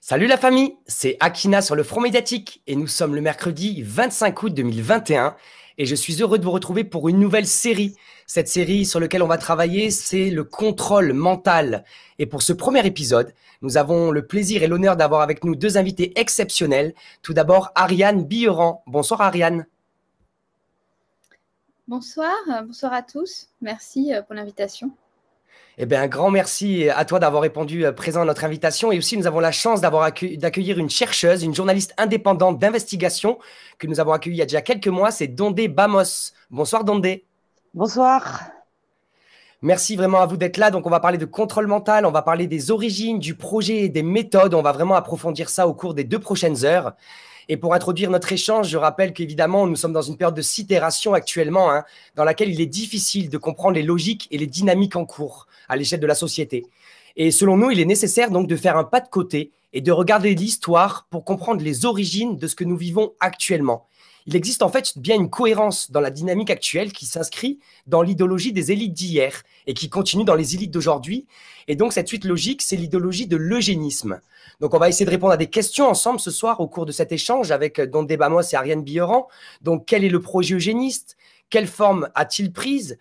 Salut la famille, c'est Akina sur le Front Médiatique et nous sommes le mercredi 25 août 2021 et je suis heureux de vous retrouver pour une nouvelle série. Cette série sur laquelle on va travailler, c'est le contrôle mental. Et pour ce premier épisode, nous avons le plaisir et l'honneur d'avoir avec nous deux invités exceptionnels. Tout d'abord, Ariane Billeran. Bonsoir Ariane. Bonsoir, bonsoir à tous. Merci pour l'invitation. Eh bien, un grand merci à toi d'avoir répondu présent à notre invitation. Et aussi, nous avons la chance d'accueillir une chercheuse, une journaliste indépendante d'investigation que nous avons accueillie il y a déjà quelques mois. C'est Dondé Bamos. Bonsoir Dondé. Bonsoir. Merci vraiment à vous d'être là. Donc, on va parler de contrôle mental, on va parler des origines, du projet et des méthodes. On va vraiment approfondir ça au cours des 2 prochaines heures. Et pour introduire notre échange, je rappelle qu'évidemment, nous sommes dans une période de sidération actuellement, dans laquelle il est difficile de comprendre les logiques et les dynamiques en cours à l'échelle de la société. Et selon nous, il est nécessaire donc de faire un pas de côté et de regarder l'histoire pour comprendre les origines de ce que nous vivons actuellement. Il existe en fait bien une cohérence dans la dynamique actuelle qui s'inscrit dans l'idéologie des élites d'hier et qui continue dans les élites d'aujourd'hui. Et donc cette suite logique, c'est l'idéologie de l'eugénisme. Donc on va essayer de répondre à des questions ensemble ce soir au cours de cet échange avec Dondé Bamos et Ariane Billeran. Donc quel est le projet eugéniste? Quelle forme a-t-il prise?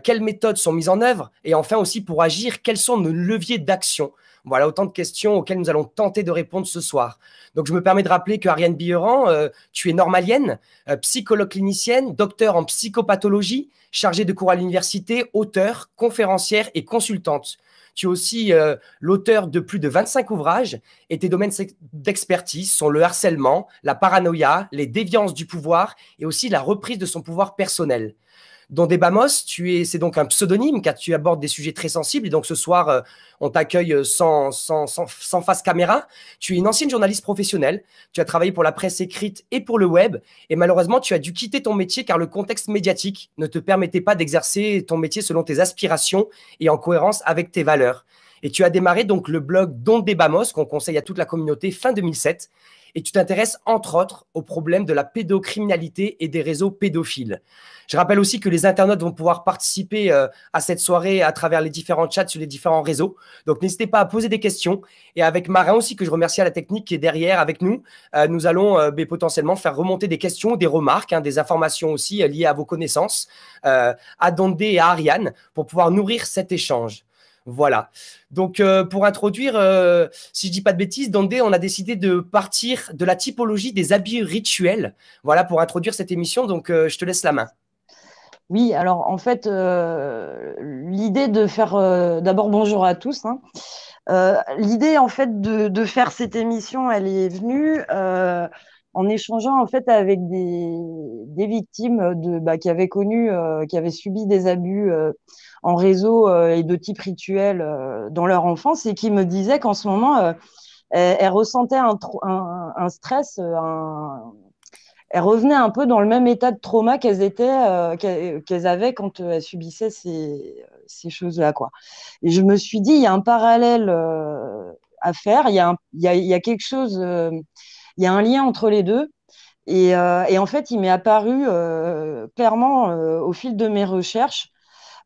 Quelles méthodes sont mises en œuvre? Et enfin aussi pour agir, quels sont nos leviers d'action? Voilà autant de questions auxquelles nous allons tenter de répondre ce soir. Donc je me permets de rappeler que Ariane Billeran, tu es normalienne, psychologue clinicienne, docteur en psychopathologie, chargée de cours à l'université, auteure, conférencière et consultante. Tu es aussi l'auteur de plus de 25 ouvrages et tes domaines d'expertise sont le harcèlement, la paranoïa, les déviances du pouvoir et aussi la reprise de son pouvoir personnel. Dondé Bamos, c'est donc un pseudonyme car tu abordes des sujets très sensibles et donc ce soir, on t'accueille sans face caméra. Tu es une ancienne journaliste professionnelle, tu as travaillé pour la presse écrite et pour le web et malheureusement, tu as dû quitter ton métier car le contexte médiatique ne te permettait pas d'exercer ton métier selon tes aspirations et en cohérence avec tes valeurs. Et tu as démarré donc le blog Dondé Bamos qu'on conseille à toute la communauté fin 2007 et tu t'intéresses entre autres au problème de la pédocriminalité et des réseaux pédophiles. Je rappelle aussi que les internautes vont pouvoir participer à cette soirée à travers les différents chats sur les différents réseaux. Donc, n'hésitez pas à poser des questions. Et avec Marin aussi, que je remercie à la technique qui est derrière avec nous, nous allons potentiellement faire remonter des questions, des remarques, des informations aussi liées à vos connaissances, à Dondé et à Ariane, pour pouvoir nourrir cet échange. Voilà. Donc, pour introduire, si je dis pas de bêtises, Dondé, on a décidé de partir de la typologie des habits rituels. Voilà, pour introduire cette émission. Donc, je te laisse la main. Oui, alors en fait, l'idée de faire d'abord bonjour à tous. L'idée en fait de faire cette émission, elle est venue en échangeant en fait avec des victimes qui avaient connu, qui avaient subi des abus en réseau et de type rituel dans leur enfance et qui me disaient qu'en ce moment, elles ressentaient un stress, elles revenaient un peu dans le même état de trauma qu'elles avaient quand elles subissaient ces choses-là, quoi. Et je me suis dit, il y a un parallèle à faire, il y a quelque chose, il y a un lien entre les deux. Et en fait, il m'est apparu clairement au fil de mes recherches,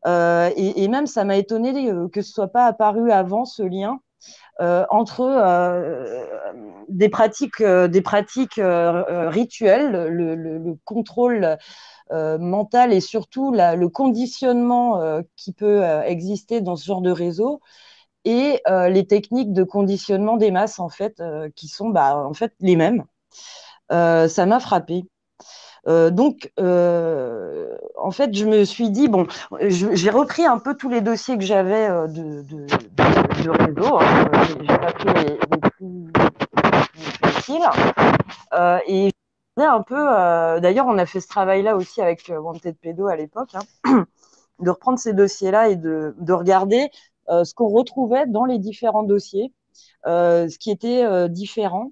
et même ça m'a étonné que ce soit pas apparu avant ce lien entre des pratiques rituelles, le contrôle mental et surtout le conditionnement qui peut exister dans ce genre de réseau et les techniques de conditionnement des masses en fait qui sont en fait les mêmes. Ça m'a frappée. En fait, je me suis dit, bon, j'ai repris un peu tous les dossiers que j'avais de réseau. J'ai pas pris les plus faciles. Et je un peu, d'ailleurs, on a fait ce travail-là aussi avec Wanted Pedo à l'époque, de reprendre ces dossiers-là et de regarder ce qu'on retrouvait dans les différents dossiers, ce qui était différent.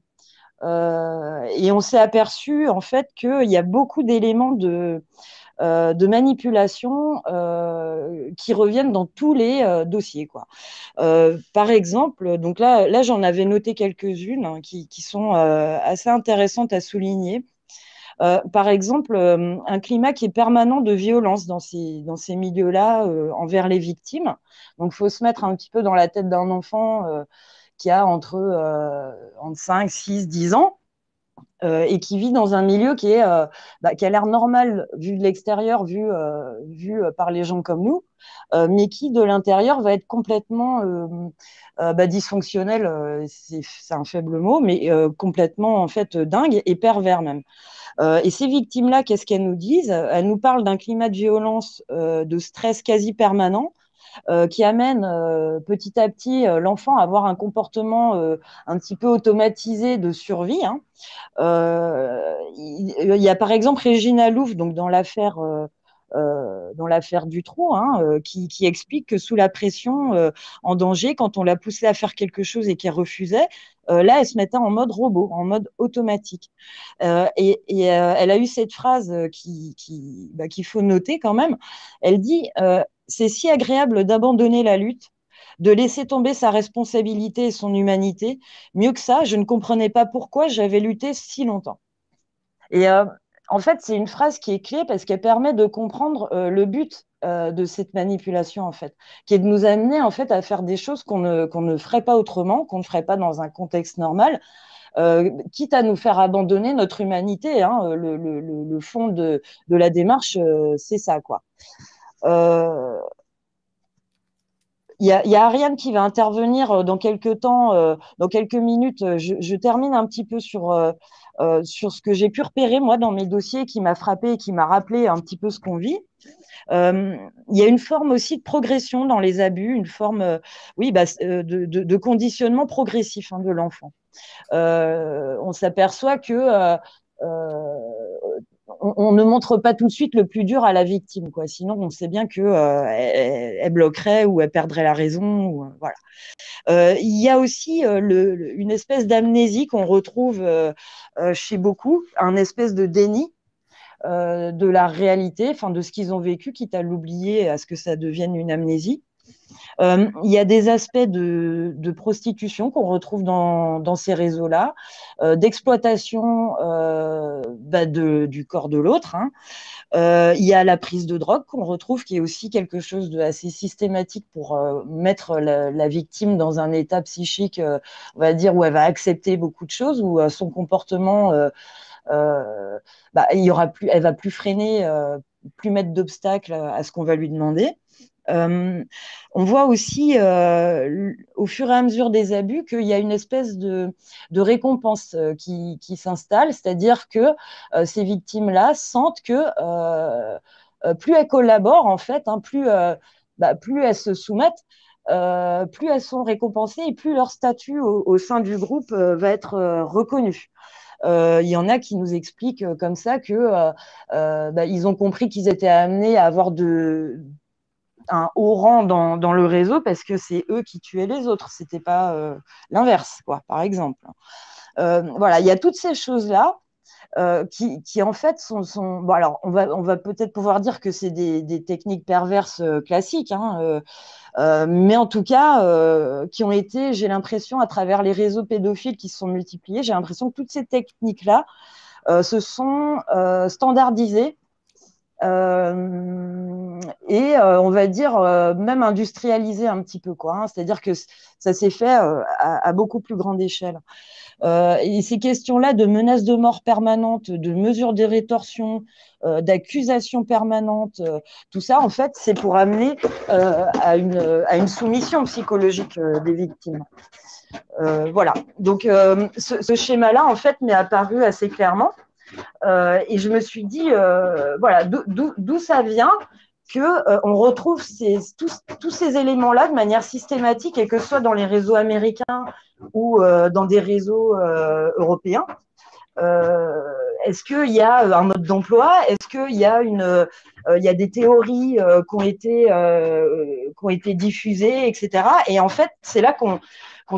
Et on s'est aperçu en fait qu'il y a beaucoup d'éléments de manipulation qui reviennent dans tous les dossiers, quoi. Par exemple, donc là j'en avais noté quelques-unes qui sont assez intéressantes à souligner. Par exemple, un climat qui est permanent de violence dans ces milieux-là envers les victimes. Donc, il faut se mettre un petit peu dans la tête d'un enfant qui a entre 5, 6, 10 ans. Et qui vit dans un milieu qui a l'air normal vu de l'extérieur, vu par les gens comme nous, mais qui de l'intérieur va être complètement dysfonctionnel. C'est un faible mot, mais complètement en fait dingue et pervers même. Et ces victimes-là, qu'est-ce qu'elles nous disent? Elles nous parlent d'un climat de violence, de stress quasi permanent, qui amène petit à petit l'enfant à avoir un comportement un petit peu automatisé de survie, hein. Il y a par exemple Régine Alouf, donc dans l'affaire Dutroux, hein, qui explique que sous la pression, en danger, quand on la poussait à faire quelque chose et qu'elle refusait, là, elle se mettait en mode robot, en mode automatique. Elle a eu cette phrase qu'il faut noter quand même. Elle dit c'est si agréable d'abandonner la lutte, de laisser tomber sa responsabilité et son humanité. Mieux que ça, je ne comprenais pas pourquoi j'avais lutté si longtemps. Et en fait, c'est une phrase qui est clé parce qu'elle permet de comprendre le but de cette manipulation, en fait, qui est de nous amener en fait à faire des choses qu'on ne ferait pas autrement, qu'on ne ferait pas dans un contexte normal, quitte à nous faire abandonner notre humanité, hein. Le fond de la démarche, c'est ça, quoi. Il y a Ariane qui va intervenir dans quelques temps, dans quelques minutes. Je termine un petit peu sur ce que j'ai pu repérer, moi, dans mes dossiers, qui m'a frappé et qui m'a rappelé un petit peu ce qu'on vit. Il y a une forme aussi de progression dans les abus, une forme de conditionnement progressif, hein, de l'enfant. On s'aperçoit que on ne montre pas tout de suite le plus dur à la victime, quoi. Sinon, on sait bien que elle bloquerait ou elle perdrait la raison. Voilà. Il y a aussi une espèce d'amnésie qu'on retrouve chez beaucoup, un espèce de déni de la réalité, enfin de ce qu'ils ont vécu, quitte à l'oublier, à ce que ça devienne une amnésie. Il y a des aspects de prostitution qu'on retrouve dans ces réseaux-là, d'exploitation du corps de l'autre, hein. Il y a la prise de drogue qu'on retrouve, qui est aussi quelque chose d'assez systématique pour mettre la victime dans un état psychique, on va dire, où elle va accepter beaucoup de choses, où son comportement, elle va plus freiner, plus mettre d'obstacles à ce qu'on va lui demander. On voit aussi au fur et à mesure des abus qu'il y a une espèce de récompense qui s'installe, c'est-à-dire que ces victimes-là sentent que plus elles collaborent, en fait, hein, plus elles se soumettent, plus elles sont récompensées et plus leur statut au sein du groupe va être reconnu. Il y en a qui nous expliquent comme ça que ils ont compris qu'ils étaient amenés à avoir un haut rang dans le réseau parce que c'est eux qui tuaient les autres, c'était pas l'inverse, quoi, par exemple. Voilà, il y a toutes ces choses-là qui en fait sont bon, alors on va peut-être pouvoir dire que c'est des techniques perverses classiques, hein, mais en tout cas qui ont été, j'ai l'impression, à travers les réseaux pédophiles qui se sont multipliés, j'ai l'impression que toutes ces techniques-là se sont standardisées on va dire même industrialisé un petit peu, quoi, hein. C'est-à-dire que ça s'est fait à beaucoup plus grande échelle. Et ces questions-là de menaces de mort permanentes, de mesures de rétorsion, d'accusations permanentes, tout ça, en fait, c'est pour amener à une soumission psychologique des victimes. Voilà. Donc, ce schéma-là, en fait, m'est apparu assez clairement. Et je me suis dit, voilà, d'où ça vient que on retrouve tous ces éléments-là de manière systématique, et que ce soit dans les réseaux américains ou dans des réseaux européens. Est-ce qu'il y a un mode d'emploi? Est-ce qu'il y a il y a des théories qui ont été diffusées, etc. Et en fait, c'est là qu'on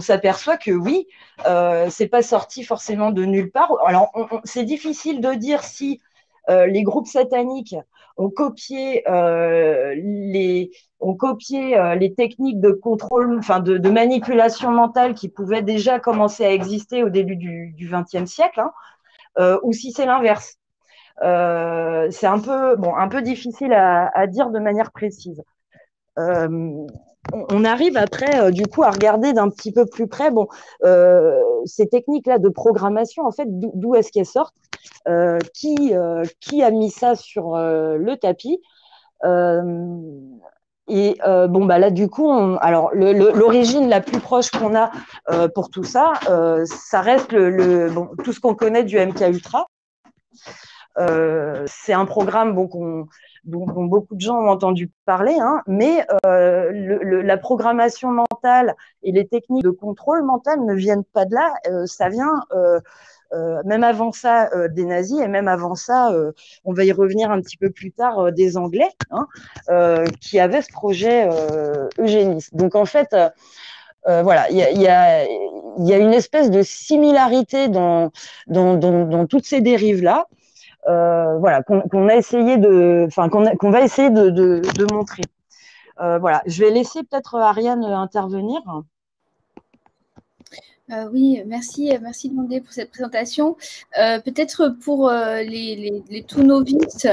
s'aperçoit que oui, c'est pas sorti forcément de nulle part. Alors, c'est difficile de dire si les groupes sataniques ont copié les techniques de contrôle, enfin de manipulation mentale qui pouvaient déjà commencer à exister au début du XXe siècle, hein, ou si c'est l'inverse. C'est un peu difficile à dire de manière précise. on arrive après, du coup, à regarder d'un petit peu plus près, bon, ces techniques-là de programmation, en fait, d'où est-ce qu'elles sortent, qui a mis ça sur le tapis. Bon, bah là, du coup, alors l'origine la plus proche qu'on a pour tout ça, ça reste bon, tout ce qu'on connaît du MK Ultra. C'est un programme dont beaucoup de gens ont entendu parler, hein, mais la programmation mentale et les techniques de contrôle mental ne viennent pas de là. Ça vient même avant ça des nazis, et même avant ça, on va y revenir un petit peu plus tard, des Anglais, hein, qui avaient ce projet eugéniste. Donc en fait, voilà, il y a une espèce de similarité dans toutes ces dérives-là. Voilà, qu'on a essayé qu'on va essayer de montrer. Voilà, je vais laisser peut-être Ariane intervenir. Oui, merci Demandé pour cette présentation. Peut-être pour les tout novices,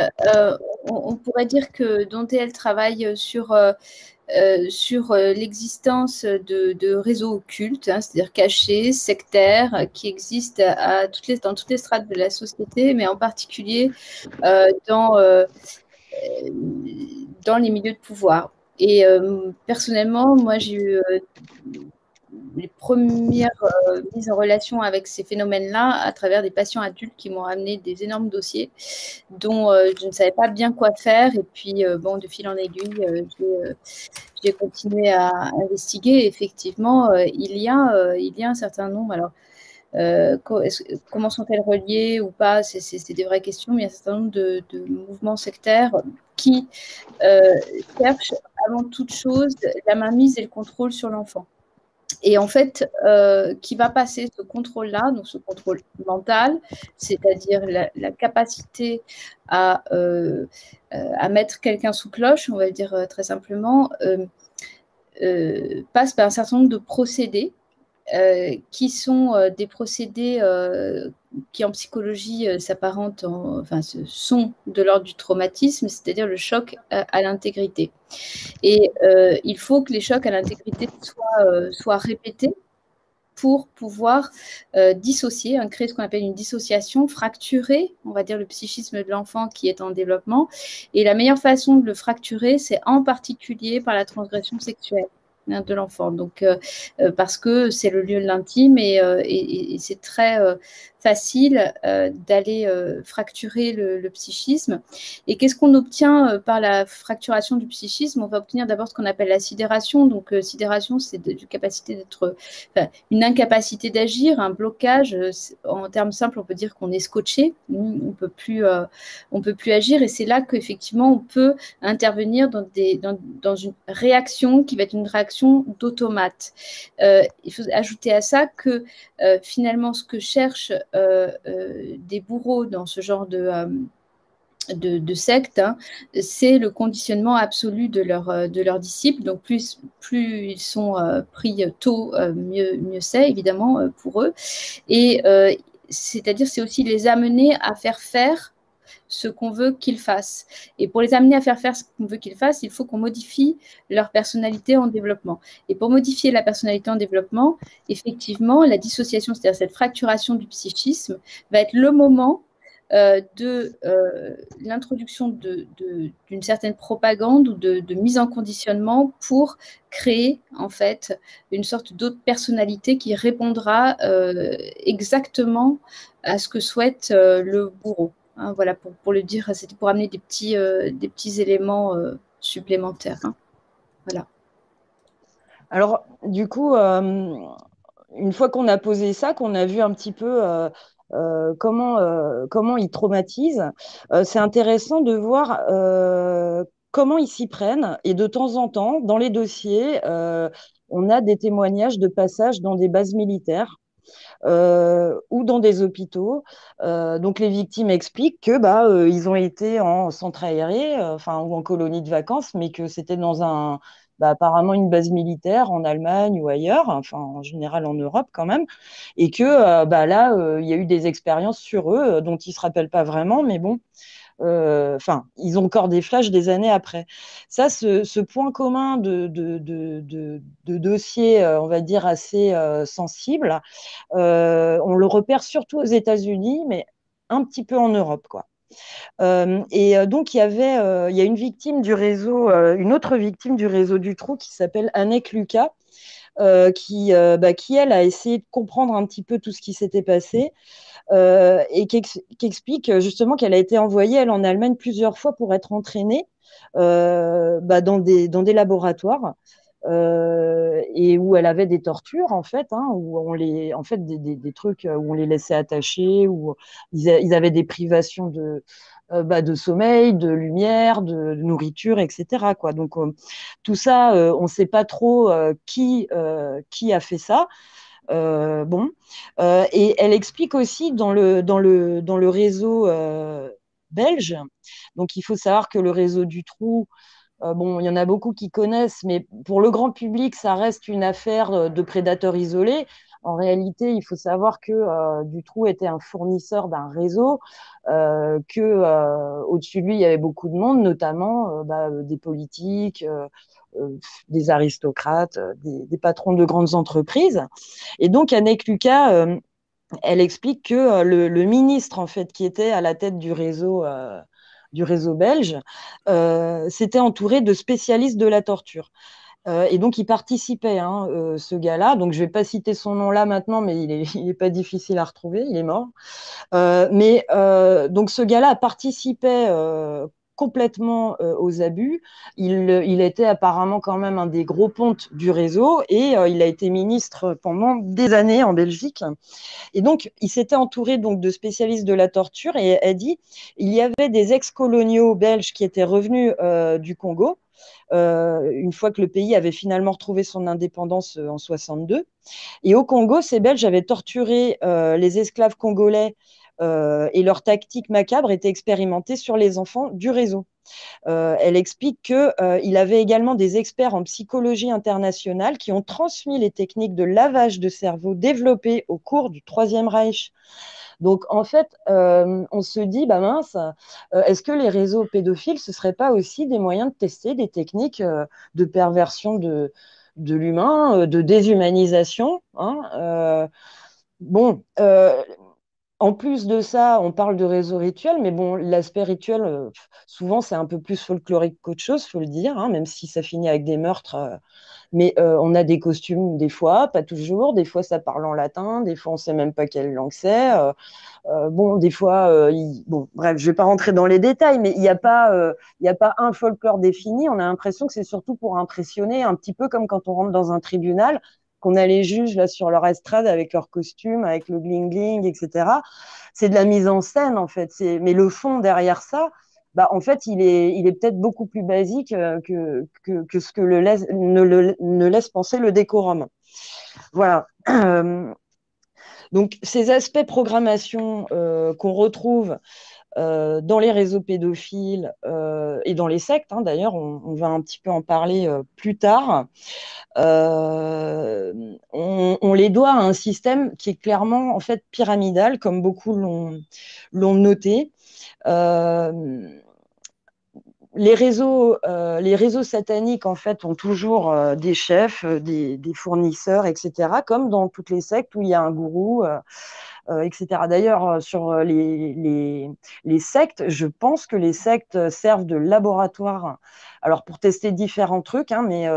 on pourrait dire que Dondé, elle travaille sur l'existence de réseaux occultes, hein, c'est-à-dire cachés, sectaires, qui existent dans toutes les strates de la société, mais en particulier dans les milieux de pouvoir. Et personnellement, moi, j'ai eu les premières mises en relation avec ces phénomènes-là à travers des patients adultes qui m'ont amené des énormes dossiers dont je ne savais pas bien quoi faire. Et puis, bon, de fil en aiguille, j'ai continué à investiguer. Effectivement, il y a un certain nombre. Alors, comment sont-elles reliées ou pas, c'est des vraies questions, mais il y a un certain nombre de mouvements sectaires qui cherchent avant toute chose la mainmise et le contrôle sur l'enfant. Et en fait, qui va passer ce contrôle-là, donc ce contrôle mental, c'est-à-dire la capacité à mettre quelqu'un sous cloche, on va le dire très simplement, passe par un certain nombre de procédés qui sont des procédés qui en psychologie sont de l'ordre du traumatisme, c'est-à-dire le choc à l'intégrité. Et il faut que les chocs à l'intégrité soient répétés pour pouvoir dissocier, créer ce qu'on appelle une dissociation, fracturer, on va dire, le psychisme de l'enfant qui est en développement. Et la meilleure façon de le fracturer, c'est en particulier par la transgression sexuelle de l'enfant. Donc, parce que c'est le lieu de l'intime et c'est très facile d'aller fracturer le psychisme. Et qu'est-ce qu'on obtient par la fracturation du psychisme? On va obtenir d'abord ce qu'on appelle la sidération. Donc, sidération, c'est une incapacité d'agir, un blocage. En termes simples, on peut dire qu'on est scotché. On peut plus agir. Et c'est là qu'effectivement, on peut intervenir dans une réaction qui va être une réaction d'automate. Il faut ajouter à ça que finalement, ce que cherchent des bourreaux dans ce genre de secte, hein, c'est le conditionnement absolu de leurs disciples. Donc, plus ils sont pris tôt, mieux c'est, évidemment, pour eux. Et c'est-à-dire, c'est aussi les amener à faire ce qu'on veut qu'ils fassent. Et pour les amener à faire ce qu'on veut qu'ils fassent, il faut qu'on modifie leur personnalité en développement. Et pour modifier la personnalité en développement, effectivement, la dissociation, c'est-à-dire cette fracturation du psychisme, va être le moment de l'introduction d'une certaine propagande ou de mise en conditionnement pour créer en fait une sorte d'autre personnalité qui répondra exactement à ce que souhaite le bourreau. Hein, voilà, pour le dire, c'était pour amener des petits éléments supplémentaires. Hein. Voilà. Alors, du coup, une fois qu'on a posé ça, qu'on a vu un petit peu comment ils traumatisent, c'est intéressant de voir comment ils s'y prennent. Et de temps en temps, dans les dossiers, on a des témoignages de passage dans des bases militaires. Ou dans des hôpitaux. Donc les victimes expliquent que ils ont été en centre aéré, ou en colonie de vacances, mais que c'était dans apparemment une base militaire en Allemagne ou ailleurs, en général en Europe quand même, et que là, il y a eu des expériences sur eux dont ils se rappellent pas vraiment, mais bon. Enfin, ils ont encore des flashs des années après. Ça, ce point commun de dossiers, on va dire, assez sensibles, on le repère surtout aux États-Unis, mais un petit peu en Europe, quoi. Donc, il y a une victime du réseau, une autre victime du réseau du trou qui s'appelle Anneke Lucas, qui, elle, a essayé de comprendre un petit peu tout ce qui s'était passé et qui explique justement qu'elle a été envoyée, elle, en Allemagne plusieurs fois pour être entraînée dans des laboratoires. Et où elle avait des tortures en fait, hein, où en fait des trucs où on les laissait attachés, où ils avaient des privations de sommeil, de lumière, de nourriture, etc. Quoi. Donc tout ça, on ne sait pas trop qui a fait ça. Bon, et elle explique aussi dans le réseau belge. Donc il faut savoir que le réseau du trou, bon, il y en a beaucoup qui connaissent, mais pour le grand public, ça reste une affaire de prédateurs isolés. En réalité, il faut savoir que Dutroux était un fournisseur d'un réseau, au-dessus de lui, il y avait beaucoup de monde, notamment des politiques, des aristocrates, des patrons de grandes entreprises. Et donc, Anneke Lucas, elle explique que le ministre, en fait, qui était à la tête du réseau belge, s'était entouré de spécialistes de la torture. Et donc, il participait, hein, ce gars-là. Donc, je ne vais pas citer son nom là maintenant, mais il est pas difficile à retrouver. Il est mort. Donc, ce gars-là participait complètement aux abus. Il était apparemment quand même un des gros pontes du réseau et il a été ministre pendant des années en Belgique. Et donc, il s'était entouré donc de spécialistes de la torture et elle dit il y avait des ex-coloniaux belges qui étaient revenus du Congo une fois que le pays avait finalement retrouvé son indépendance en 62. Et au Congo, ces Belges avaient torturé les esclaves congolais et leurs tactiques macabres étaient expérimentées sur les enfants du réseau. Elle explique qu'il avait également des experts en psychologie internationale qui ont transmis les techniques de lavage de cerveau développées au cours du Troisième Reich. Donc, en fait, on se dit, bah mince, est-ce que les réseaux pédophiles, ce ne seraient pas aussi des moyens de tester des techniques de perversion de l'humain, de déshumanisation, hein, bon, en plus de ça, on parle de réseau rituel, mais bon, l'aspect rituel, souvent, c'est un peu plus folklorique qu'autre chose, faut le dire, hein, même si ça finit avec des meurtres. Mais on a des costumes des fois, pas toujours. Des fois, ça parle en latin. Des fois, on ne sait même pas quelle langue c'est. Bon, des fois, bon, bref, je ne vais pas rentrer dans les détails, mais il y a pas un folklore défini. On a l'impression que c'est surtout pour impressionner, un petit peu comme quand on rentre dans un tribunal, qu'on a les juges là sur leur estrade avec leurs costumes, avec le bling-bling, etc. C'est de la mise en scène, en fait. Mais le fond derrière ça, bah, en fait, il est peut-être beaucoup plus basique que ce que ne laisse penser le décorum. Voilà. Donc, ces aspects programmation qu'on retrouve dans les réseaux pédophiles et dans les sectes, hein, d'ailleurs, on va un petit peu en parler plus tard, on les doit à un système qui est clairement en fait pyramidal, comme beaucoup l'ont noté. Les réseaux sataniques, en fait, ont toujours des chefs, des fournisseurs, etc., comme dans toutes les sectes où il y a un gourou, etc. D'ailleurs, sur les sectes, je pense que les sectes servent de laboratoire. Alors, pour tester différents trucs, hein, mais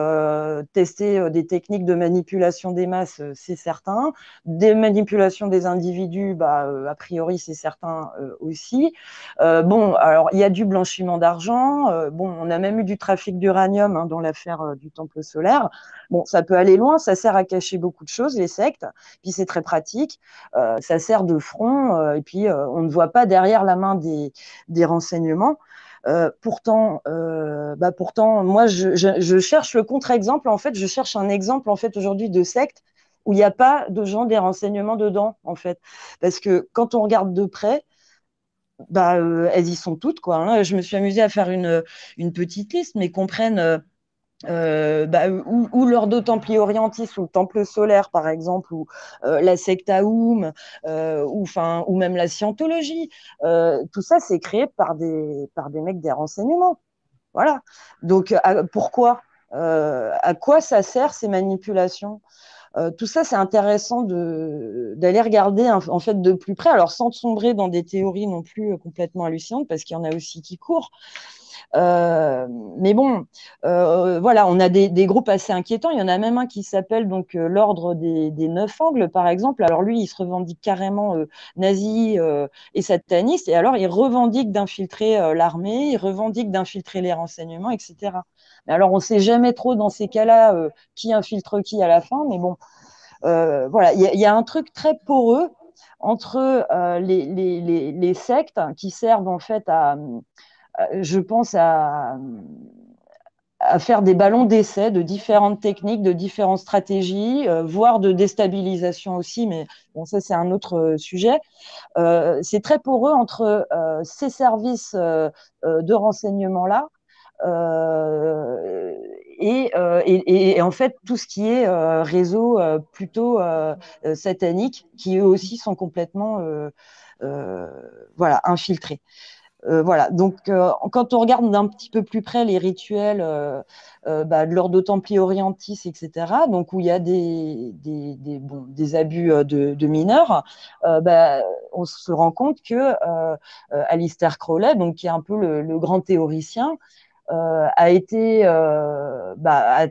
tester des techniques de manipulation des masses, c'est certain. Des manipulations des individus, a priori, c'est certain aussi. Bon, alors, il y a du blanchiment d'argent. Bon, on a même eu du trafic d'uranium, hein, dans l'affaire du temple solaire. Bon, ça peut aller loin. Ça sert à cacher beaucoup de choses, les sectes. Puis, c'est très pratique. Ça sert de front et puis on ne voit pas derrière la main des renseignements. Pourtant, moi, je cherche le contre-exemple. En fait, je cherche un exemple en fait aujourd'hui de secte où il n'y a pas de gens des renseignements dedans, en fait, parce que quand on regarde de près, elles y sont toutes, quoi. Hein. Je me suis amusée à faire une petite liste, mais qu'on prenne ou l'Ordo Templi Orientis, ou le Temple solaire, par exemple, ou la secte Aoum, ou même la scientologie. Tout ça, c'est créé par des mecs des renseignements. Voilà. Donc, pourquoi à quoi ça sert ces manipulations? Tout ça, c'est intéressant d'aller regarder en fait de plus près, alors sans sombrer dans des théories non plus complètement hallucinantes, parce qu'il y en a aussi qui courent. Mais bon, voilà, on a des groupes assez inquiétants. Il y en a même un qui s'appelle donc l'Ordre des Neuf Angles, par exemple. Alors lui, il se revendique carrément nazi et sataniste, et alors il revendique d'infiltrer l'armée, il revendique d'infiltrer les renseignements, etc. Mais alors, on ne sait jamais trop dans ces cas-là qui infiltre qui à la fin, mais bon, voilà, il y a un truc très poreux entre les sectes qui servent en fait je pense, à faire des ballons d'essai de différentes techniques, de différentes stratégies, voire de déstabilisation aussi, mais bon, ça c'est un autre sujet. C'est très poreux entre ces services de renseignement-là et en fait tout ce qui est réseau plutôt satanique, qui eux aussi sont complètement voilà, infiltrés. Voilà, donc quand on regarde d'un petit peu plus près les rituels de l'Ordo Templi Orientis, etc., donc où il y a des abus de mineurs, on se rend compte que Aleister Crowley, donc, qui est un peu le grand théoricien, a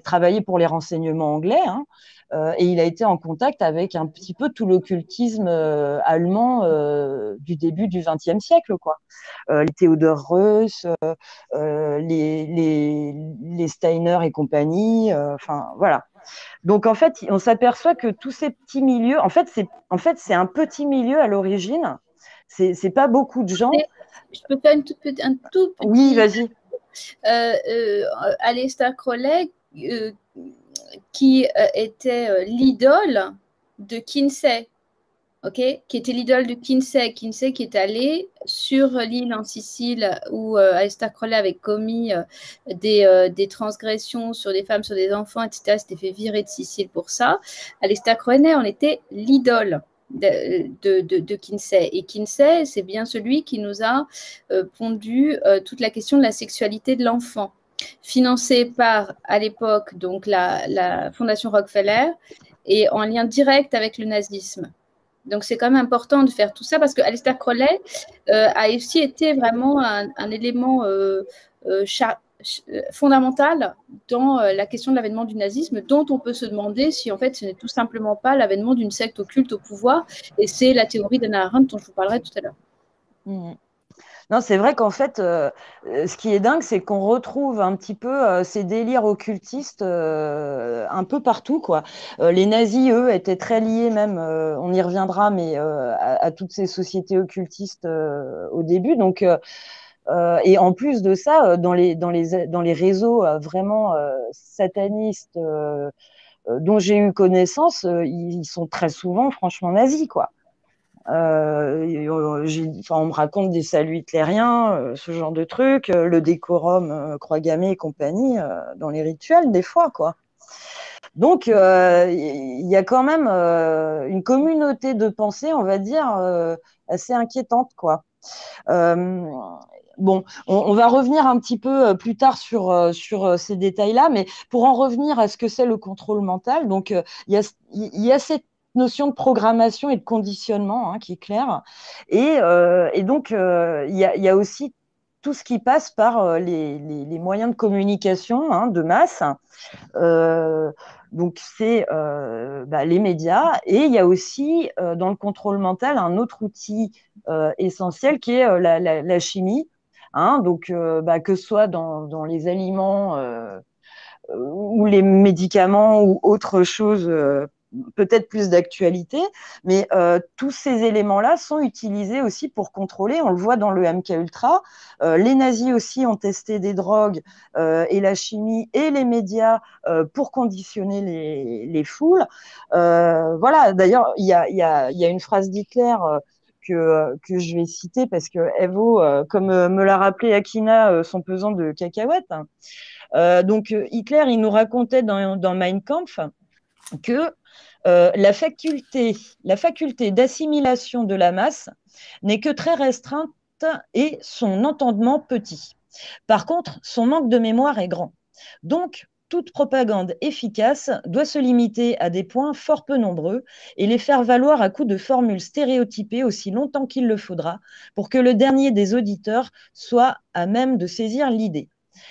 travaillé pour les renseignements anglais, hein, et il a été en contact avec un petit peu tout l'occultisme allemand du début du XXe siècle, quoi. Les Theodor Reuss, les Steiner et compagnie, enfin voilà. Donc en fait, on s'aperçoit que tous ces petits milieux, en fait, c'est un petit milieu à l'origine. C'est pas beaucoup de gens. Je peux faire un tout petit. Oui, vas-y. Aleister Crowley, qui était l'idole de Kinsey, qui était l'idole de Kinsey. Kinsey qui est allé sur l'île en Sicile où Aleister Crowley avait commis des transgressions sur des femmes, sur des enfants, etc. S'était fait virer de Sicile pour ça. Aleister Crowley en était l'idole de Kinsey. Et Kinsey, c'est bien celui qui nous a pondu toute la question de la sexualité de l'enfant, financé par, à l'époque, donc la Fondation Rockefeller, et en lien direct avec le nazisme. Donc, c'est quand même important de faire tout ça parce que Aleister Crowley a aussi été vraiment un élément fondamental dans la question de l'avènement du nazisme, dont on peut se demander si en fait ce n'est tout simplement pas l'avènement d'une secte occulte au pouvoir, et c'est la théorie d'Hannah Arendt dont je vous parlerai tout à l'heure. Mmh. Non, c'est vrai qu'en fait, ce qui est dingue, c'est qu'on retrouve un petit peu ces délires occultistes un peu partout, quoi. Les nazis, eux, étaient très liés même, on y reviendra, mais à toutes ces sociétés occultistes au début. Donc, et en plus de ça, dans les réseaux vraiment satanistes dont j'ai eu connaissance, ils sont très souvent franchement nazis, quoi. On me raconte des saluts hitlériens, ce genre de trucs, le décorum croix gammée et compagnie dans les rituels des fois, quoi. Donc il y a quand même une communauté de pensée, on va dire, assez inquiétante, quoi. Bon, on va revenir un petit peu plus tard sur ces détails-là, mais pour en revenir à ce que c'est le contrôle mental, donc il y a cette notion de programmation et de conditionnement qui est claire, et donc il y a aussi tout ce qui passe par les moyens de communication de masse. Donc c'est les médias, et il y a aussi dans le contrôle mental un autre outil essentiel qui est la chimie. Donc que ce soit dans les aliments ou les médicaments ou autre chose peut-être plus d'actualité, mais tous ces éléments-là sont utilisés aussi pour contrôler. On le voit dans le MK Ultra. Les nazis aussi ont testé des drogues et la chimie et les médias pour conditionner les foules. Voilà. D'ailleurs, il y a une phrase d'Hitler que je vais citer parce qu'elle vaut, comme me l'a rappelé Akina, son pesant de cacahuètes. Donc Hitler, il nous racontait dans Mein Kampf que la faculté d'assimilation de la masse n'est que très restreinte et son entendement petit. Par contre, son manque de mémoire est grand. Donc, toute propagande efficace doit se limiter à des points fort peu nombreux et les faire valoir à coups de formules stéréotypées aussi longtemps qu'il le faudra pour que le dernier des auditeurs soit à même de saisir l'idée.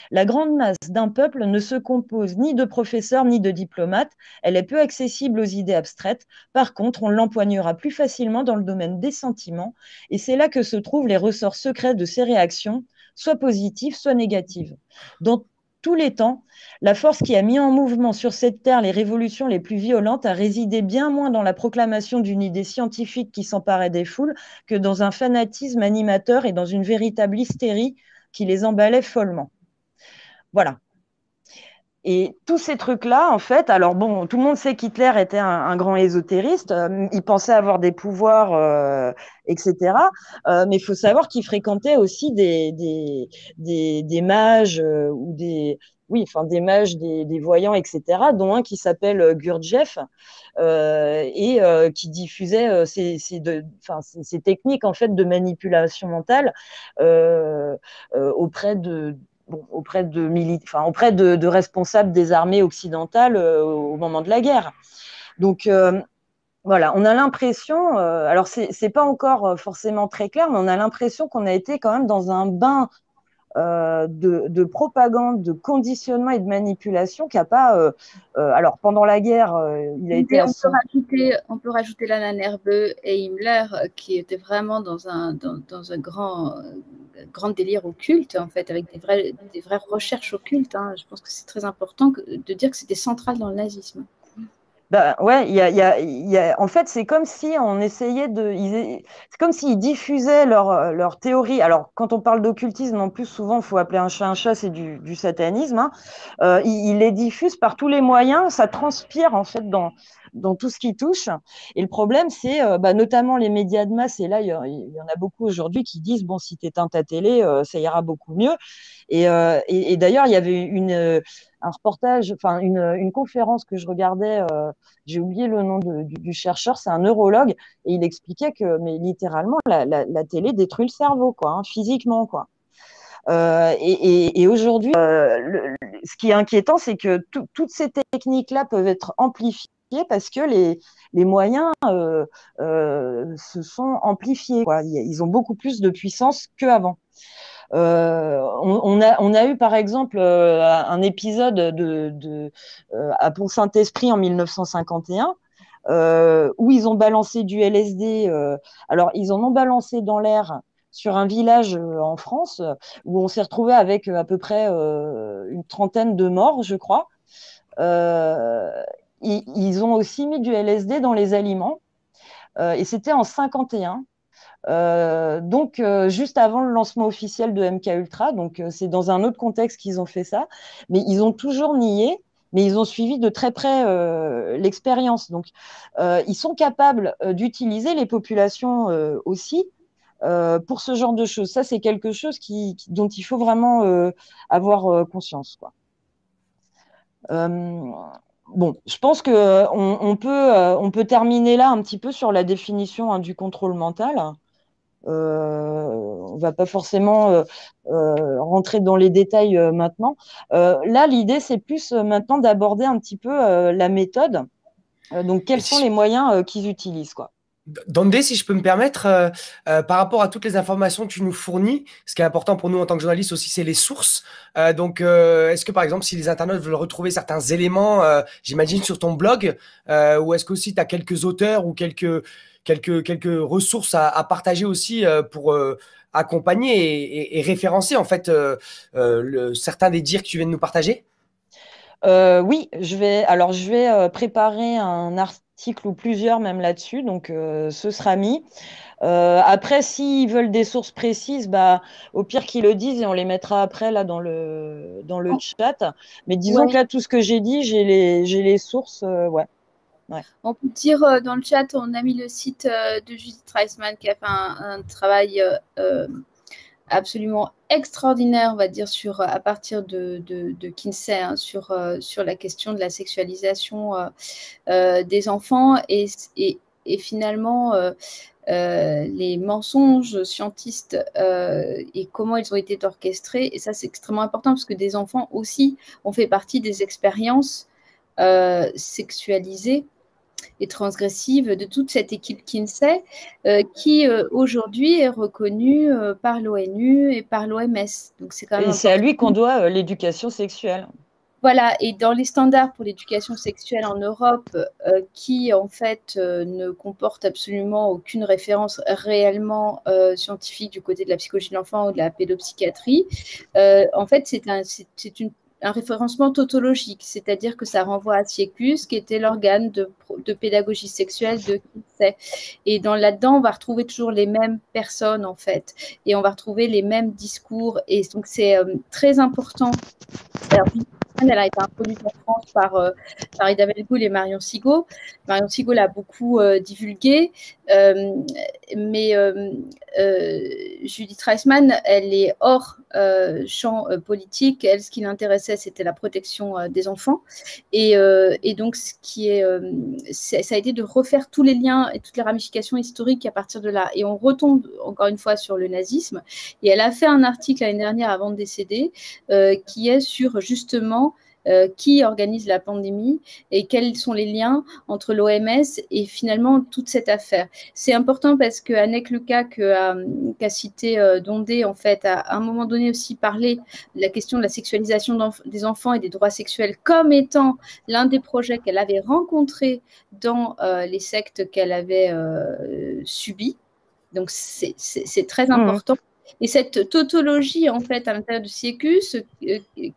La grande masse d'un peuple ne se compose ni de professeurs ni de diplomates, elle est peu accessible aux idées abstraites. Par contre, on l'empoignera plus facilement dans le domaine des sentiments et c'est là que se trouvent les ressorts secrets de ces réactions, soit positives, soit négatives. Dans tous les temps, la force qui a mis en mouvement sur cette terre les révolutions les plus violentes a résidé bien moins dans la proclamation d'une idée scientifique qui s'emparait des foules que dans un fanatisme animateur et dans une véritable hystérie qui les emballait follement. Voilà. Et tous ces trucs-là, en fait, alors bon, tout le monde sait qu'Hitler était un grand ésotériste, il pensait avoir des pouvoirs, etc. Mais il faut savoir qu'il fréquentait aussi des mages ou des mages, des voyants, etc., dont un qui s'appelle Gurdjieff qui diffusait ces techniques en fait de manipulation mentale auprès de responsables des armées occidentales au moment de la guerre. Donc voilà, on a l'impression, alors c'est pas encore forcément très clair, mais on a l'impression qu'on a été quand même dans un bain de propagande, de conditionnement et de manipulation qui n'a pas. Alors pendant la guerre, il a été. On peut rajouter Lana Nerveux et Himmler qui étaient vraiment dans un grand délire occulte en fait, avec des vraies recherches occultes. Hein. Je pense que c'est très important de dire que c'était central dans le nazisme. Ben, ouais, en fait, c'est comme si on essayait c'est comme s'ils diffusaient leur théorie. Alors, quand on parle d'occultisme, en plus, souvent, il faut appeler un chat, c'est du satanisme. Hein. Ils les diffusent par tous les moyens, ça transpire, en fait, dans tout ce qui touche. Et le problème, c'est notamment les médias de masse, et là, il y en a beaucoup aujourd'hui qui disent, bon, si tu éteins ta télé, ça ira beaucoup mieux. Et d'ailleurs, il y avait un reportage, enfin une conférence que je regardais, j'ai oublié le nom du chercheur, c'est un neurologue, et il expliquait que, mais littéralement, la télé détruit le cerveau, quoi, hein, physiquement, quoi. Et aujourd'hui, ce qui est inquiétant, c'est que toutes ces techniques-là peuvent être amplifiées parce que les moyens se sont amplifiés, quoi. Ils ont beaucoup plus de puissance qu'avant. On a eu par exemple un épisode à Pont-Saint-Esprit en 1951 où ils ont balancé du LSD. Alors, ils en ont balancé dans l'air sur un village en France où on s'est retrouvé avec à peu près une trentaine de morts, je crois. Ils ont aussi mis du LSD dans les aliments et c'était en 51. Donc, juste avant le lancement officiel de MK Ultra, donc c'est dans un autre contexte qu'ils ont fait ça, mais ils ont toujours nié, mais ils ont suivi de très près l'expérience. Donc, ils sont capables d'utiliser les populations aussi pour ce genre de choses. Ça, c'est quelque chose dont il faut vraiment avoir conscience, quoi. Bon, je pense que on peut terminer là un petit peu sur la définition hein, du contrôle mental. On va pas forcément rentrer dans les détails maintenant. Là, l'idée, c'est plus maintenant d'aborder un petit peu la méthode. Donc, quels sont les moyens qu'ils utilisent, quoi. Dandé, si je peux me permettre, par rapport à toutes les informations que tu nous fournis, ce qui est important pour nous en tant que journalistes aussi, c'est les sources. Donc, est-ce que par exemple, si les internautes veulent retrouver certains éléments, j'imagine sur ton blog, ou est-ce qu'aussi tu as quelques auteurs ou quelques ressources à partager aussi pour accompagner et référencer en fait certains des dires que tu viens de nous partager? Oui, je vais préparer un article ou plusieurs même là-dessus, donc ce sera mis. Après, s'ils veulent des sources précises, au pire qu'ils le disent et on les mettra après là dans le chat. Mais disons que là, tout ce que j'ai dit, j'ai les sources, ouais. Ouais. On peut dire dans le chat, on a mis le site de Judith Reisman qui a fait un travail absolument extraordinaire, on va dire, à partir de Kinsey, hein, sur la question de la sexualisation des enfants et finalement les mensonges scientistes et comment ils ont été orchestrés. Et ça, c'est extrêmement important parce que des enfants aussi ont fait partie des expériences sexualisées et transgressive de toute cette équipe Kinsey qui aujourd'hui est reconnue par l'ONU et par l'OMS. Donc c'est quand même Et c'est à important. lui qu'on doit l'éducation sexuelle. Voilà, et dans les standards pour l'éducation sexuelle en Europe, qui en fait ne comportent absolument aucune référence réellement scientifique du côté de la psychologie de l'enfant ou de la pédopsychiatrie, en fait c'est un référencement tautologique, c'est-à-dire que ça renvoie à Siecus, qui était l'organe de pédagogie sexuelle de Kinsey. Et là-dedans, on va retrouver toujours les mêmes personnes, en fait, et on va retrouver les mêmes discours. Et donc, c'est très important. Alors, elle a été introduite en France par Ida Belgoul et Marion Sigaud. Marion Sigaud l'a beaucoup divulguée, mais Judith Reisman, elle est hors champ politique. Elle, ce qui l'intéressait, c'était la protection des enfants. Et donc, ça a été de refaire tous les liens et toutes les ramifications historiques à partir de là. Et on retombe encore une fois sur le nazisme. Et elle a fait un article l'année dernière avant de décéder qui est sur justement qui organise la pandémie et quels sont les liens entre l'OMS et finalement toute cette affaire. C'est important parce que Anneke Lucas, qu'a cité Dondé, en fait, a à un moment donné aussi parlé de la question de la sexualisation des enfants et des droits sexuels comme étant l'un des projets qu'elle avait rencontrés dans les sectes qu'elle avait subis. Donc, c'est très important. Et cette tautologie, en fait, à l'intérieur du Siecus,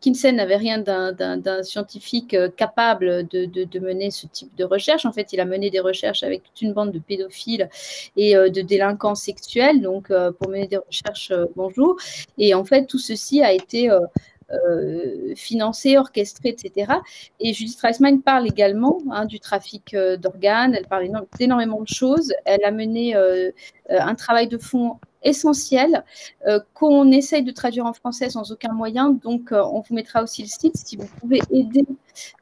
Kinsey n'avait rien d'un scientifique capable de mener ce type de recherche. En fait, il a mené des recherches avec toute une bande de pédophiles et de délinquants sexuels, donc pour mener des recherches, bonjour. Et en fait, tout ceci a été financé, orchestré, etc. Et Judith Reisman parle également du trafic d'organes, elle parle d'énormément de choses. Elle a mené un travail de fond essentiel qu'on essaye de traduire en français sans aucun moyen. Donc, on vous mettra aussi le site si vous pouvez aider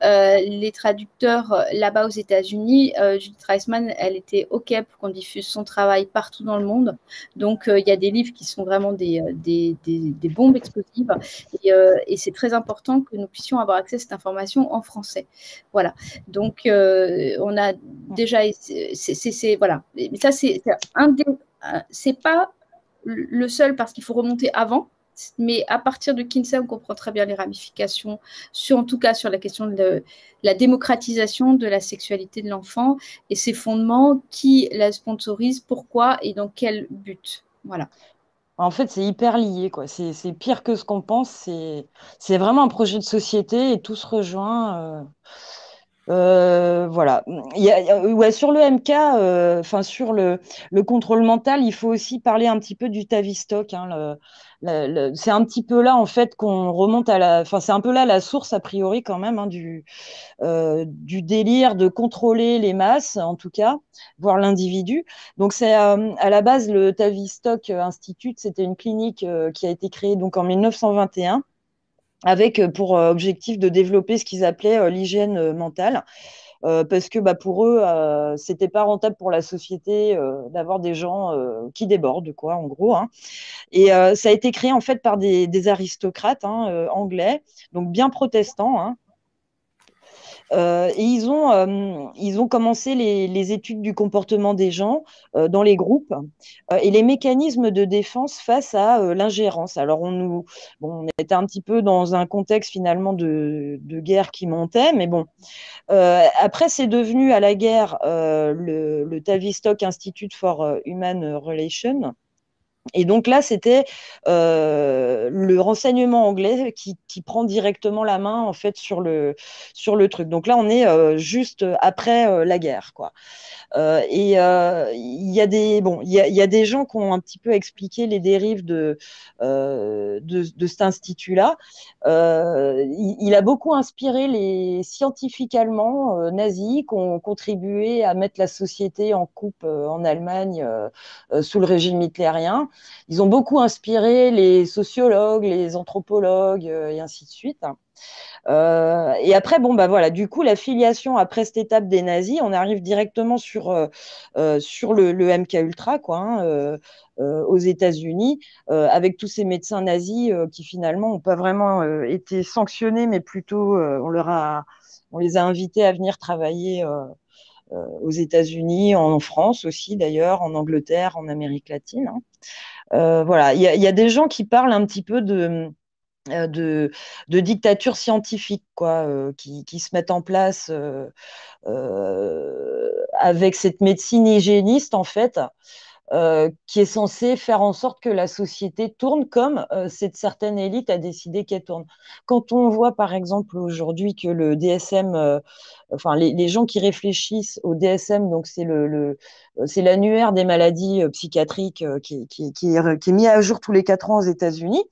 les traducteurs là-bas aux États-Unis. Judith Reisman, elle était OK pour qu'on diffuse son travail partout dans le monde. Donc, il y a des livres qui sont vraiment des bombes explosives et c'est très important que nous puissions avoir accès à cette information en français. Voilà. Donc, on a déjà... voilà. Mais ça, c'est pas le seul parce qu'il faut remonter avant, mais à partir de Kinsey, on comprend très bien les ramifications, en tout cas sur la question de la démocratisation de la sexualité de l'enfant et ses fondements, qui la sponsorise, pourquoi et dans quel but. Voilà. En fait, c'est hyper lié, quoi. C'est pire que ce qu'on pense. C'est vraiment un projet de société et tout se rejoint. Voilà. Ouais, sur le MK, enfin sur le contrôle mental, il faut aussi parler un petit peu du Tavistock. Hein, c'est un petit peu là en fait qu'on remonte à la. Enfin, c'est un peu là la source a priori quand même hein, du délire de contrôler les masses, en tout cas, voire l'individu. Donc c'est à la base le Tavistock Institute, c'était une clinique qui a été créée donc en 1921 avec pour objectif de développer ce qu'ils appelaient l'hygiène mentale. Parce que pour eux, c'était pas rentable pour la société d'avoir des gens qui débordent, quoi, en gros. Hein. Et ça a été créé en fait par des aristocrates hein, anglais, donc bien protestants. Hein. Et ils ont commencé les études du comportement des gens dans les groupes et les mécanismes de défense face à l'ingérence. Alors, on était un petit peu dans un contexte finalement de guerre qui montait, mais bon. Après, c'est devenu à la guerre le Tavistock Institute for Human Relations. Et donc là, c'était le renseignement anglais qui prend directement la main en fait sur le truc. Donc là, on est juste après la guerre, quoi. Il y a il y a des gens qui ont un petit peu expliqué les dérives de cet institut-là. Il a beaucoup inspiré les scientifiques allemands nazis qui ont contribué à mettre la société en coupe en Allemagne sous le régime hitlérien. Ils ont beaucoup inspiré les sociologues, les anthropologues et ainsi de suite. Et après, bon, bah voilà, du coup, la filiation après cette étape des nazis, on arrive directement sur le MK Ultra, quoi, hein, aux États-Unis, avec tous ces médecins nazis qui finalement n'ont pas vraiment été sanctionnés, mais plutôt on les a invités à venir travailler aux États-Unis, en France aussi d'ailleurs, en Angleterre, en Amérique latine. Hein. Voilà, il y a des gens qui parlent un petit peu euh, de, de dictature scientifique, quoi, qui se mettent en place avec cette médecine hygiéniste, en fait, qui est censée faire en sorte que la société tourne comme cette certaine élite a décidé qu'elle tourne. Quand on voit, par exemple, aujourd'hui que le DSM, enfin, les gens qui réfléchissent au DSM, donc c'est l'annuaire des maladies psychiatriques qui est mis à jour tous les 4 ans aux États-Unis.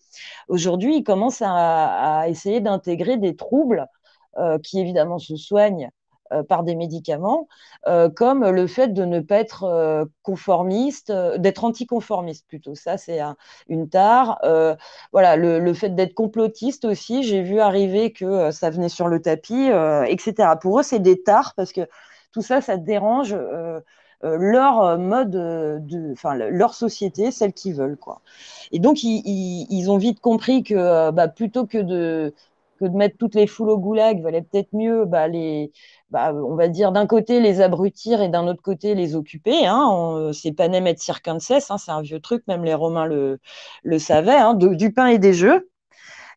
Aujourd'hui, ils commencent à essayer d'intégrer des troubles qui évidemment se soignent par des médicaments, comme le fait de ne pas être conformiste, d'être anticonformiste plutôt. Ça, c'est une tare. Voilà, le fait d'être complotiste aussi, j'ai vu arriver que ça venait sur le tapis, etc. Pour eux, c'est des tares parce que tout ça, ça dérange leur mode enfin, leur société, celle qu'ils veulent, quoi. Et donc, ils ont vite compris que bah, plutôt que de mettre toutes les foules au goulag, il valait peut-être mieux on va dire d'un côté les abrutir et d'un autre côté les occuper. Hein. C'est panem et circenses, hein, c'est un vieux truc, même les Romains le savaient, hein, du pain et des jeux.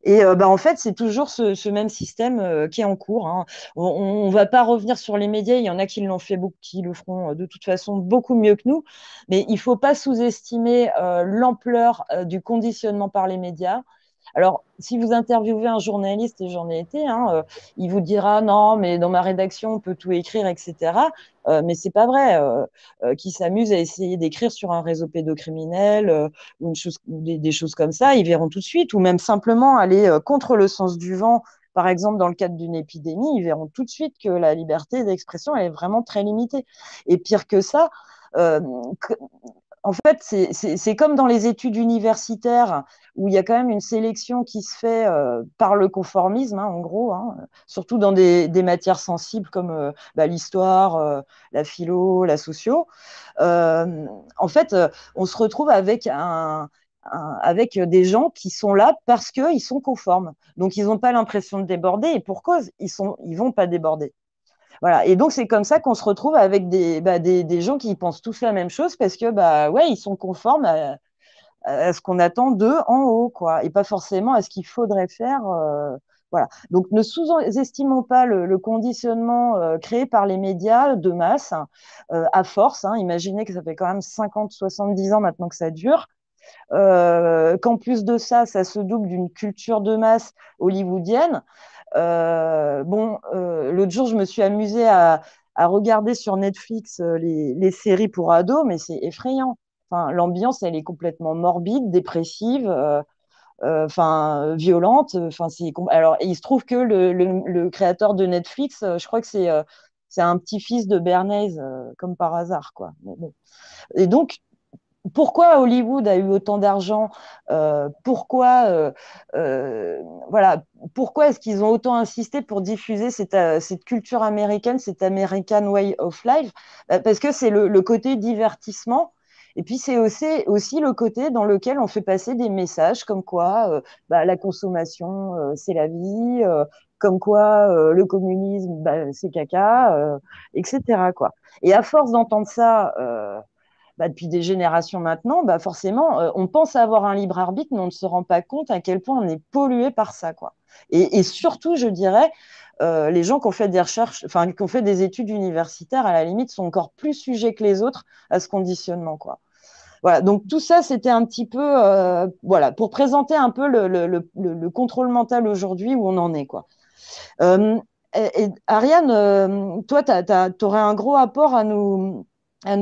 Et bah, en fait, c'est toujours ce même système qui est en cours. Hein. On ne va pas revenir sur les médias. Il y en a qui l'ont fait beaucoup, qui le feront de toute façon beaucoup mieux que nous. Mais il ne faut pas sous-estimer l'ampleur du conditionnement par les médias. Alors, si vous interviewez un journaliste, et j'en ai été, hein, il vous dira non, mais dans ma rédaction, on peut tout écrire, etc. Mais c'est pas vrai. Qui s'amuse à essayer d'écrire sur un réseau pédocriminel ou des choses comme ça, ils verront tout de suite. Ou même simplement aller contre le sens du vent, par exemple dans le cadre d'une épidémie, ils verront tout de suite que la liberté d'expression est vraiment très limitée. Et pire que ça, euh, en fait, c'est comme dans les études universitaires où il y a quand même une sélection qui se fait par le conformisme, hein, en gros, hein, surtout dans des matières sensibles comme l'histoire, la philo, la socio. En fait, on se retrouve avec avec des gens qui sont là parce qu'ils sont conformes. Donc, ils n'ont pas l'impression de déborder et pour cause, ils vont pas déborder. Voilà. Et donc, c'est comme ça qu'on se retrouve avec des gens qui pensent tous la même chose parce que, bah, ouais, ils sont conformes à ce qu'on attend d'eux en haut, quoi, et pas forcément à ce qu'il faudrait faire. Voilà. Donc, ne sous-estimons pas le conditionnement créé par les médias de masse à force. Hein, imaginez que ça fait quand même 50, 70 ans maintenant que ça dure. Qu'en plus de ça, ça se double d'une culture de masse hollywoodienne. L'autre jour, je me suis amusée à regarder sur Netflix les séries pour ados, mais c'est effrayant. Enfin, l'ambiance, elle est complètement morbide, dépressive, violente. Alors, il se trouve que le créateur de Netflix, je crois que c'est un petit-fils de Bernays, comme par hasard, quoi. Mais bon. Et donc, pourquoi Hollywood a eu autant d'argent voilà, pourquoi est-ce qu'ils ont autant insisté pour diffuser cette culture américaine, cette American Way of Life? Parce que c'est le côté divertissement. Et puis c'est aussi le côté dans lequel on fait passer des messages comme quoi la consommation, c'est la vie, comme quoi le communisme, c'est caca, etc., quoi. Et à force d'entendre ça depuis des générations maintenant, forcément, on pense avoir un libre arbitre, mais on ne se rend pas compte à quel point on est pollué par ça, quoi. Et surtout, je dirais, les gens qui ont fait des recherches, enfin, qui ont fait des études universitaires, à la limite, sont encore plus sujets que les autres à ce conditionnement, quoi. Voilà, donc tout ça, c'était un petit peu, voilà, pour présenter un peu le contrôle mental aujourd'hui, où on en est, quoi. Euh, et Ariane, toi, tu aurais un gros apport à nous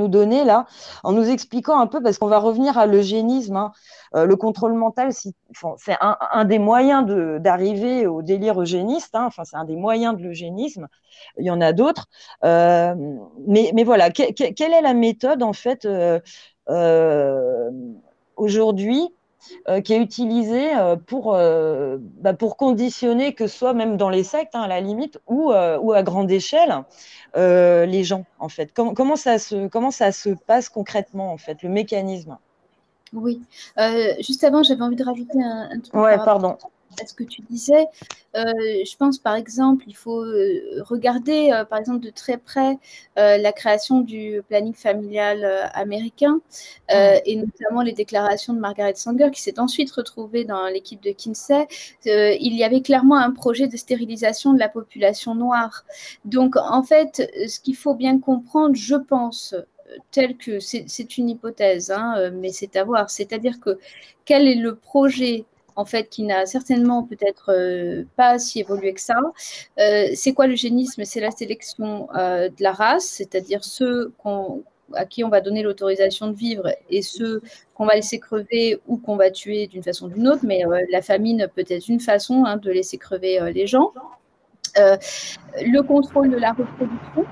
donner là, en nous expliquant un peu, parce qu'on va revenir à l'eugénisme, hein. Le contrôle mental, enfin, c'est un des moyens d'arriver au délire eugéniste, hein. Enfin, c'est un des moyens de l'eugénisme. Il y en a d'autres. Euh, mais voilà, quelle est la méthode, en fait, euh, aujourd'hui, qui est utilisé pour conditionner, que ce soit même dans les sectes, hein, à la limite, ou à grande échelle, les gens, en fait. Comment ça se passe concrètement, en fait, le mécanisme? Oui. Juste avant, j'avais envie de rajouter un truc Ouais, par rapport pardon. à ce que tu disais. Je pense, par exemple, il faut regarder, par exemple, de très près la création du planning familial américain et notamment les déclarations de Margaret Sanger, qui s'est ensuite retrouvée dans l'équipe de Kinsey. Il y avait clairement un projet de stérilisation de la population noire. Donc, en fait, ce qu'il faut bien comprendre, je pense, tel que c'est une hypothèse, hein, mais c'est à voir. C'est-à-dire que quel est le projet en fait, qui n'a certainement peut-être pas si évolué que ça. C'est quoi l'eugénisme? C'est la sélection de la race, c'est-à-dire ceux à qui on va donner l'autorisation de vivre et ceux qu'on va laisser crever ou qu'on va tuer d'une façon ou d'une autre, mais la famine peut être une façon de laisser crever les gens. Le contrôle de la reproduction.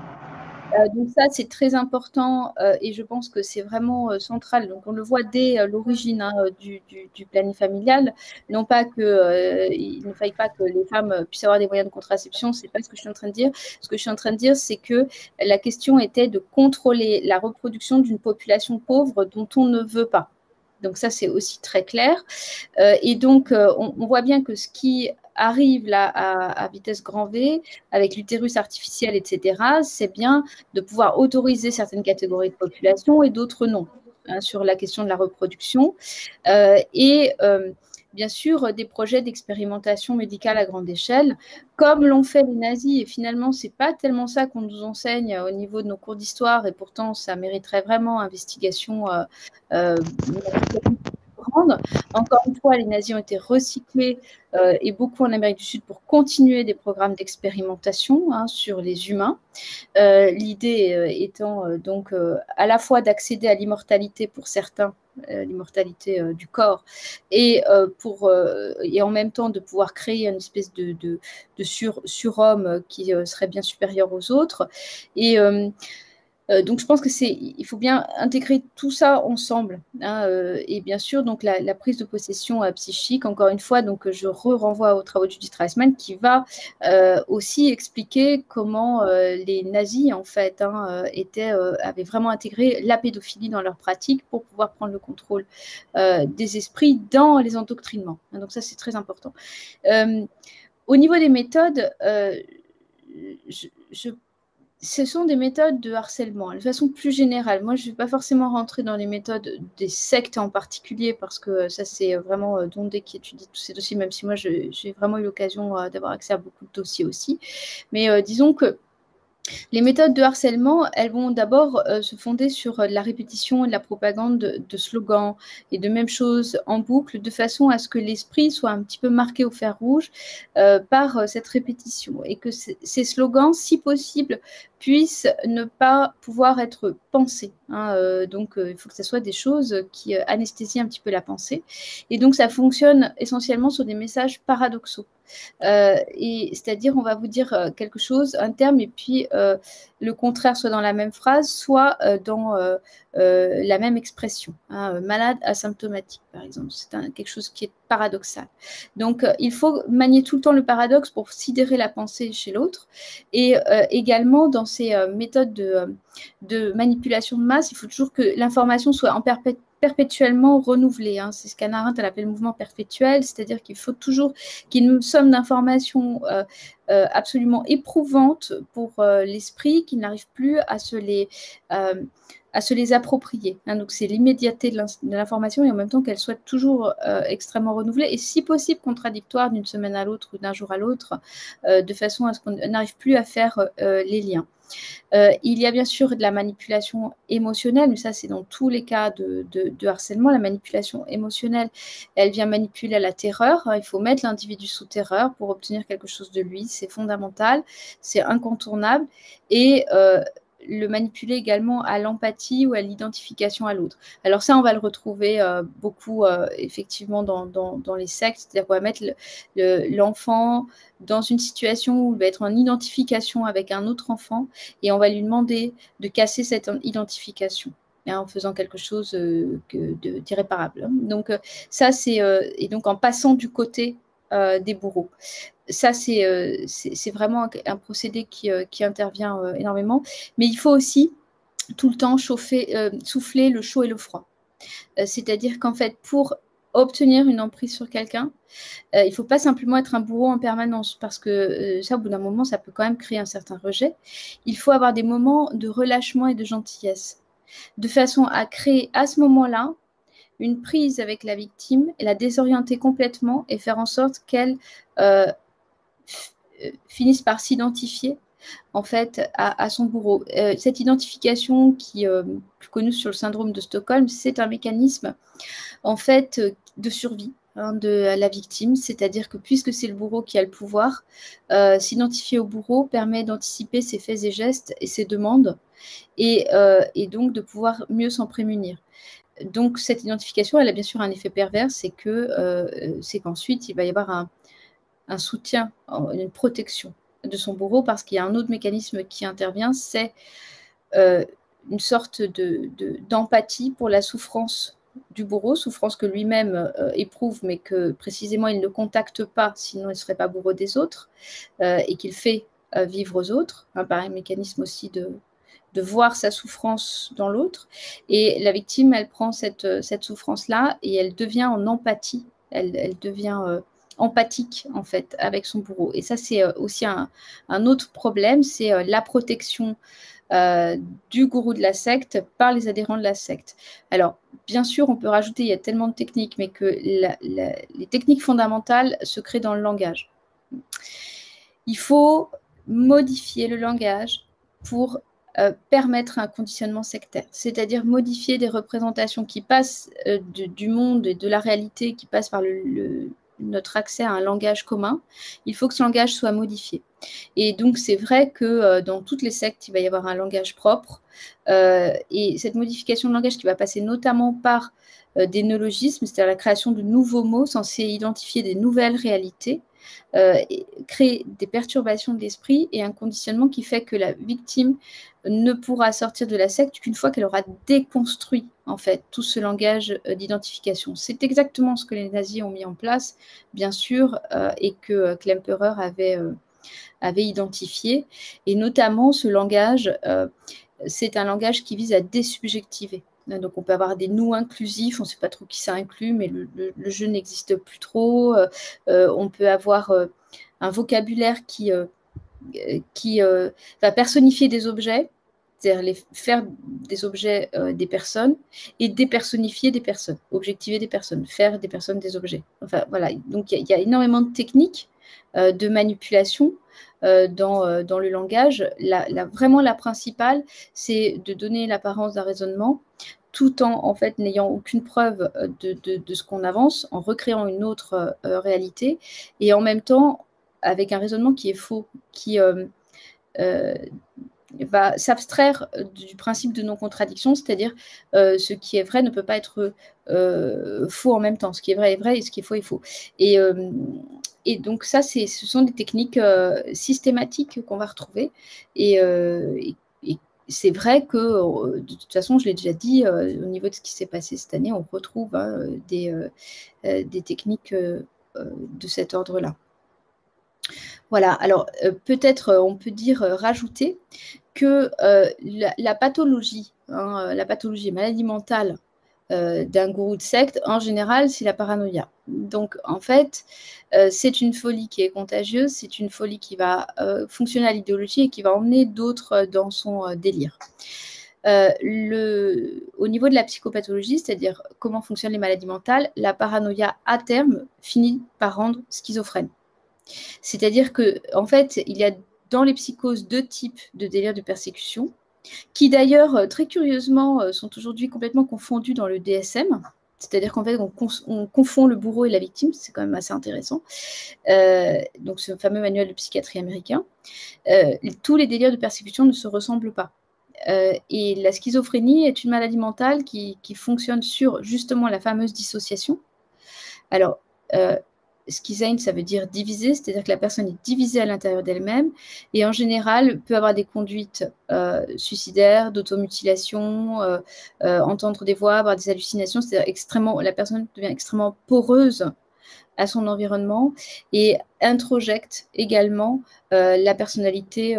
Donc ça, c'est très important et je pense que c'est vraiment central. Donc on le voit dès l'origine du planning familial. Non pas qu'il ne faille pas que les femmes puissent avoir des moyens de contraception, c'est pas ce que je suis en train de dire. Ce que je suis en train de dire, c'est que la question était de contrôler la reproduction d'une population pauvre dont on ne veut pas. Donc ça, c'est aussi très clair. Et donc, on voit bien que ce qui arrive là à vitesse grand V, avec l'utérus artificiel, etc., c'est bien de pouvoir autoriser certaines catégories de population et d'autres non, hein, sur la question de la reproduction. Bien sûr, des projets d'expérimentation médicale à grande échelle, comme l'ont fait les nazis. Et finalement, ce n'est pas tellement ça qu'on nous enseigne au niveau de nos cours d'histoire, et pourtant, ça mériterait vraiment investigation grande. Encore une fois, les nazis ont été recyclés et beaucoup en Amérique du Sud pour continuer des programmes d'expérimentation sur les humains. L'idée étant donc à la fois d'accéder à l'immortalité pour certains, l'immortalité du corps, et en même temps de pouvoir créer une espèce de surhomme qui serait bien supérieur aux autres. Et donc, je pense il faut bien intégrer tout ça ensemble, hein, et bien sûr, donc la prise de possession psychique, encore une fois, donc je renvoie aux travaux de Judith Reisman qui va aussi expliquer comment les nazis, en fait, avaient vraiment intégré la pédophilie dans leur pratique pour pouvoir prendre le contrôle des esprits dans les endoctrinements. Donc, ça, c'est très important. Au niveau des méthodes, ce sont des méthodes de harcèlement. De façon plus générale, moi, je ne vais pas forcément rentrer dans les méthodes des sectes en particulier, parce que ça, c'est vraiment Dondé qui étudie tous ces dossiers, même si moi, j'ai vraiment eu l'occasion d'avoir accès à beaucoup de dossiers aussi. Mais disons que les méthodes de harcèlement, elles vont d'abord se fonder sur la répétition et de la propagande de slogans et de mêmes choses en boucle, de façon à ce que l'esprit soit un petit peu marqué au fer rouge par cette répétition et que ces slogans, si possible, puissent ne pas pouvoir être pensés. Donc, il faut que ce soit des choses qui anesthésient un petit peu la pensée. Et donc, ça fonctionne essentiellement sur des messages paradoxaux. Et c'est-à-dire, on va vous dire quelque chose, un terme, et puis le contraire, soit dans la même phrase, soit dans la même expression. Malade asymptomatique, par exemple. C'est quelque chose qui est paradoxal. Donc, il faut manier tout le temps le paradoxe pour sidérer la pensée chez l'autre. Et également, dans ces méthodes de manipulation de masse, il faut toujours que l'information soit en perpétuellement renouvelée. C'est ce qu'Hannah Arendt appelle le mouvement perpétuel, c'est-à-dire qu'il faut toujours qu'il y ait une somme d'informations absolument éprouvantes pour l'esprit, qu'il n'arrive plus à se les approprier. Donc, c'est l'immédiateté de l'information et en même temps qu'elle soit toujours extrêmement renouvelée et si possible contradictoire d'une semaine à l'autre ou d'un jour à l'autre, de façon à ce qu'on n'arrive plus à faire les liens. Il y a bien sûr de la manipulation émotionnelle, mais ça c'est dans tous les cas de harcèlement. La manipulation émotionnelle, elle vient manipuler à la terreur. Il faut mettre l'individu sous terreur pour obtenir quelque chose de lui. C'est fondamental, c'est incontournable. Et le manipuler également à l'empathie ou à l'identification à l'autre. Alors ça, on va le retrouver beaucoup effectivement dans les sectes, c'est-à-dire qu'on va mettre l'enfant dans une situation où il va être en identification avec un autre enfant et on va lui demander de casser cette identification en faisant quelque chose d'irréparable. Donc ça, c'est et donc en passant du côté des bourreaux. Ça, c'est vraiment un procédé qui intervient énormément. Mais il faut aussi tout le temps souffler le chaud et le froid. C'est-à-dire qu'en fait, pour obtenir une emprise sur quelqu'un, il ne faut pas simplement être un bourreau en permanence parce que ça, au bout d'un moment, ça peut quand même créer un certain rejet. Il faut avoir des moments de relâchement et de gentillesse, de façon à créer à ce moment-là une prise avec la victime et la désorienter complètement et faire en sorte qu'elle finissent par s'identifier en fait à son bourreau. Cette identification qui est plus connue sur le syndrome de Stockholm, c'est un mécanisme en fait de survie de la victime, c'est-à-dire que puisque c'est le bourreau qui a le pouvoir, s'identifier au bourreau permet d'anticiper ses faits et gestes et ses demandes et donc de pouvoir mieux s'en prémunir. Donc cette identification, elle a bien sûr un effet pervers, c'est qu'ensuite il va y avoir un soutien, une protection de son bourreau parce qu'il y a un autre mécanisme qui intervient, c'est une sorte d'empathie pour la souffrance du bourreau, souffrance que lui-même éprouve, mais que précisément il ne contacte pas, sinon il ne serait pas bourreau des autres, et qu'il fait vivre aux autres. Pareil, mécanisme aussi de voir sa souffrance dans l'autre. Et la victime, elle prend cette souffrance-là et elle devient en empathie, elle devient empathique en fait avec son bourreau. Et ça, c'est aussi un autre problème, c'est la protection du gourou de la secte par les adhérents de la secte. Alors, bien sûr, on peut rajouter, il y a tellement de techniques, mais que les techniques fondamentales se créent dans le langage. Il faut modifier le langage pour permettre un conditionnement sectaire, c'est-à-dire modifier des représentations qui passent du monde et de la réalité, qui passent par notre accès à un langage commun. Il faut que ce langage soit modifié. Et donc, c'est vrai que dans toutes les sectes, il va y avoir un langage propre. Et cette modification de langage qui va passer notamment par des néologismes, c'est-à-dire la création de nouveaux mots censés identifier des nouvelles réalités, crée des perturbations de l'esprit et un conditionnement qui fait que la victime ne pourra sortir de la secte qu'une fois qu'elle aura déconstruit en fait tout ce langage d'identification. C'est exactement ce que les nazis ont mis en place, bien sûr, et que Klemperer avait identifié. Et notamment, ce langage, c'est un langage qui vise à désubjectiver. Donc, on peut avoir des nous inclusifs, on ne sait pas trop qui ça inclut, mais le jeu n'existe plus trop. On peut avoir un vocabulaire qui va personnifier des objets, c'est-à-dire faire des objets des personnes et dépersonnifier des personnes, objectiver des personnes, faire des personnes des objets. Enfin, voilà. Donc, il y a énormément de techniques de manipulation dans le langage. Vraiment, la principale, c'est de donner l'apparence d'un raisonnement tout en fait n'ayant aucune preuve de ce qu'on avance, en recréant une autre réalité, et en même temps avec un raisonnement qui est faux, qui va s'abstraire du principe de non-contradiction, c'est-à-dire ce qui est vrai ne peut pas être faux en même temps. Ce qui est vrai est vrai et ce qui est faux est faux. Et donc ça, ce sont des techniques systématiques qu'on va retrouver. Et c'est vrai que, de toute façon, je l'ai déjà dit, au niveau de ce qui s'est passé cette année, on retrouve des techniques de cet ordre-là. Voilà, alors peut-être on peut rajouter que la pathologie, la pathologie maladie mentale d'un gourou de secte, en général, c'est la paranoïa. Donc, en fait, c'est une folie qui est contagieuse, c'est une folie qui va fonctionner à l'idéologie et qui va emmener d'autres dans son délire. Au niveau de la psychopathologie, c'est-à-dire comment fonctionnent les maladies mentales, la paranoïa, à terme, finit par rendre schizophrène. C'est-à-dire que, en fait, il y a dans les psychoses 2 types de délires de persécution, qui d'ailleurs, très curieusement, sont aujourd'hui complètement confondus dans le DSM. C'est-à-dire qu'en fait, on confond le bourreau et la victime, c'est quand même assez intéressant. Donc, ce fameux manuel de psychiatrie américain. Tous les délires de persécution ne se ressemblent pas. Et la schizophrénie est une maladie mentale qui fonctionne sur justement la fameuse dissociation. Alors, schizaine, ça veut dire diviser, c'est-à-dire que la personne est divisée à l'intérieur d'elle-même et en général peut avoir des conduites suicidaires, d'automutilation, entendre des voix, avoir des hallucinations, c'est-à-dire la personne devient extrêmement poreuse à son environnement et introjecte également la personnalité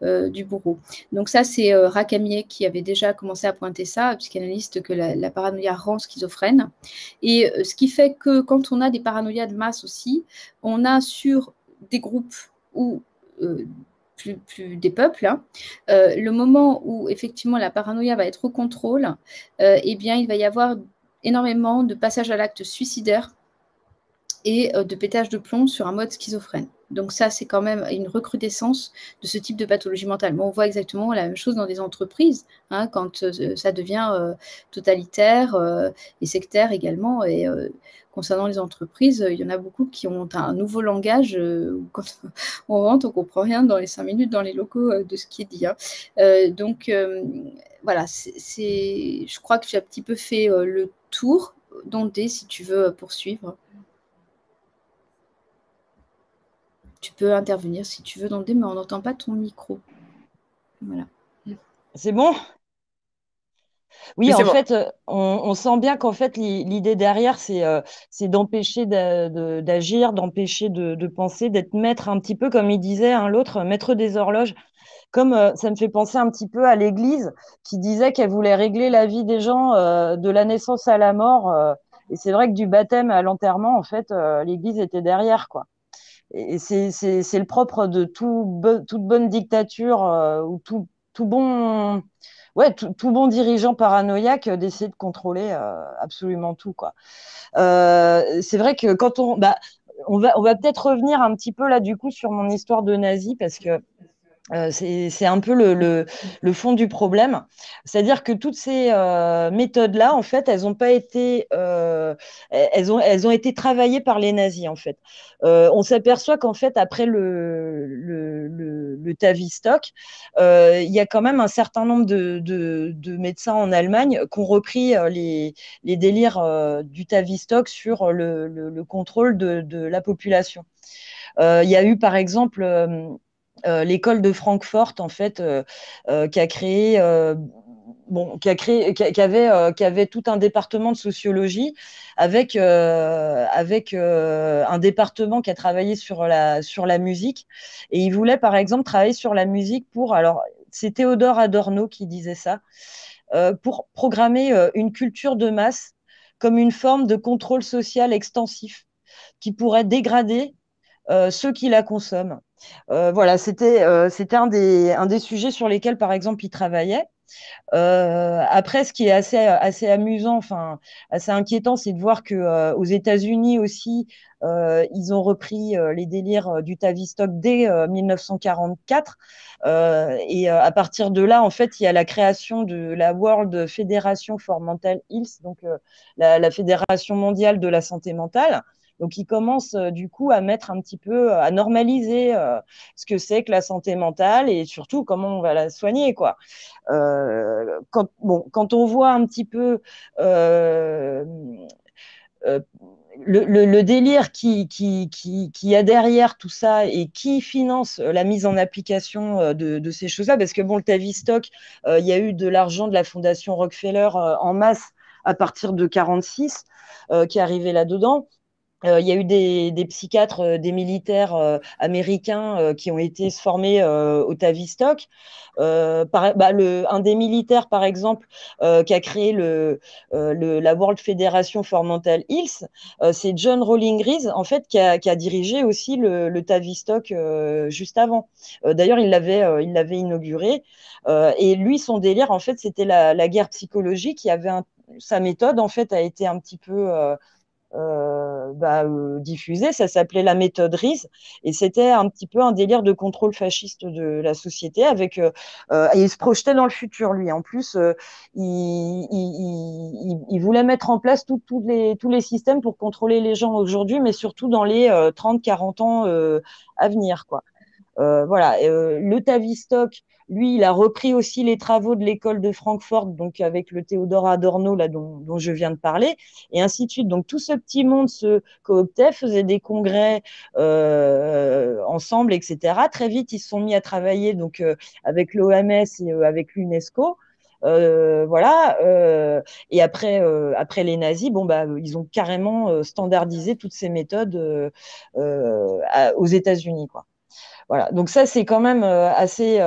du bourreau. Donc ça, c'est Racamier qui avait déjà commencé à pointer ça, psychanalyste, que la paranoïa rend schizophrène. Et ce qui fait que quand on a des paranoïas de masse aussi, on a sur des groupes ou plus des peuples, hein, le moment où effectivement la paranoïa va être au contrôle, eh bien il va y avoir énormément de passages à l'acte suicidaire et de pétage de plomb sur un mode schizophrène. Donc ça, c'est quand même une recrudescence de ce type de pathologie mentale. Mais on voit exactement la même chose dans des entreprises, hein, quand ça devient totalitaire et sectaire également. Et concernant les entreprises, il y en a beaucoup qui ont un nouveau langage. Où quand on rentre, on ne comprend rien dans les 5 minutes dans les locaux de ce qui est dit. Hein. Donc voilà, je crois que j'ai un petit peu fait le tour. Dondé, si tu veux poursuivre. Tu peux intervenir si tu veux, Dondé, mais on n'entend pas ton micro. Voilà. C'est bon? Oui, Oui, en c'est bon. fait, on sent bien qu'en fait, l'idée derrière, c'est d'empêcher d'agir, d'empêcher de penser, d'être maître un petit peu, comme il disait, hein, l'autre, maître des horloges. Comme ça me fait penser un petit peu à l'Église qui disait qu'elle voulait régler la vie des gens de la naissance à la mort. Et c'est vrai que du baptême à l'enterrement, en fait, l'Église était derrière, quoi. Et c'est le propre de toute bonne dictature ou tout bon, ouais, tout bon dirigeant paranoïaque d'essayer de contrôler absolument tout, quoi. C'est vrai que quand on va peut-être revenir un petit peu là du coup sur mon histoire de nazi parce que c'est un peu le fond du problème. C'est-à-dire que toutes ces méthodes-là, en fait, elles ont pas été, elles ont été travaillées par les nazis, en fait. On s'aperçoit qu'en fait, après le Tavistock, il y a quand même un certain nombre de médecins en Allemagne qui ont repris les délires du Tavistock sur le contrôle de la population. Il y a eu, par exemple, l'école de Francfort, en fait, qui a créé, qui avait tout un département de sociologie avec un département qui a travaillé sur la musique. Et il voulait, par exemple, travailler sur la musique alors, c'est Théodore Adorno qui disait ça, pour programmer une culture de masse comme une forme de contrôle social extensif qui pourrait dégrader ceux qui la consomment. Voilà, c'était un des sujets sur lesquels, par exemple, il travaillait. Après, ce qui est assez amusant, enfin assez inquiétant, c'est de voir que aux États-Unis aussi, ils ont repris les délires du Tavistock dès 1944. Et à partir de là, en fait, il y a la création de la World Federation for Mental Health, donc la Fédération mondiale de la santé mentale. Donc, ils commencent du coup à mettre un petit peu, à normaliser ce que c'est que la santé mentale et surtout comment on va la soigner, quoi. Quand on voit un petit peu euh, le délire qui a derrière tout ça et qui finance la mise en application de ces choses-là, parce que bon, le Tavistock, il y a eu de l'argent de la fondation Rockefeller en masse à partir de 46 qui est arrivé là-dedans. Il y a eu des psychiatres, des militaires américains qui ont été formés au Tavistock. Un des militaires, par exemple, qui a créé la World Federation for Mental Health, c'est John Rawling Rees, en fait, qui a dirigé aussi le Tavistock juste avant. D'ailleurs, il l'avait inauguré. Et lui, son délire, en fait, c'était la guerre psychologique. Sa méthode, en fait, a été un petit peu diffusée. Ça s'appelait la méthode RIS et c'était un petit peu un délire de contrôle fasciste de la société et il se projetait dans le futur, lui. En plus, il voulait mettre en place tous les systèmes pour contrôler les gens aujourd'hui, mais surtout dans les 30-40 ans à venir, quoi. Voilà, le Tavistock, lui, il a repris aussi les travaux de l'école de Francfort, donc avec le Théodore Adorno, là, dont je viens de parler, et ainsi de suite. Donc, tout ce petit monde se cooptait, faisait des congrès ensemble, etc. Très vite, ils se sont mis à travailler donc, avec l'OMS et avec l'UNESCO. Voilà. Et après les nazis, bon, ils ont carrément standardisé toutes ces méthodes aux États-Unis, quoi. Voilà, donc ça c'est quand même assez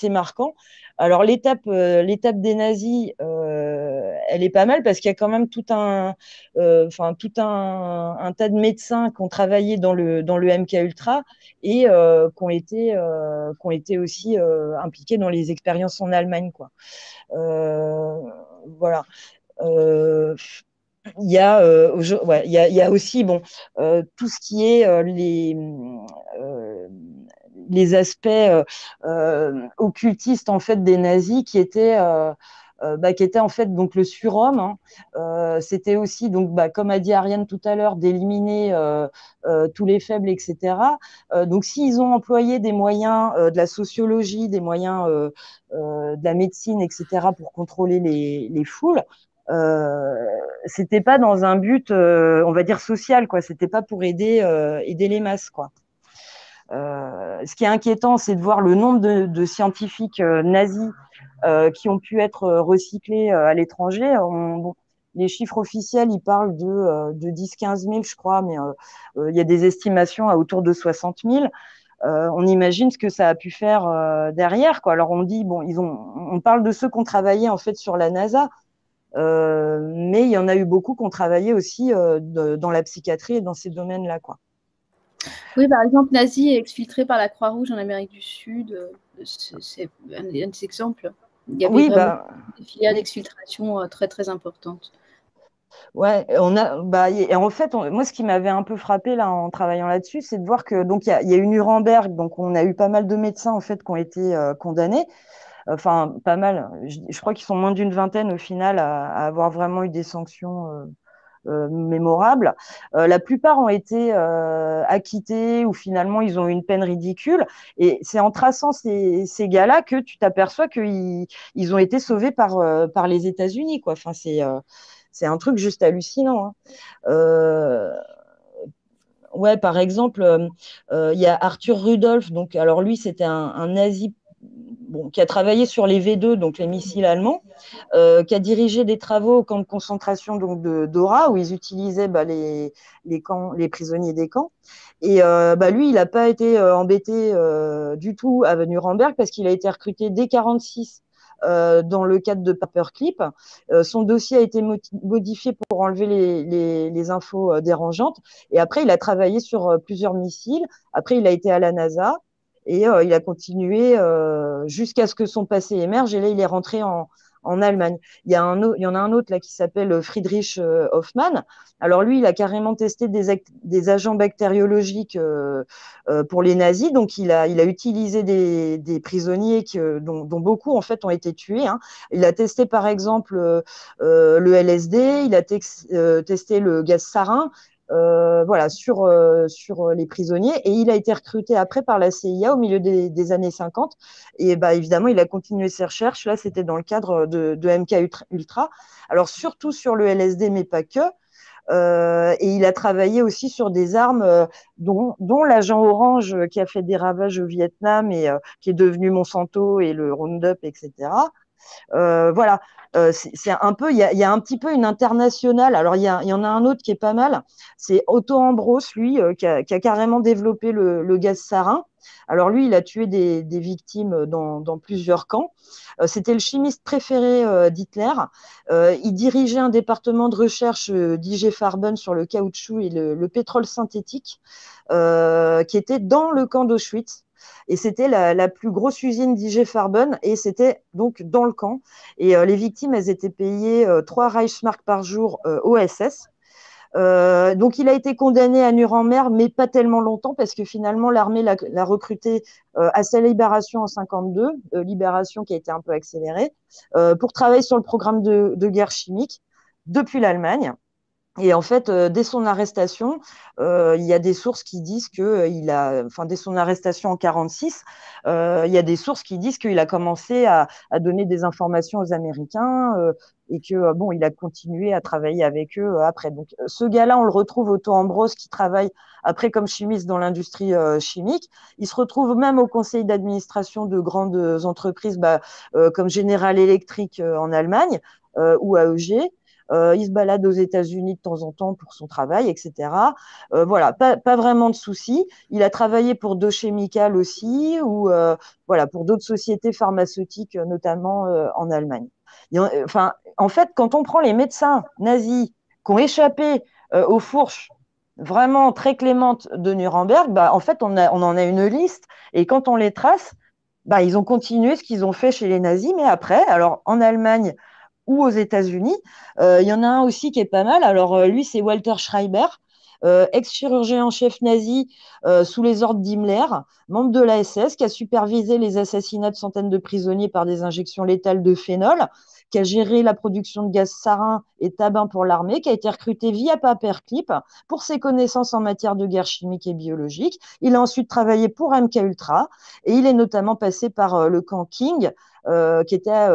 marquant. Alors l'étape des nazis, elle est pas mal parce qu'il y a quand même un tas de médecins qui ont travaillé dans le MK Ultra et qui ont été aussi impliqués dans les expériences en Allemagne, quoi. Voilà. Euh, il y a aussi tout ce qui est les aspects occultistes en fait des nazis qui étaient en fait donc le surhomme, hein. C'était aussi donc comme a dit Ariane tout à l'heure d'éliminer tous les faibles, etc. Donc s'ils ont employé des moyens de la sociologie, des moyens de la médecine, etc. pour contrôler les foules, c'était pas dans un but, on va dire social, quoi. C'était pas pour aider les masses, quoi. Ce qui est inquiétant, c'est de voir le nombre de scientifiques nazis qui ont pu être recyclés à l'étranger. Les chiffres officiels, ils parlent de 10-15 000, je crois, mais il y a des estimations à autour de 60 000. On imagine ce que ça a pu faire derrière, quoi. Alors on dit, on parle de ceux qui ont travaillé en fait sur la NASA, mais il y en a eu beaucoup qui ont travaillé aussi dans la psychiatrie et dans ces domaines-là, quoi. Oui, par exemple, nazi est exfiltré par la Croix-Rouge en Amérique du Sud. C'est un des exemples. Il y avait vraiment des filières d'exfiltration très, très importantes. Ouais, et en fait, moi, ce qui m'avait un peu frappé là en travaillant là-dessus, c'est de voir que donc il y a eu Nuremberg, donc on a eu pas mal de médecins en fait qui ont été condamnés. Enfin, pas mal. Je crois qu'ils sont moins d'une vingtaine au final à avoir vraiment eu des sanctions mémorables. La plupart ont été acquittés ou finalement ils ont eu une peine ridicule. Et c'est en traçant ces gars-là que tu t'aperçois qu'ils ont été sauvés par les États-Unis, quoi. Enfin, c'est un truc juste hallucinant, hein. Ouais, par exemple, il y a Arthur Rudolph. Donc, alors lui, c'était un nazi qui a travaillé sur les V2, donc les missiles allemands, qui a dirigé des travaux au camp de concentration donc de Dora, où ils utilisaient les prisonniers des camps. Et lui, il n'a pas été embêté du tout à Nuremberg parce qu'il a été recruté dès 1946 dans le cadre de Paperclip. Son dossier a été modifié pour enlever les infos dérangeantes. Et après, il a travaillé sur plusieurs missiles. Après, il a été à la NASA. Et il a continué jusqu'à ce que son passé émerge. Et là, il est rentré en Allemagne. Il y en a un autre là qui s'appelle Friedrich Hoffmann. Alors lui, il a carrément testé des agents bactériologiques pour les nazis. Donc il a utilisé des prisonniers dont beaucoup en fait ont été tués, hein. Il a testé par exemple le LSD. Il a testé le gaz sarin. Voilà, sur les prisonniers, et il a été recruté après par la CIA au milieu des années 50, et évidemment il a continué ses recherches. Là c'était dans le cadre de MK Ultra, alors surtout sur le LSD mais pas que, et il a travaillé aussi sur des armes dont l'agent orange qui a fait des ravages au Vietnam et qui est devenu Monsanto et le Roundup, etc. Voilà, c'est un peu, il y a un petit peu une internationale. Alors il y en a un autre qui est pas mal, c'est Otto Ambros, lui, qui a carrément développé le gaz sarin. Alors lui, il a tué des victimes dans plusieurs camps. C'était le chimiste préféré d'Hitler. Il dirigeait un département de recherche d'IG Farben sur le caoutchouc et le pétrole synthétique, qui était dans le camp d'Auschwitz. Et c'était la plus grosse usine d'IG Farben, et c'était donc dans le camp. Et les victimes, elles étaient payées 3 Reichsmark par jour au SS. Donc, il a été condamné à Nuremberg, mais pas tellement longtemps, parce que finalement, l'armée l'a recruté à sa libération en 52, libération qui a été un peu accélérée, pour travailler sur le programme de guerre chimique depuis l'Allemagne. Et en fait, dès son arrestation, il y a des sources qui disent dès son arrestation en 46, il y a des sources qui disent qu'il a commencé à donner des informations aux Américains et que bon, il a continué à travailler avec eux après. Donc, ce gars-là, on le retrouve Otto Ambros qui travaille après comme chimiste dans l'industrie chimique. Il se retrouve même au conseil d'administration de grandes entreprises, comme General Electric en Allemagne ou AEG. Il se balade aux États-Unis de temps en temps pour son travail, etc. Voilà, pas vraiment de soucis. Il a travaillé pour Dow Chemical aussi, ou voilà, pour d'autres sociétés pharmaceutiques, notamment en Allemagne. En fait, quand on prend les médecins nazis qui ont échappé aux fourches vraiment très clémentes de Nuremberg, en fait, on en a une liste. Et quand on les trace, ils ont continué ce qu'ils ont fait chez les nazis, mais après, alors en Allemagne, ou aux États-Unis. Il y en a un aussi qui est pas mal. Alors, lui, c'est Walter Schreiber, ex-chirurgien en chef nazi sous les ordres d'Himmler, membre de la SS, qui a supervisé les assassinats de centaines de prisonniers par des injections létales de phénol, qui a géré la production de gaz sarin et tabac pour l'armée, qui a été recruté via Paperclip pour ses connaissances en matière de guerre chimique et biologique. Il a ensuite travaillé pour MK Ultra et il est notamment passé par le camp King, qui était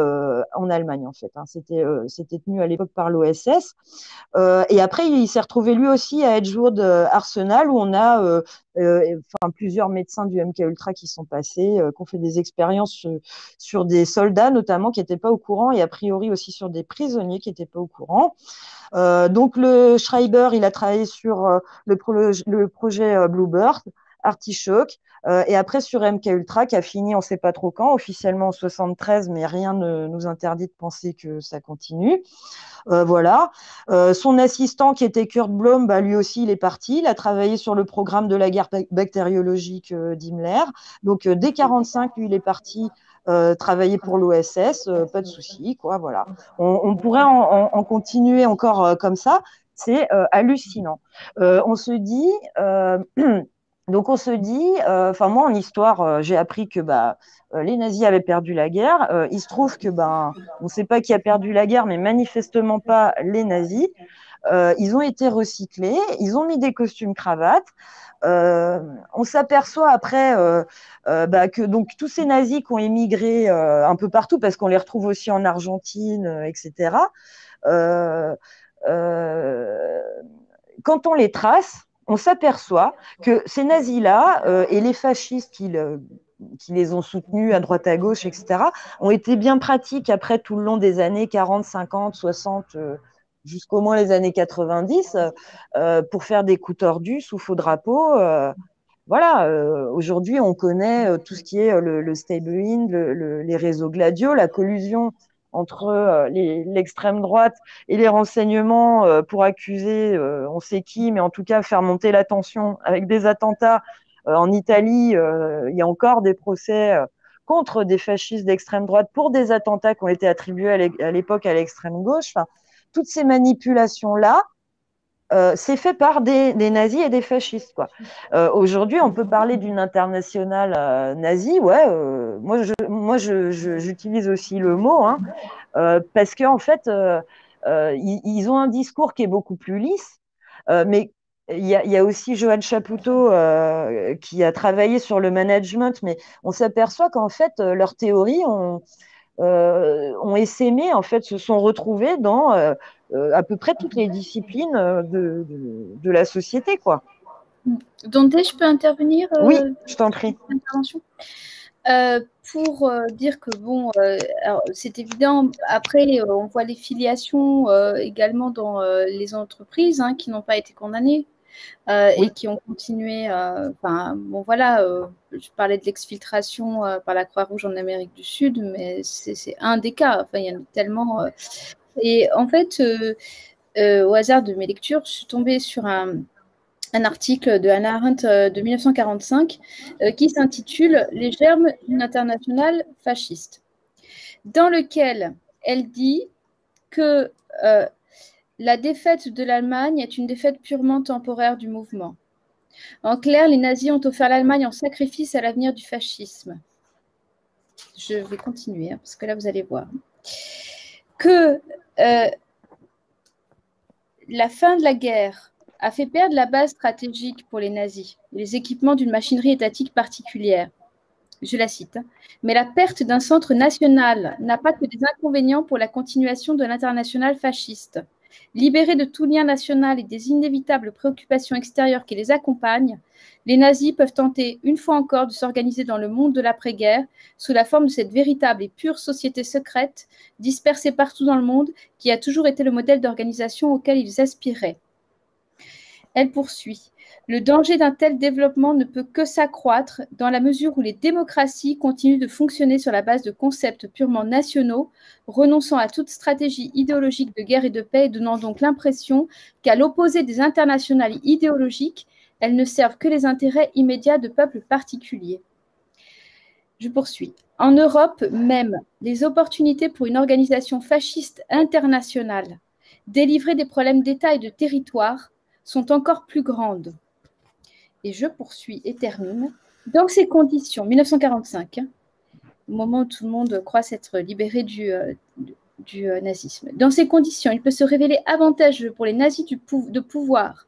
en Allemagne en fait. Hein. C'était tenu à l'époque par l'OSS. Et après, il s'est retrouvé lui aussi à Edgewood Arsenal, où on a plusieurs médecins du MK Ultra qui sont passés, qui ont fait des expériences sur des soldats notamment qui n'étaient pas au courant, et a priori aussi sur des prisonniers qui n'étaient pas au courant. Donc le Schreiber, il a travaillé sur le projet Bluebird, Artichoke, et après sur MK Ultra qui a fini on ne sait pas trop quand, officiellement en 73, mais rien ne nous interdit de penser que ça continue. Voilà. Son assistant qui était Kurt Blom, lui aussi il est parti, il a travaillé sur le programme de la guerre bactériologique d'Himmler. Donc dès 45, lui il est parti travailler pour l'OSS, pas de souci, quoi, voilà. On pourrait en continuer encore comme ça, c'est hallucinant. On se dit, moi en histoire, j'ai appris que les nazis avaient perdu la guerre. Il se trouve que on ne sait pas qui a perdu la guerre, mais manifestement pas les nazis. Ils ont été recyclés, ils ont mis des costumes cravates. On s'aperçoit après que donc tous ces nazis qui ont émigré un peu partout, parce qu'on les retrouve aussi en Argentine, etc. Quand on les trace, on s'aperçoit que ces nazis-là et les fascistes qui les ont soutenus à droite à gauche, etc., ont été bien pratiques après tout le long des années 40, 50, 60, jusqu'au moins les années 90, pour faire des coups tordus sous faux drapeau. Aujourd'hui, on connaît tout ce qui est le stabling, les réseaux Gladio, la collusion entre l'extrême droite et les renseignements pour accuser on sait qui, mais en tout cas faire monter la tension avec des attentats. En Italie, il y a encore des procès contre des fascistes d'extrême droite pour des attentats qui ont été attribués à l'époque à l'extrême gauche. Enfin, toutes ces manipulations-là, c'est fait par des nazis et des fascistes, quoi. Aujourd'hui, on peut parler d'une internationale nazie. Ouais, moi, j'utilise aussi le mot, hein, parce qu'en fait, ils ont un discours qui est beaucoup plus lisse, mais il y a aussi Johan Chapoutot qui a travaillé sur le management, mais on s'aperçoit qu'en fait, leurs théories ont essaimé, en fait, se sont retrouvées dans à peu près toutes les disciplines de la société, quoi. Dante, je peux intervenir Oui, je t'en prie. Pour dire que, bon, c'est évident, après, on voit les filiations également dans les entreprises qui n'ont pas été condamnées. Oui. Et qui ont continué. Je parlais de l'exfiltration par la Croix-Rouge en Amérique du Sud, mais c'est un des cas. Enfin, il y en a tellement. Et en fait, au hasard de mes lectures, je suis tombée sur un article de Hannah Arendt de 1945 qui s'intitule « Les germes d'une internationale fasciste », dans lequel elle dit que La défaite de l'Allemagne est une défaite purement temporaire du mouvement. En clair, les nazis ont offert l'Allemagne en sacrifice à l'avenir du fascisme. Je vais continuer, parce que là, vous allez voir. Que la fin de la guerre a fait perdre la base stratégique pour les nazis, les équipements d'une machinerie étatique particulière. Je la cite. Mais la perte d'un centre national n'a pas que des inconvénients pour la continuation de l'internationale fasciste. Libérés de tout lien national et des inévitables préoccupations extérieures qui les accompagnent, les nazis peuvent tenter une fois encore de s'organiser dans le monde de l'après-guerre sous la forme de cette véritable et pure société secrète dispersée partout dans le monde qui a toujours été le modèle d'organisation auquel ils aspiraient. Elle poursuit. Le danger d'un tel développement ne peut que s'accroître dans la mesure où les démocraties continuent de fonctionner sur la base de concepts purement nationaux, renonçant à toute stratégie idéologique de guerre et de paix et donnant donc l'impression qu'à l'opposé des internationales idéologiques, elles ne servent que les intérêts immédiats de peuples particuliers. Je poursuis. En Europe même, les opportunités pour une organisation fasciste internationale, délivrée des problèmes d'État et de territoire, sont encore plus grandes. Et je poursuis et termine. Dans ces conditions, 1945, au moment où tout le monde croit s'être libéré du nazisme, dans ces conditions, il peut se révéler avantageux pour les nazis de pouvoir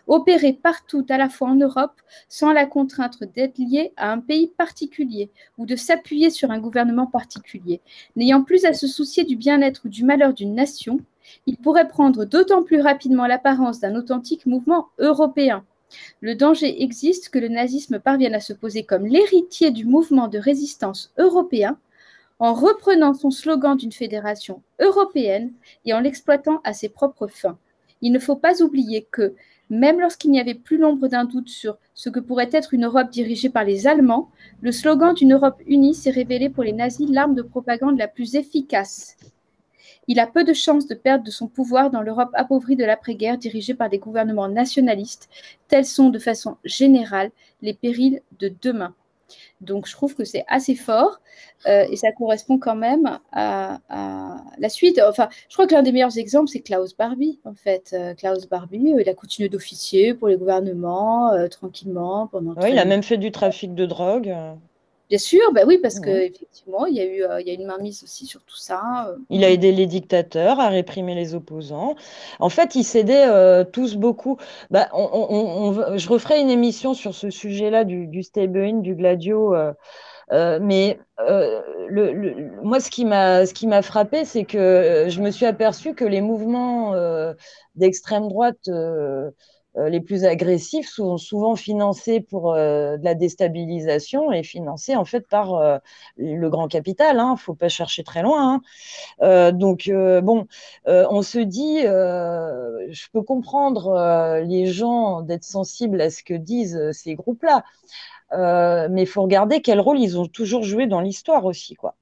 opérer partout à la fois en Europe sans la contrainte d'être liés à un pays particulier ou de s'appuyer sur un gouvernement particulier. N'ayant plus à se soucier du bien-être ou du malheur d'une nation, il pourrait prendre d'autant plus rapidement l'apparence d'un authentique mouvement européen. Le danger existe que le nazisme parvienne à se poser comme l'héritier du mouvement de résistance européen en reprenant son slogan d'une fédération européenne et en l'exploitant à ses propres fins. Il ne faut pas oublier que, même lorsqu'il n'y avait plus l'ombre d'un doute sur ce que pourrait être une Europe dirigée par les Allemands, le slogan d'une Europe unie s'est révélé pour les nazis l'arme de propagande la plus efficace. Il a peu de chances de perdre de son pouvoir dans l'Europe appauvrie de l'après-guerre dirigée par des gouvernements nationalistes. Tels sont de façon générale les périls de demain. Donc je trouve que c'est assez fort et ça correspond quand même à la suite. Enfin, je crois que l'un des meilleurs exemples, c'est Klaus Barbie, en fait. Klaus Barbie, il a continué d'officier pour les gouvernements tranquillement pendant Oui, il a même fait du trafic de drogue. Bien sûr, bah oui, parce qu'effectivement, il y a une mainmise aussi sur tout ça. Il a aidé les dictateurs à réprimer les opposants. En fait, ils s'aidaient tous beaucoup. Bah, je referai une émission sur ce sujet-là du stay-in, du gladio. Mais moi, ce qui m'a frappé, c'est que je me suis aperçue que les mouvements d'extrême droite les plus agressifs sont souvent financés pour de la déstabilisation et financés en fait par le grand capital. Hein, faut pas chercher très loin. Hein. Bon, on se dit, je peux comprendre les gens d'être sensibles à ce que disent ces groupes-là. Mais il faut regarder quel rôle ils ont toujours joué dans l'histoire aussi, quoi.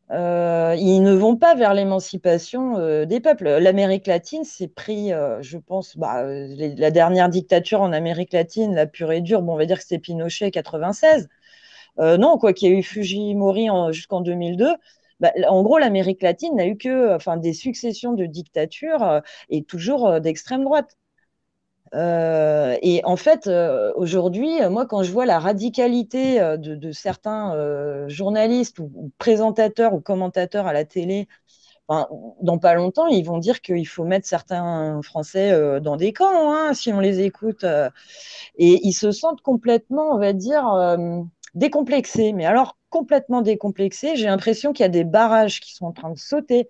Ils ne vont pas vers l'émancipation des peuples. L'Amérique latine s'est pris, je pense, la dernière dictature en Amérique latine, la pure et dure, bon, on va dire que c'était Pinochet 96. Non, quoi qu'il y a eu Fujimori jusqu'en 2002. En gros, l'Amérique latine n'a eu que des successions de dictatures et toujours d'extrême droite. Et en fait, aujourd'hui, moi, quand je vois la radicalité de certains journalistes ou présentateurs ou commentateurs à la télé, dans pas longtemps, ils vont dire qu'il faut mettre certains Français dans des camps, hein, si on les écoute. Et ils se sentent complètement, on va dire, décomplexés. Mais alors, complètement décomplexés, j'ai l'impression qu'il y a des barrages qui sont en train de sauter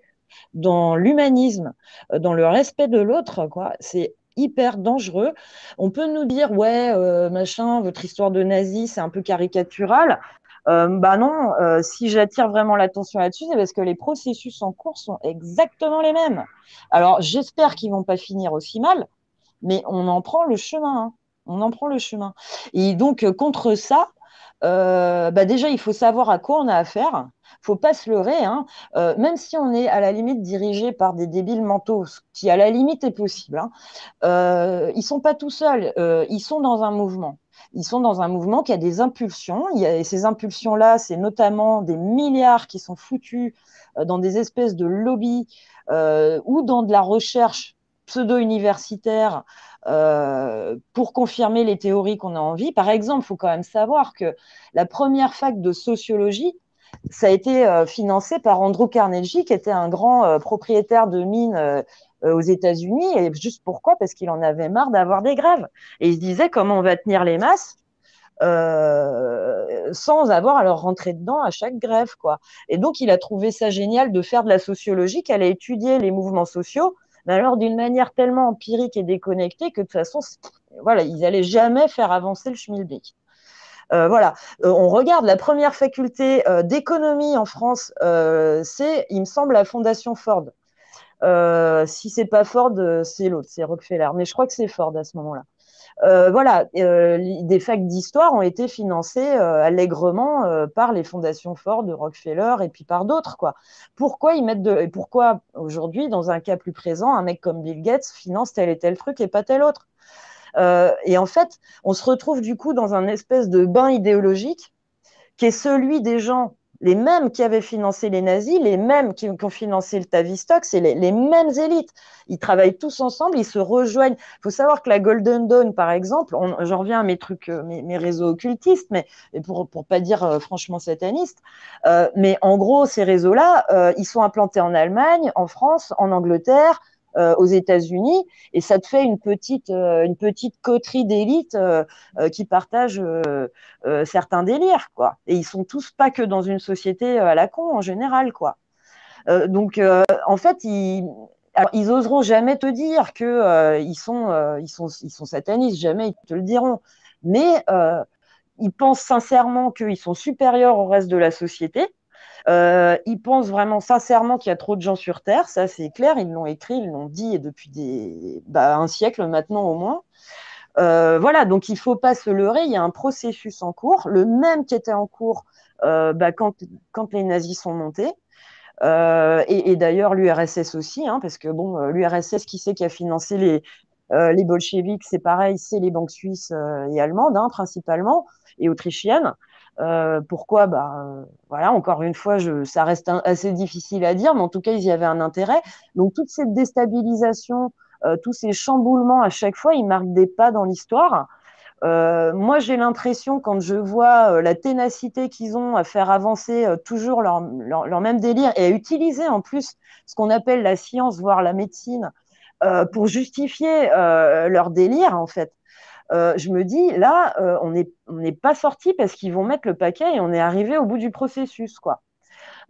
dans l'humanisme, dans le respect de l'autre, quoi. C'est hyper dangereux. On peut nous dire, ouais, machin, votre histoire de nazi, c'est un peu caricatural. Non, si j'attire vraiment l'attention là-dessus, c'est parce que les processus en cours sont exactement les mêmes. Alors, j'espère qu'ils vont pas finir aussi mal, mais on en prend le chemin. Hein. On en prend le chemin. Et donc, contre ça, déjà, il faut savoir à quoi on a affaire. Faut pas se leurrer, hein. Même si on est à la limite dirigé par des débiles mentaux, ce qui à la limite est possible, hein, ils sont pas tout seuls, ils sont dans un mouvement. Ils sont dans un mouvement qui a des impulsions. Et ces impulsions-là, c'est notamment des milliards qui sont foutus dans des espèces de lobbies ou dans de la recherche pseudo-universitaires pour confirmer les théories qu'on a envie. Par exemple, il faut quand même savoir que la première fac de sociologie, ça a été financé par Andrew Carnegie, qui était un grand propriétaire de mines aux États-Unis. Et juste pourquoi? Parce qu'il en avait marre d'avoir des grèves. Et il se disait comment on va tenir les masses sans avoir à leur rentrer dedans à chaque grève, quoi. Et donc, il a trouvé ça génial de faire de la sociologie, qu'elle a étudié les mouvements sociaux, mais alors d'une manière tellement empirique et déconnectée que de toute façon, voilà, ils n'allaient jamais faire avancer le schmilblick. Voilà, on regarde la première faculté d'économie en France, c'est, il me semble, la Fondation Ford. Si c'est pas Ford, c'est l'autre, c'est Rockefeller. Mais je crois que c'est Ford à ce moment-là. Voilà, des facs d'histoire ont été financées allègrement par les fondations Ford, de Rockefeller et puis par d'autres, quoi. Pourquoi ils mettent et pourquoi aujourd'hui, dans un cas plus présent, un mec comme Bill Gates finance tel et tel truc et pas tel autre? Et en fait, on se retrouve du coup dans un espèce de bain idéologique qui est celui des gens, les mêmes qui avaient financé les nazis, les mêmes qui ont financé le Tavistock, c'est les mêmes élites. Ils travaillent tous ensemble, ils se rejoignent. Il faut savoir que la Golden Dawn, par exemple, j'en reviens à mes trucs, mes réseaux occultistes, mais pour pas dire franchement satanistes, mais en gros, ces réseaux-là, ils sont implantés en Allemagne, en France, en Angleterre, aux États-Unis, et ça te fait une petite coterie d'élite qui partagent certains délires, quoi. Et ils sont tous pas que dans une société à la con en général, quoi. Donc, en fait, ils oseront jamais te dire que ils sont satanistes, jamais ils te le diront. Mais ils pensent sincèrement qu'ils sont supérieurs au reste de la société. Ils pensent vraiment sincèrement qu'il y a trop de gens sur Terre, ça c'est clair, ils l'ont écrit, ils l'ont dit depuis un siècle maintenant au moins. Voilà, donc il ne faut pas se leurrer, il y a un processus en cours, le même qui était en cours quand les nazis sont montés. Et d'ailleurs l'URSS aussi, hein, parce que bon, l'URSS, qui c'est qui a financé les bolcheviks, c'est pareil, c'est les banques suisses et allemandes, hein, principalement, et autrichiennes. Pourquoi? Voilà, encore une fois, ça reste assez difficile à dire, mais en tout cas, ils y avaient un intérêt. Donc, toute cette déstabilisation, tous ces chamboulements, à chaque fois, ils marquent des pas dans l'histoire. Moi, j'ai l'impression, quand je vois la ténacité qu'ils ont à faire avancer toujours leur même délire et à utiliser en plus ce qu'on appelle la science, voire la médecine, pour justifier leur délire, en fait. Je me dis, là, on n'est pas sorti parce qu'ils vont mettre le paquet et on est arrivé au bout du processus, quoi.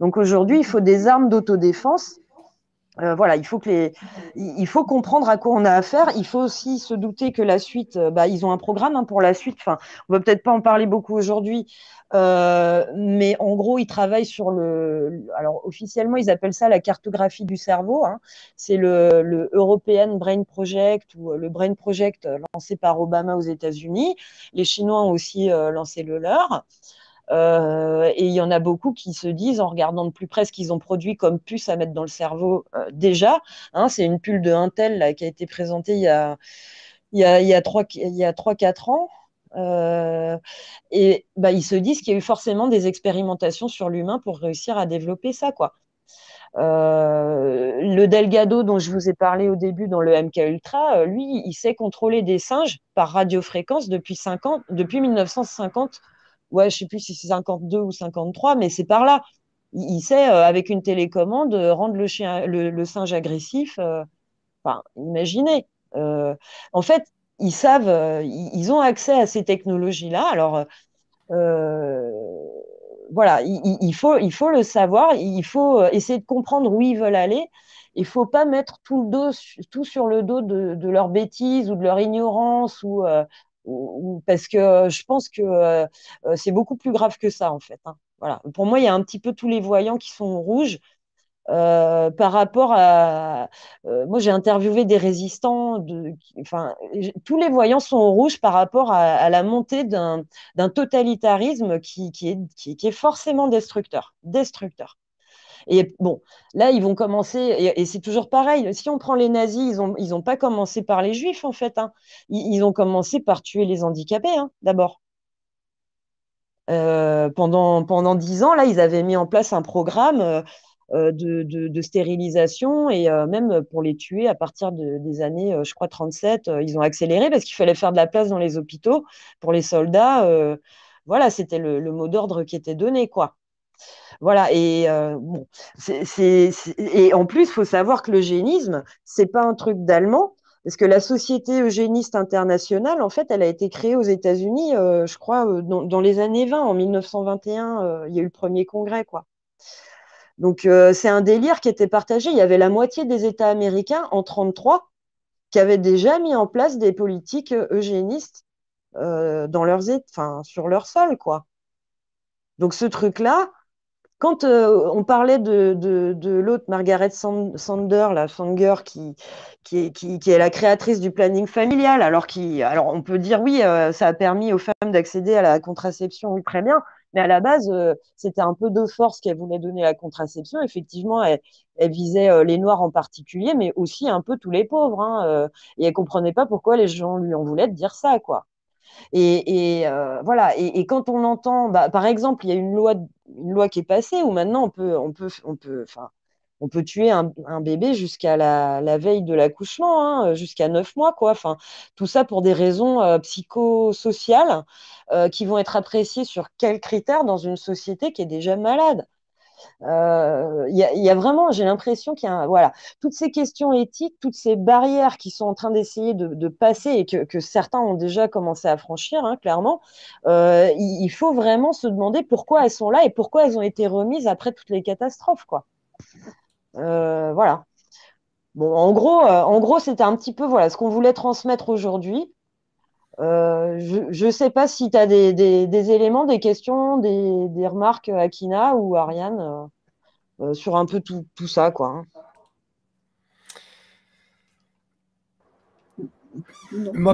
Donc aujourd'hui, il faut des armes d'autodéfense. Voilà, il faut comprendre à quoi on a affaire. Il faut aussi se douter que la suite, ils ont un programme, hein, pour la suite. Enfin, on va peut-être pas en parler beaucoup aujourd'hui, mais en gros, ils travaillent sur alors officiellement, ils appellent ça la cartographie du cerveau, hein. C'est le European Brain Project, ou le Brain Project lancé par Obama aux États-Unis. Les Chinois ont aussi lancé le leur. Et il y en a beaucoup qui se disent, en regardant de plus près ce qu'ils ont produit comme puce à mettre dans le cerveau déjà, hein, c'est une puce de Intel là, qui a été présentée il y a 3-4 ans. Et ils se disent qu'il y a eu forcément des expérimentations sur l'humain pour réussir à développer ça, quoi. Le Delgado dont je vous ai parlé au début dans le MK Ultra, lui, il sait contrôler des singes par radiofréquence depuis 1950. Ouais, je sais plus si c'est 52 ou 53, mais c'est par là. Il sait, avec une télécommande, rendre le singe agressif. Enfin, imaginez. En fait, ils savent, ils ont accès à ces technologies-là. Alors, euh, voilà, il faut le savoir, il faut essayer de comprendre où ils veulent aller. Il ne faut pas mettre tout sur le dos de leur bêtise ou de leur ignorance, parce que je pense que c'est beaucoup plus grave que ça, en fait, hein. Voilà. Pour moi, il y a un petit peu tous les voyants qui sont rouges. Par rapport à, moi j'ai interviewé des résistants, enfin, tous les voyants sont au rouge par rapport à la montée d'un totalitarisme qui est forcément destructeur. Et bon, là ils vont commencer, et c'est toujours pareil. Si on prend les nazis, ils ont pas commencé par les juifs, en fait, hein. Ils ont commencé par tuer les handicapés, hein, d'abord. Pendant 10 ans, là, ils avaient mis en place un programme. de stérilisation et même pour les tuer à partir des années, je crois, 37, ils ont accéléré parce qu'il fallait faire de la place dans les hôpitaux pour les soldats. Voilà, c'était le mot d'ordre qui était donné, quoi. Voilà, et bon, et en plus, il faut savoir que l'eugénisme, c'est pas un truc d'allemand, parce que la Société eugéniste internationale, en fait, elle a été créée aux États-Unis, je crois, dans les années 20, en 1921, il y a eu le premier congrès, quoi. Donc, c'est un délire qui était partagé. Il y avait la moitié des États américains en 1933 qui avaient déjà mis en place des politiques eugénistes sur leur sol, quoi. Donc, ce truc-là, quand on parlait de l'autre, Margaret Sanger, qui est la créatrice du planning familial, alors on peut dire oui, ça a permis aux femmes d'accéder à la contraception, oui, très bien, mais à la base, c'était un peu de force qu'elle voulait donner la contraception. Effectivement, elle visait les Noirs en particulier, mais aussi un peu tous les pauvres, hein, et elle comprenait pas pourquoi les gens lui en voulaient de dire ça, quoi. Voilà. Et quand on entend, bah, par exemple, il y a une loi qui est passée où maintenant on peut tuer un bébé jusqu'à la veille de l'accouchement, hein, jusqu'à 9 mois, quoi. Enfin, tout ça pour des raisons psychosociales qui vont être appréciées sur quels critères dans une société qui est déjà malade. Il y a vraiment, j'ai l'impression qu'il y a voilà, toutes ces questions éthiques, toutes ces barrières qui sont en train d'essayer de passer et que certains ont déjà commencé à franchir, hein, clairement. Il faut vraiment se demander pourquoi elles sont là et pourquoi elles ont été remises après toutes les catastrophes, quoi. Voilà. Bon, en gros, c'était un petit peu voilà ce qu'on voulait transmettre aujourd'hui. Je ne sais pas si tu as des éléments, des questions, des remarques, Akina ou Ariane, sur un peu tout ça, quoi. Hein. Moi,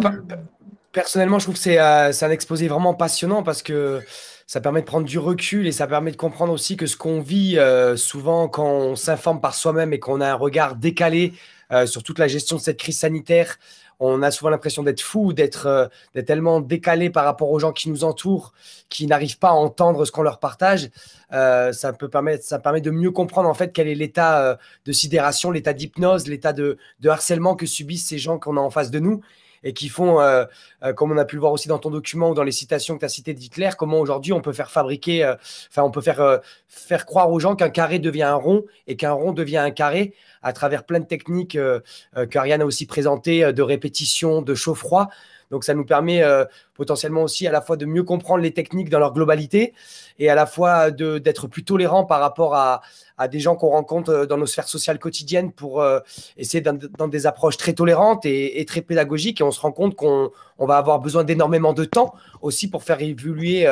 personnellement, je trouve que c'est un exposé vraiment passionnant parce que ça permet de prendre du recul et ça permet de comprendre aussi que ce qu'on vit souvent quand on s'informe par soi-même et qu'on a un regard décalé sur toute la gestion de cette crise sanitaire, on a souvent l'impression d'être fou, d'être tellement décalé par rapport aux gens qui nous entourent, qui n'arrivent pas à entendre ce qu'on leur partage. Ça permet de mieux comprendre en fait quel est l'état de sidération, l'état d'hypnose, l'état de harcèlement que subissent ces gens qu'on a en face de nous et qui font, comme on a pu le voir aussi dans ton document ou dans les citations que tu as citées d'Hitler, comment aujourd'hui on peut faire fabriquer, on peut faire croire aux gens qu'un carré devient un rond et qu'un rond devient un carré à travers plein de techniques qu'Ariane a aussi présentées, de répétition, de chaud-froid. Donc ça nous permet potentiellement aussi à la fois de mieux comprendre les techniques dans leur globalité et à la fois d'être plus tolérant par rapport à des gens qu'on rencontre dans nos sphères sociales quotidiennes pour essayer dans des approches très tolérantes et très pédagogiques. Et on se rend compte qu'on va avoir besoin d'énormément de temps aussi pour faire évoluer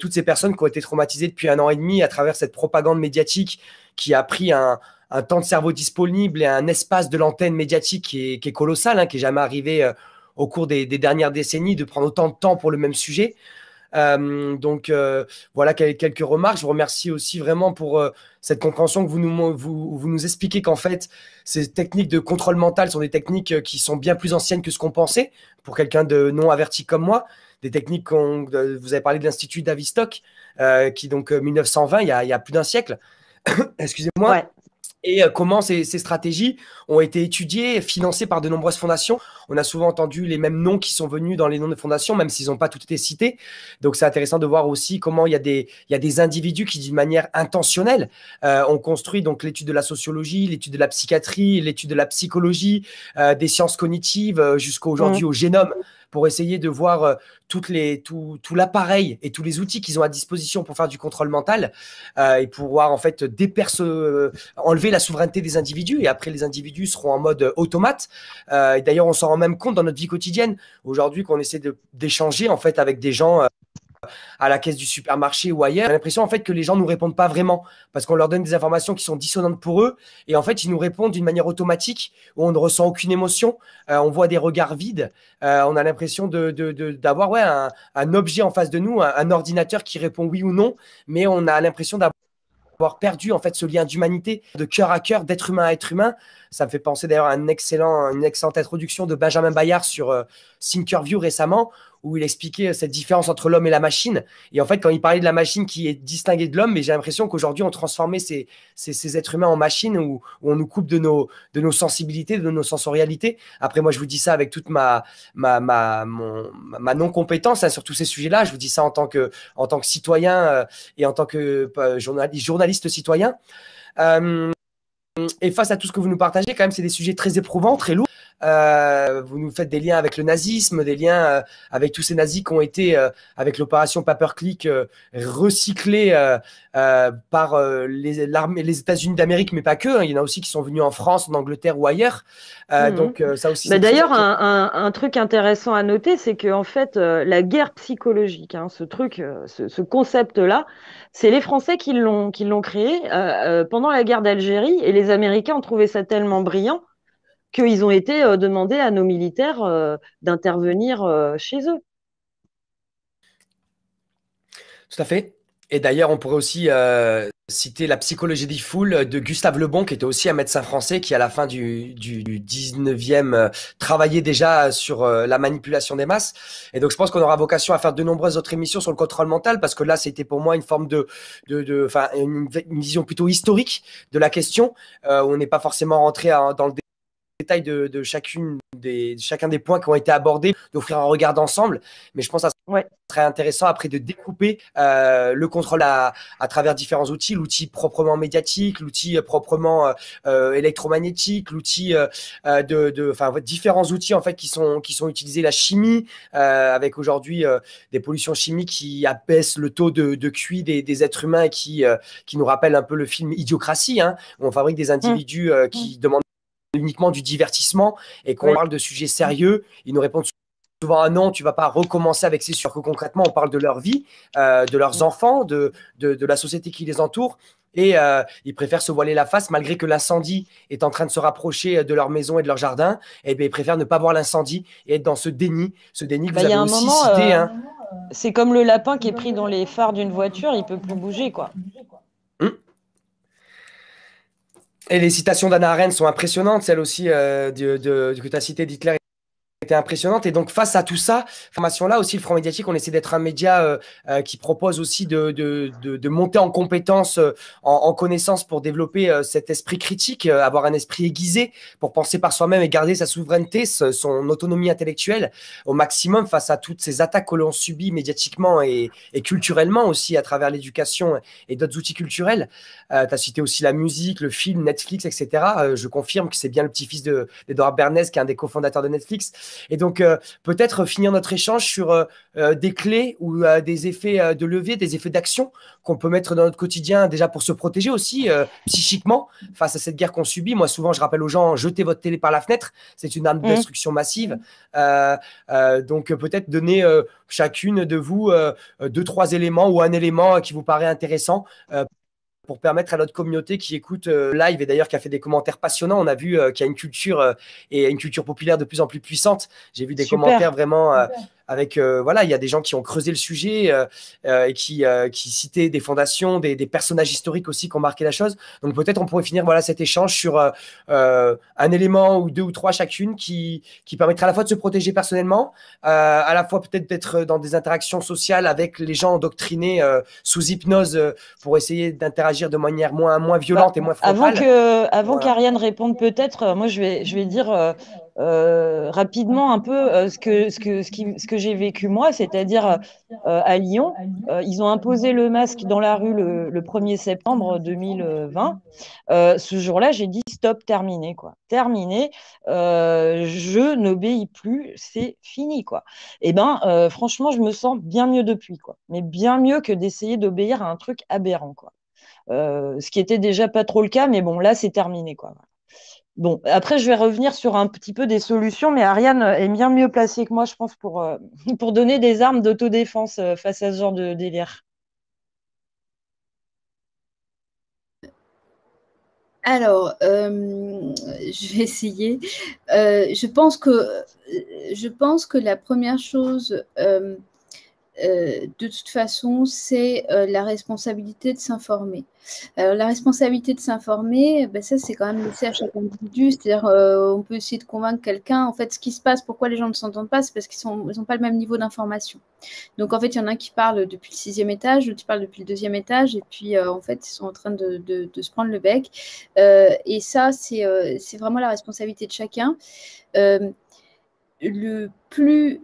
toutes ces personnes qui ont été traumatisées depuis 1 an et demi à travers cette propagande médiatique qui a pris un temps de cerveau disponible et un espace de l'antenne médiatique qui est colossal, hein, qui n'est jamais arrivé au cours des dernières décennies, de prendre autant de temps pour le même sujet. Voilà quelques remarques. Je vous remercie aussi vraiment pour cette compréhension que vous nous expliquez qu'en fait, ces techniques de contrôle mental sont des techniques qui sont bien plus anciennes que ce qu'on pensait pour quelqu'un de non averti comme moi. Des techniques vous avez parlé de l'Institut Tavistock, qui donc 1920, il y a plus d'un siècle. Excusez-moi. Ouais. Et comment ces stratégies ont été étudiées, financées par de nombreuses fondations. On a souvent entendu les mêmes noms qui sont venus dans les noms de fondations, même s'ils n'ont pas tous été cités. Donc, c'est intéressant de voir aussi comment il y a des individus qui, d'une manière intentionnelle, ont construit donc l'étude de la sociologie, l'étude de la psychiatrie, l'étude de la psychologie, des sciences cognitives, jusqu'à aujourd'hui au génome, pour essayer de voir tout l'appareil et tous les outils qu'ils ont à disposition pour faire du contrôle mental et pouvoir en fait enlever la souveraineté des individus. Et après, les individus seront en mode automate. Et d'ailleurs, on s'en rend même compte dans notre vie quotidienne aujourd'hui qu'on essaie d'échanger en fait avec des gens à la caisse du supermarché ou ailleurs. J'ai l'impression en fait que les gens nous répondent pas vraiment parce qu'on leur donne des informations qui sont dissonantes pour eux et en fait ils nous répondent d'une manière automatique où on ne ressent aucune émotion, on voit des regards vides, on a l'impression d'avoir un objet en face de nous, un ordinateur qui répond oui ou non, mais on a l'impression d'avoir perdu en fait ce lien d'humanité, de cœur à cœur, d'être humain à être humain. Ça me fait penser d'ailleurs à une excellente introduction de Benjamin Bayard sur Thinkerview récemment, où il expliquait cette différence entre l'homme et la machine. Et en fait, quand il parlait de la machine qui est distinguée de l'homme, mais j'ai l'impression qu'aujourd'hui, on transformait ces êtres humains en machines où on nous coupe de nos sensibilités, de nos sensorialités. Après, moi, je vous dis ça avec toute ma non-compétence hein, sur tous ces sujets-là. Je vous dis ça en tant que citoyen et en tant que journaliste citoyen. Et face à tout ce que vous nous partagez, quand même, c'est des sujets très éprouvants, très lourds. Vous nous faites des liens avec le nazisme, des liens avec tous ces nazis qui ont été, avec l'opération Paperclick, recyclés par les États-Unis d'Amérique, mais pas que. Hein. Il y en a aussi qui sont venus en France, en Angleterre ou ailleurs. Donc, ça aussi. D'ailleurs, un truc intéressant à noter, c'est que en fait, la guerre psychologique, hein, ce concept-là, c'est les Français qui l'ont créé pendant la guerre d'Algérie, et les Américains ont trouvé ça tellement brillant qu'ils ont été demandés à nos militaires d'intervenir chez eux. Tout à fait. Et d'ailleurs, on pourrait aussi citer La psychologie des foules de Gustave Le Bon, qui était aussi un médecin français qui, à la fin du 19e, travaillait déjà sur la manipulation des masses. Et donc, je pense qu'on aura vocation à faire de nombreuses autres émissions sur le contrôle mental, parce que là, c'était pour moi une forme une vision plutôt historique de la question, où on n'est pas forcément rentré dans le détail de chacun des points qui ont été abordés, d'offrir un regard d'ensemble. Mais je pense que ça serait intéressant après de découper le contrôle à travers différents outils, l'outil proprement médiatique, l'outil proprement électromagnétique, l'outil différents outils en fait qui sont utilisés, la chimie, avec aujourd'hui des pollutions chimiques qui abaissent le taux de QI des êtres humains et qui nous rappellent un peu le film Idiocratie, hein, où on fabrique des individus qui demandent uniquement du divertissement et qu'on parle de sujets sérieux, ils nous répondent souvent ah non, tu vas pas recommencer avec ces sujets. Concrètement, on parle de leur vie, de leurs enfants, de la société qui les entoure. Et ils préfèrent se voiler la face malgré que l'incendie est en train de se rapprocher de leur maison et de leur jardin. Et bien, ils préfèrent ne pas voir l'incendie et être dans ce déni que vous avez aussi cité. Hein. C'est comme le lapin qui est pris dans les phares d'une voiture, il peut plus bouger, quoi. Et les citations d'Hannah Arendt sont impressionnantes, celles aussi que tu as citées d'Hitler était impressionnante. Et donc, face à tout ça, formation-là aussi, le Front Médiatique, on essaie d'être un média qui propose aussi de monter en compétences, en connaissances pour développer cet esprit critique, avoir un esprit aiguisé pour penser par soi-même et garder sa souveraineté, son autonomie intellectuelle au maximum face à toutes ces attaques que l'on subit médiatiquement et culturellement aussi à travers l'éducation et d'autres outils culturels. Tu as cité aussi la musique, le film, Netflix, etc. Je confirme que c'est bien le petit-fils d'Edouard Bernays qui est un des cofondateurs de Netflix. Et donc, peut-être finir notre échange sur des clés ou des effets de levier, des effets d'action qu'on peut mettre dans notre quotidien déjà pour se protéger aussi psychiquement face à cette guerre qu'on subit. Moi, souvent, je rappelle aux gens, jetez votre télé par la fenêtre, c'est une arme de destruction massive. Donc, peut-être donner chacune de vous 2-3 éléments ou un élément qui vous paraît intéressant pour permettre à notre communauté qui écoute live et d'ailleurs qui a fait des commentaires passionnants. On a vu qu'il y a une culture et une culture populaire de plus en plus puissante. J'ai vu des commentaires vraiment avec voilà, il y a des gens qui ont creusé le sujet et qui citaient des fondations, des personnages historiques aussi qui ont marqué la chose. Donc peut-être on pourrait finir voilà cet échange sur un élément ou 2 ou 3 chacune qui permettrait à la fois de se protéger personnellement, à la fois peut-être d'être dans des interactions sociales avec les gens endoctrinés sous hypnose pour essayer d'interagir de manière moins violente et moins frontale. Avant qu'Ariane réponde peut-être, moi je vais dire rapidement un peu ce que j'ai vécu moi, c'est-à-dire à Lyon, ils ont imposé le masque dans la rue le 1er septembre 2020. Ce jour-là, j'ai dit stop, terminé, quoi. Terminé, je n'obéis plus, c'est fini, quoi. Et ben, franchement, je me sens bien mieux depuis, quoi. Mais bien mieux que d'essayer d'obéir à un truc aberrant, quoi. Ce qui était déjà pas trop le cas, mais bon, là, c'est terminé, quoi. Bon, après, je vais revenir sur un petit peu des solutions, mais Ariane est bien mieux placée que moi, je pense, pour donner des armes d'autodéfense face à ce genre de délire. Alors, je vais essayer. Je pense que la première chose, de toute façon, c'est la responsabilité de s'informer. Alors, la responsabilité de s'informer, ben, ça, c'est quand même laissé à chaque individu. C'est-à-dire, on peut essayer de convaincre quelqu'un. En fait, ce qui se passe, pourquoi les gens ne s'entendent pas, c'est parce qu'ils n'ont pas le même niveau d'information. Donc, en fait, il y en a un qui parle depuis le 6e étage, l'autre qui parle depuis le 2e étage, et puis, en fait, ils sont en train de se prendre le bec. Et ça, c'est vraiment la responsabilité de chacun. Le plus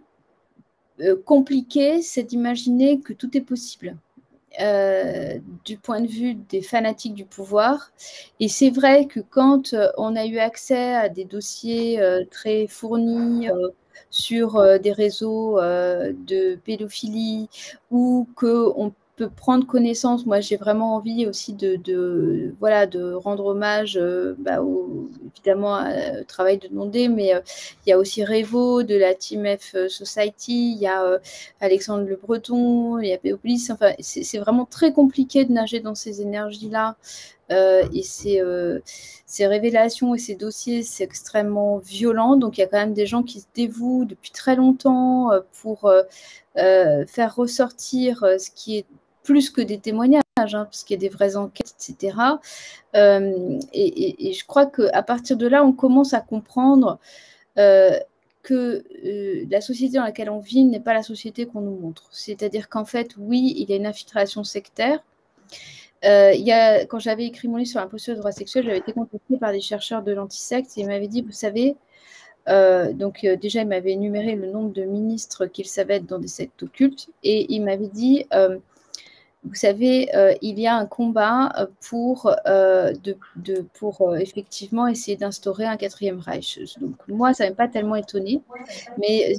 compliqué, c'est d'imaginer que tout est possible. Du point de vue des fanatiques du pouvoir. Et c'est vrai que quand on a eu accès à des dossiers très fournis sur des réseaux de pédophilie ou qu'on peut prendre connaissance, moi j'ai vraiment envie aussi de rendre hommage évidemment au travail de Nondé, mais il y a aussi Révo de la Team F Society, il y a Alexandre Le Breton, il y a Péopolis, enfin c'est vraiment très compliqué de nager dans ces énergies-là. Et ces révélations et ces dossiers, c'est extrêmement violent. Donc, il y a quand même des gens qui se dévouent depuis très longtemps pour faire ressortir ce qui est plus que des témoignages, parce qu'il y a des vraies enquêtes, etc. Et je crois qu'à partir de là, on commence à comprendre que la société dans laquelle on vit n'est pas la société qu'on nous montre. C'est-à-dire qu'en fait, oui, il y a une infiltration sectaire. Quand j'avais écrit mon livre sur l'imposture des droits sexuels, j'avais été contactée par des chercheurs de l'antisecte et ils m'avaient dit, vous savez, déjà, il m'avait énuméré le nombre de ministres qu'ils savaient être dans des sectes occultes et il m'avait dit, vous savez, il y a un combat pour effectivement essayer d'instaurer un 4e Reich. Donc, moi, ça ne m'a pas tellement étonnée, mais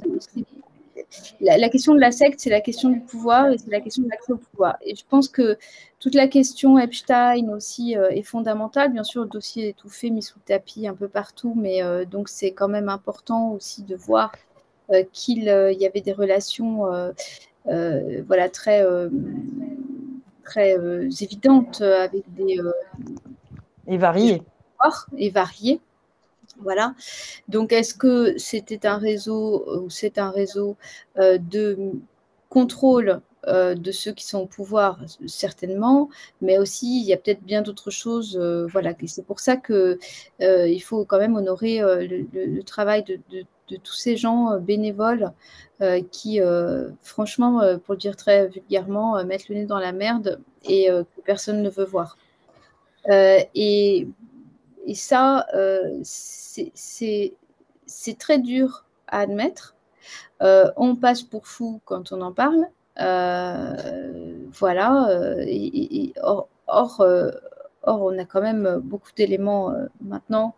la question de la secte, c'est la question du pouvoir et c'est la question de l'accès au pouvoir. Et je pense que toute la question Epstein aussi est fondamentale. Bien sûr, le dossier est étouffé, mis sous le tapis un peu partout, mais donc c'est quand même important aussi de voir qu'il y avait des relations très évidentes avec des et variées. Et variées. Voilà. Donc, est-ce que c'était un réseau ou c'est un réseau de contrôle de ceux qui sont au pouvoir? Certainement, mais aussi il y a peut-être bien d'autres choses. Voilà. Et c'est pour ça que il faut quand même honorer le travail de tous ces gens bénévoles qui, franchement, pour le dire très vulgairement, mettent le nez dans la merde et que personne ne veut voir. Et ça, c'est très dur à admettre. On passe pour fou quand on en parle. Voilà. Or, on a quand même beaucoup d'éléments maintenant.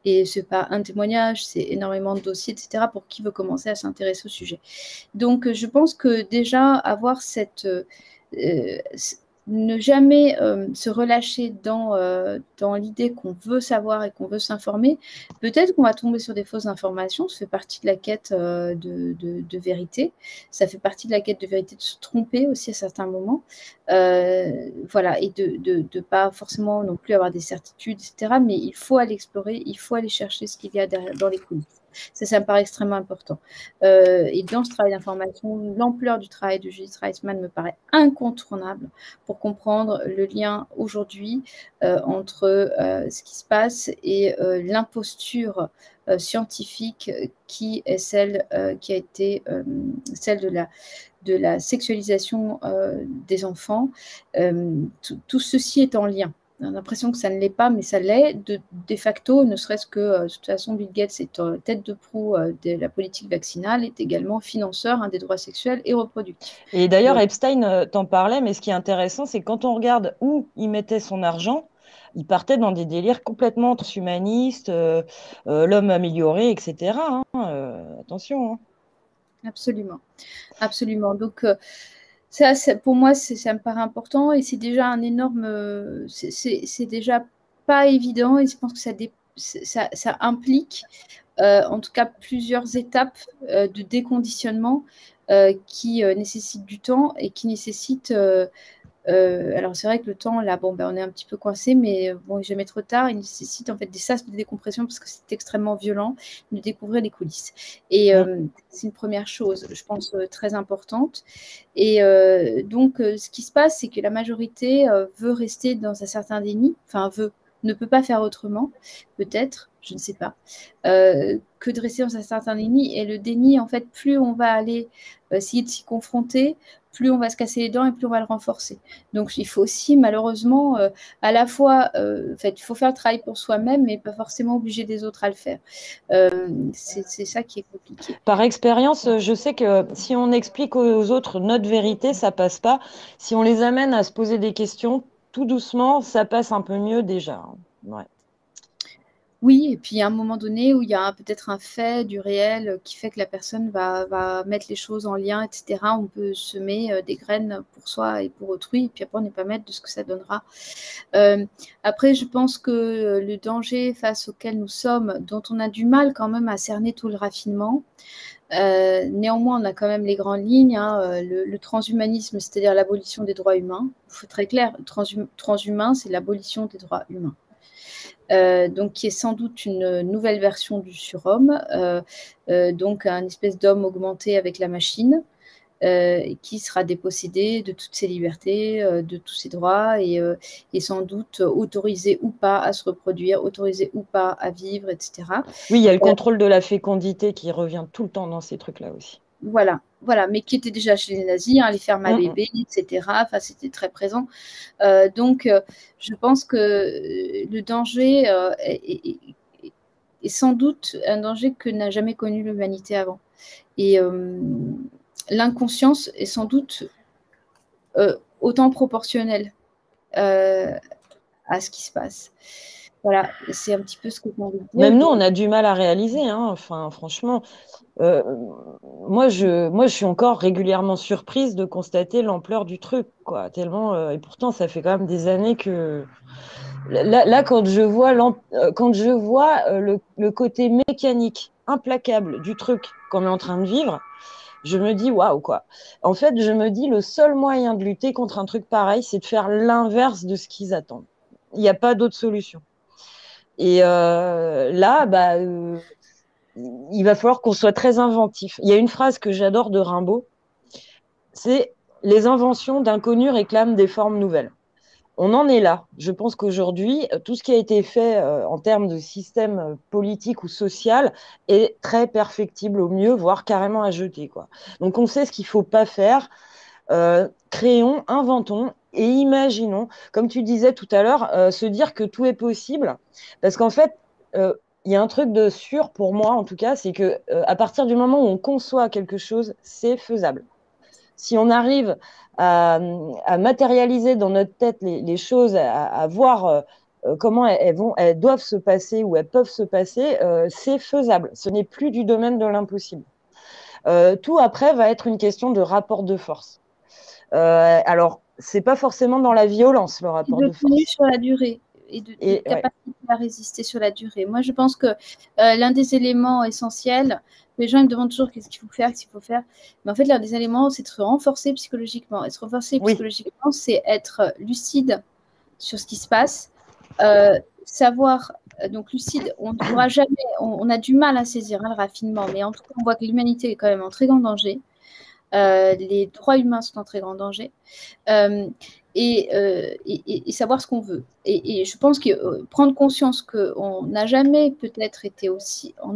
Et ce n'est pas un témoignage, c'est énormément de dossiers, etc., pour qui veut commencer à s'intéresser au sujet. Donc, je pense que déjà, avoir ne jamais se relâcher dans l'idée qu'on veut savoir et qu'on veut s'informer. Peut-être qu'on va tomber sur des fausses informations, ça fait partie de la quête de vérité, ça fait partie de la quête de vérité de se tromper aussi à certains moments, voilà, et de pas forcément non plus avoir des certitudes, etc., mais il faut aller explorer, il faut aller chercher ce qu'il y a derrière, dans les coulisses. Ça me paraît extrêmement important. Et dans ce travail d'information, l'ampleur du travail de Judith Reisman me paraît incontournable pour comprendre le lien aujourd'hui entre ce qui se passe et l'imposture scientifique qui est celle qui a été celle de la sexualisation des enfants. Tout ceci est en lien. On a l'impression que ça ne l'est pas, mais ça l'est de facto, ne serait-ce que, de toute façon, Bill Gates est tête de proue de la politique vaccinale, est également financeur des droits sexuels et reproductifs. Et d'ailleurs, Epstein t'en parlait, mais ce qui est intéressant, c'est quand on regarde où il mettait son argent, il partait dans des délires complètement transhumanistes, l'homme amélioré, etc. Attention. Absolument. Absolument. Donc, ça, pour moi, ça me paraît important et c'est déjà un énorme. C'est déjà pas évident et je pense que ça implique, en tout cas, plusieurs étapes de déconditionnement qui nécessitent du temps et qui nécessitent Alors c'est vrai que le temps, là, bon, ben, on est un petit peu coincé, mais bon, jamais trop tard. Il nécessite en fait des sas de décompression parce que c'est extrêmement violent de découvrir les coulisses. Et c'est une première chose, je pense, très importante. Et donc, ce qui se passe, c'est que la majorité veut rester dans un certain déni, enfin ne peut pas faire autrement, peut-être, je ne sais pas, que de rester dans un certain déni. Et le déni, en fait, plus on va aller essayer de s'y confronter, plus on va se casser les dents et plus on va le renforcer. Donc, il faut aussi, malheureusement, à la fois, en fait, il faut faire le travail pour soi-même, mais pas forcément obliger des autres à le faire. C'est ça qui est compliqué. Par expérience, je sais que si on explique aux autres notre vérité, ça passe pas. Si on les amène à se poser des questions, tout doucement, ça passe un peu mieux déjà. Ouais. Oui, et puis il y a un moment donné où il y a peut-être un fait du réel qui fait que la personne va mettre les choses en lien, etc. On peut semer des graines pour soi et pour autrui, et puis après on n'est pas maître de ce que ça donnera. Après, je pense que le danger face auquel nous sommes, dont on a du mal quand même à cerner tout le raffinement, néanmoins, on a quand même les grandes lignes, hein, le transhumanisme, c'est-à-dire l'abolition des droits humains. Il faut être très clair, transhumain, c'est l'abolition des droits humains. Donc qui est sans doute une nouvelle version du surhomme, donc un espèce d'homme augmenté avec la machine, qui sera dépossédé de toutes ses libertés, de tous ses droits, et sans doute autorisé ou pas à se reproduire, autorisé ou pas à vivre, etc. Oui, il y a le contrôle de la fécondité qui revient tout le temps dans ces trucs-là aussi. Voilà, mais qui était déjà chez les nazis, hein, les fermes à bébés, etc. Enfin, c'était très présent. Donc, je pense que le danger est sans doute un danger que n'a jamais connu l'humanité avant. Et l'inconscience est sans doute autant proportionnelle à ce qui se passe. Voilà, c'est un petit peu ce que j'ai envie de dire. Même nous, on a du mal à réaliser, hein. Enfin, franchement, moi, je suis encore régulièrement surprise de constater l'ampleur du truc, quoi. Tellement, et pourtant, ça fait quand même des années que là quand je vois, le côté mécanique, implacable du truc qu'on est en train de vivre, je me dis waouh, quoi. En fait, je me dis le seul moyen de lutter contre un truc pareil, c'est de faire l'inverse de ce qu'ils attendent. Il n'y a pas d'autre solution. Et là, il va falloir qu'on soit très inventif. Il y a une phrase que j'adore de Rimbaud, c'est les inventions d'inconnus réclament des formes nouvelles. On en est là. Je pense qu'aujourd'hui, tout ce qui a été fait en termes de système politique ou social est très perfectible au mieux, voire carrément à jeter, quoi. Donc, on sait ce qu'il ne faut pas faire. Créons, inventons et imaginons, comme tu disais tout à l'heure, se dire que tout est possible. Parce qu'en fait, il y a un truc de sûr pour moi, en tout cas, c'est que à partir du moment où on conçoit quelque chose, c'est faisable. Si on arrive à matérialiser dans notre tête les choses, à voir comment elles doivent se passer ou elles peuvent se passer, c'est faisable. Ce n'est plus du domaine de l'impossible. Tout après va être une question de rapport de force. Alors, c'est pas forcément dans la violence, le rapport de force. Sur la durée et de capacité à résister sur la durée. Moi, je pense que l'un des éléments essentiels, les gens ils me demandent toujours qu'est-ce qu'il faut faire, mais en fait, l'un des éléments, c'est de se renforcer psychologiquement. Et se renforcer psychologiquement, c'est être lucide sur ce qui se passe, savoir, donc lucide, on ne pourra jamais, on a du mal à saisir le raffinement, mais en tout cas, on voit que l'humanité est quand même en très grand danger. Les droits humains sont en très grand danger. Et savoir ce qu'on veut. Et je pense que prendre conscience qu'on n'a jamais peut-être été en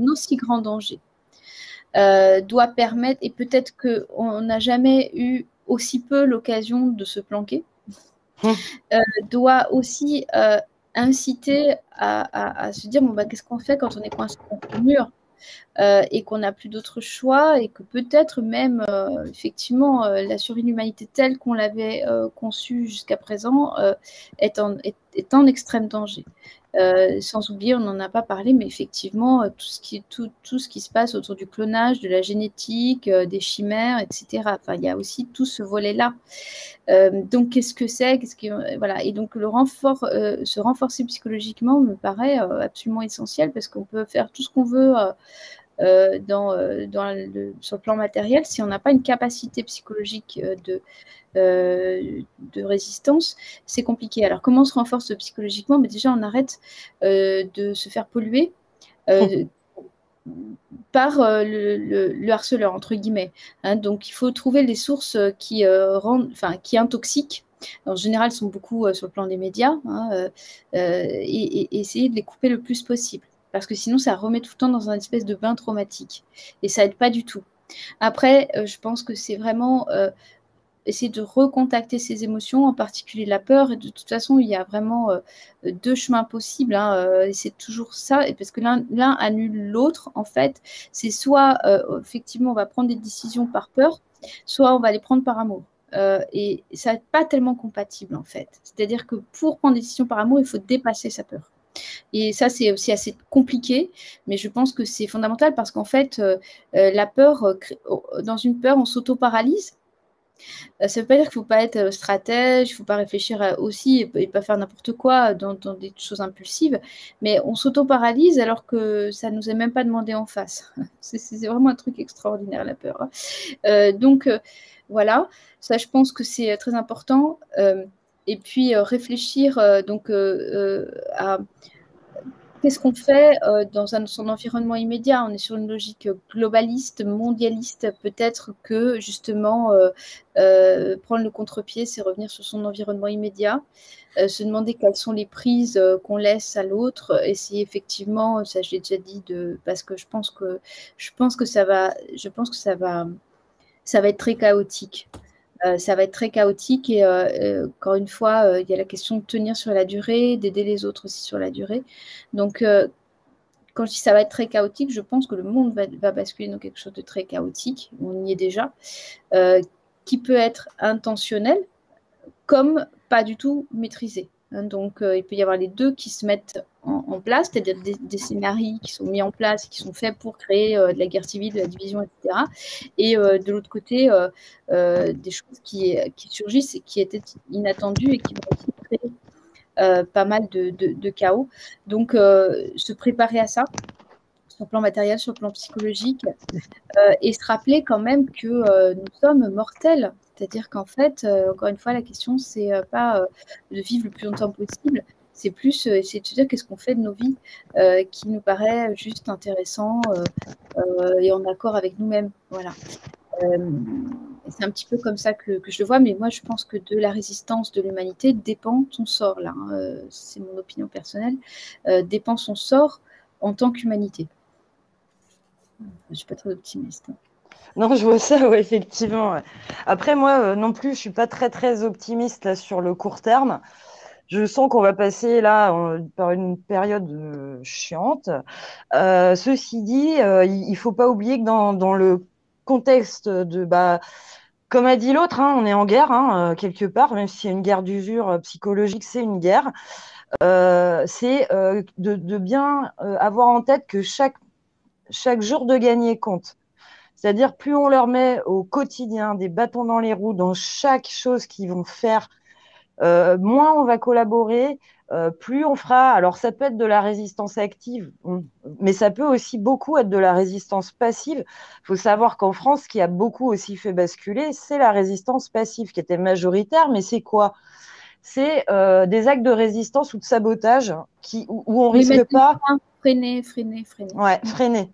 aussi grand danger doit permettre, et peut-être qu'on n'a jamais eu aussi peu l'occasion de se planquer, doit aussi inciter à se dire, bon, qu'est-ce qu'on fait quand on est coincé contre le mur et qu'on n'a plus d'autre choix, et que peut-être même, effectivement, la survie de l'humanité telle qu'on l'avait conçue jusqu'à présent est en extrême danger. Sans oublier, on n'en a pas parlé, mais effectivement, tout ce qui se passe autour du clonage, de la génétique, des chimères, etc. Enfin, il y a aussi tout ce volet-là. Donc, qu'est-ce que c'est voilà. Et donc, se renforcer psychologiquement me paraît absolument essentiel, parce qu'on peut faire tout ce qu'on veut sur le plan matériel, si on n'a pas une capacité psychologique de résistance, c'est compliqué. Alors, comment on se renforce psychologiquement? Mais déjà, on arrête de se faire polluer par le harceleur, entre guillemets. Hein. Donc, il faut trouver les sources qui intoxiquent. En général, sont beaucoup sur le plan des médias, hein, et essayer de les couper le plus possible. Parce que sinon, ça remet tout le temps dans un espèce de bain traumatique. Et ça aide pas du tout. Après, je pense que c'est vraiment essayer de recontacter ses émotions, en particulier la peur. Et de toute façon, il y a vraiment deux chemins possibles. Hein, et c'est toujours ça, parce que l'un annule l'autre, en fait. C'est soit, effectivement, on va prendre des décisions par peur, soit on va les prendre par amour. Et ça n'est pas tellement compatible, en fait. C'est-à-dire que pour prendre des décisions par amour, il faut dépasser sa peur. Et ça, c'est aussi assez compliqué, mais je pense que c'est fondamental parce qu'en fait, la peur, dans une peur, on s'auto-paralyse. Ça ne veut pas dire qu'il ne faut pas être stratège, il ne faut pas réfléchir aussi et pas faire n'importe quoi dans des choses impulsives, mais on s'auto-paralyse alors que ça ne nous est même pas demandé en face. C'est vraiment un truc extraordinaire, la peur. Donc, voilà, ça, je pense que c'est très important. Et puis, réfléchir à qu'est-ce qu'on fait dans son environnement immédiat? On est sur une logique globaliste, mondialiste. Peut-être que justement, prendre le contre-pied, c'est revenir sur son environnement immédiat, se demander quelles sont les prises qu'on laisse à l'autre. Et si effectivement, ça je l'ai déjà dit, parce que je pense que ça va être très chaotique. Ça va être très chaotique et encore une fois, il y a la question de tenir sur la durée, d'aider les autres aussi sur la durée. Donc, quand je dis ça va être très chaotique, je pense que le monde va basculer dans quelque chose de très chaotique, on y est déjà, qui peut être intentionnel comme pas du tout maîtrisé. Hein, donc, il peut y avoir les deux qui se mettent en place, c'est-à-dire des scénarios qui sont mis en place, qui sont faits pour créer de la guerre civile, de la division, etc. Et de l'autre côté, des choses qui surgissent et qui étaient inattendues et qui vont aussi créer pas mal de chaos. Donc, se préparer à ça, sur le plan matériel, sur le plan psychologique, et se rappeler quand même que nous sommes mortels. C'est-à-dire qu'en fait, encore une fois, la question, c'est pas de vivre le plus longtemps possible, c'est plus essayer de se dire qu'est-ce qu'on fait de nos vies qui nous paraît juste intéressant et en accord avec nous-mêmes. Voilà. C'est un petit peu comme ça que je le vois, mais moi, je pense que de la résistance de l'humanité dépend son sort, là. Hein, c'est mon opinion personnelle, dépend son sort en tant qu'humanité. Je ne suis pas très optimiste. Non, je vois ça, ouais, effectivement. Ouais. Après, moi, non plus, je ne suis pas très, très optimiste là, sur le court terme. Je sens qu'on va passer là par une période chiante. Ceci dit, il ne faut pas oublier que dans le contexte comme a dit l'autre, hein, on est en guerre hein, quelque part, même s'il y a une guerre d'usure psychologique, c'est une guerre. C'est de bien avoir en tête que chaque jour de gagné compte. C'est-à-dire, plus on leur met au quotidien des bâtons dans les roues dans chaque chose qu'ils vont faire, moins on va collaborer, plus on fera. Alors, ça peut être de la résistance active, mais ça peut aussi beaucoup être de la résistance passive. Il faut savoir qu'en France, ce qui a beaucoup aussi fait basculer, c'est la résistance passive qui était majoritaire, mais c'est quoi? C'est des actes de résistance ou de sabotage où on risque pas. Freiner. Ouais, freiner,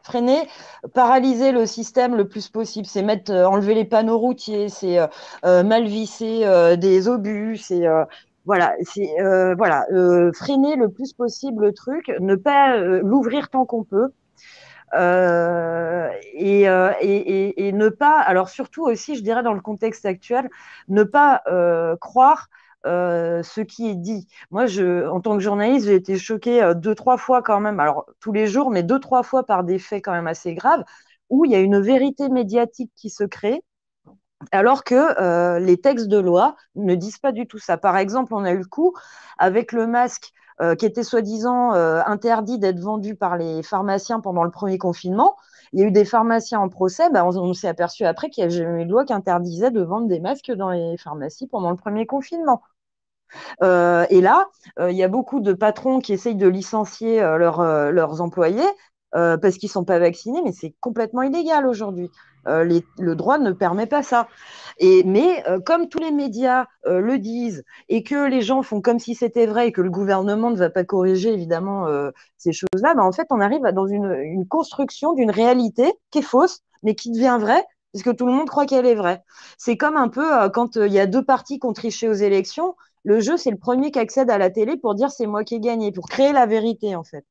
paralyser le système le plus possible. C'est enlever les panneaux routiers, c'est mal visser des obus, c'est freiner le plus possible le truc, ne pas l'ouvrir tant qu'on peut. Et ne pas, alors surtout aussi, je dirais dans le contexte actuel, ne pas croire ce qui est dit. Moi, en tant que journaliste, j'ai été choquée 2-3 fois quand même, alors tous les jours, mais 2-3 fois par des faits quand même assez graves, où il y a une vérité médiatique qui se crée, alors que les textes de loi ne disent pas du tout ça. Par exemple, on a eu le coup avec le masque qui était soi-disant interdit d'être vendu par les pharmaciens pendant le premier confinement. Il y a eu des pharmaciens en procès. On s'est aperçu après qu'il y avait une loi qui interdisait de vendre des masques dans les pharmacies pendant le premier confinement. Et là, il y a beaucoup de patrons qui essayent de licencier leurs employés parce qu'ils ne sont pas vaccinés, mais c'est complètement illégal aujourd'hui. Le droit ne permet pas ça. Mais comme tous les médias le disent et que les gens font comme si c'était vrai et que le gouvernement ne va pas corriger évidemment ces choses-là, bah, en fait, on arrive dans une construction d'une réalité qui est fausse, mais qui devient vraie parce que tout le monde croit qu'elle est vraie. C'est comme un peu quand il y a deux partis qui ont triché aux élections, le jeu, c'est le premier qui accède à la télé pour dire c'est moi qui ai gagné, pour créer la vérité, en fait.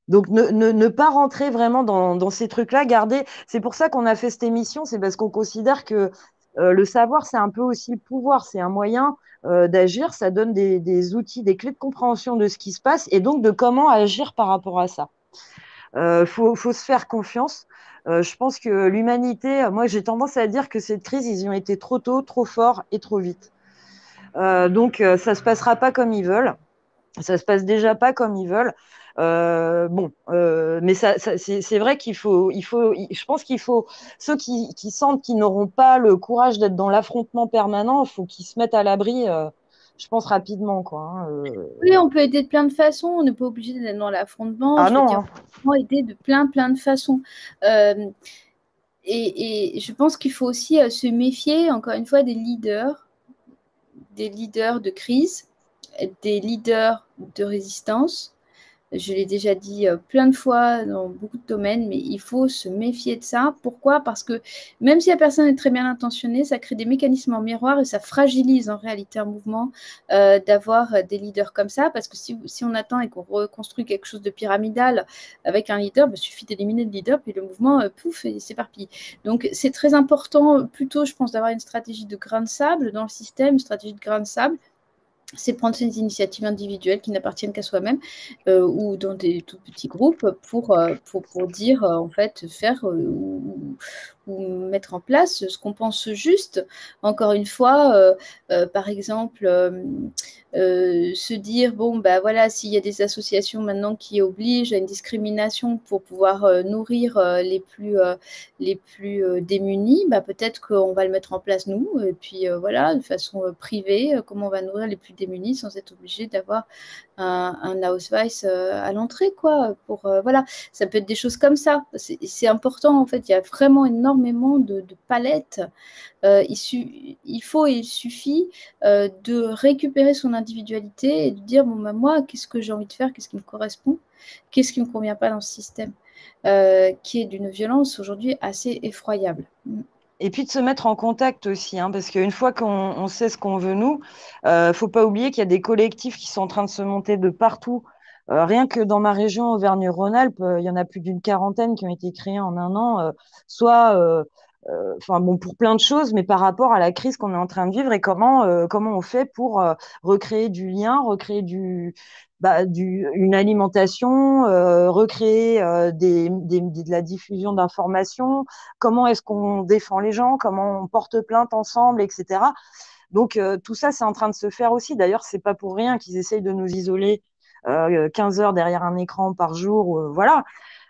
Donc, ne pas rentrer vraiment dans ces trucs-là, garder. C'est pour ça qu'on a fait cette émission, c'est parce qu'on considère que le savoir, c'est un peu aussi le pouvoir, c'est un moyen d'agir, ça donne des outils, des clés de compréhension de ce qui se passe et donc de comment agir par rapport à ça. Faut se faire confiance. Je pense que l'humanité, moi j'ai tendance à dire que cette crise, ils y ont été trop tôt, trop fort et trop vite. Donc ça se passera pas comme ils veulent. Ça se passe déjà pas comme ils veulent. Mais c'est vrai je pense qu'il faut, ceux qui sentent qu'ils n'auront pas le courage d'être dans l'affrontement permanent, il faut qu'ils se mettent à l'abri, je pense rapidement, quoi. Oui, on peut aider de plein de façons. On n'est pas obligé d'être dans l'affrontement. Ah Je veux non, dire, hein. on peut aider de plein de façons. Euh, et je pense qu'il faut aussi se méfier, encore une fois, des leaders de crise, des leaders de résistance. Je l'ai déjà dit plein de fois dans beaucoup de domaines, mais il faut se méfier de ça. Pourquoi? Parce que même si la personne est très bien intentionnée, ça crée des mécanismes en miroir et ça fragilise en réalité un mouvement d'avoir des leaders comme ça. Parce que si on attend et qu'on reconstruit quelque chose de pyramidal avec un leader, il suffit d'éliminer le leader, puis le mouvement, pouf, et s'éparpille. Donc c'est très important, plutôt, je pense, d'avoir une stratégie de grain de sable dans le système, une stratégie de grain de sable, c'est prendre ces initiatives individuelles qui n'appartiennent qu'à soi-même ou dans des tout petits groupes pour dire, en fait, faire ou mettre en place ce qu'on pense juste. Encore une fois, par exemple, se dire, bon, bah voilà, s'il y a des associations maintenant qui obligent à une discrimination pour pouvoir nourrir les plus démunis, bah, peut-être qu'on va le mettre en place nous, et puis voilà, de façon privée, comment on va nourrir les plus démunis sans être obligé d'avoir un Ausweis à l'entrée, quoi. Voilà, ça peut être des choses comme ça. C'est important, en fait, il y a vraiment énormément de palettes. Il suffit de récupérer son individualité et de dire, bon, bah, moi, qu'est-ce que j'ai envie de faire, qu'est-ce qui me correspond, qu'est-ce qui ne me convient pas dans ce système, qui est d'une violence aujourd'hui assez effroyable. Et puis de se mettre en contact aussi, hein, parce qu'une fois qu'on sait ce qu'on veut, nous, faut pas oublier qu'il y a des collectifs qui sont en train de se monter de partout. Rien que dans ma région, Auvergne-Rhône-Alpes, il y en a plus d'une quarantaine qui ont été créés en un an, soit, enfin bon, pour plein de choses, mais par rapport à la crise qu'on est en train de vivre et comment on fait pour recréer du lien, recréer une alimentation, recréer de la diffusion d'informations, comment est-ce qu'on défend les gens, comment on porte plainte ensemble, etc. Donc tout ça, c'est en train de se faire aussi. D'ailleurs, c'est pas pour rien qu'ils essayent de nous isoler 15 heures derrière un écran par jour. Voilà.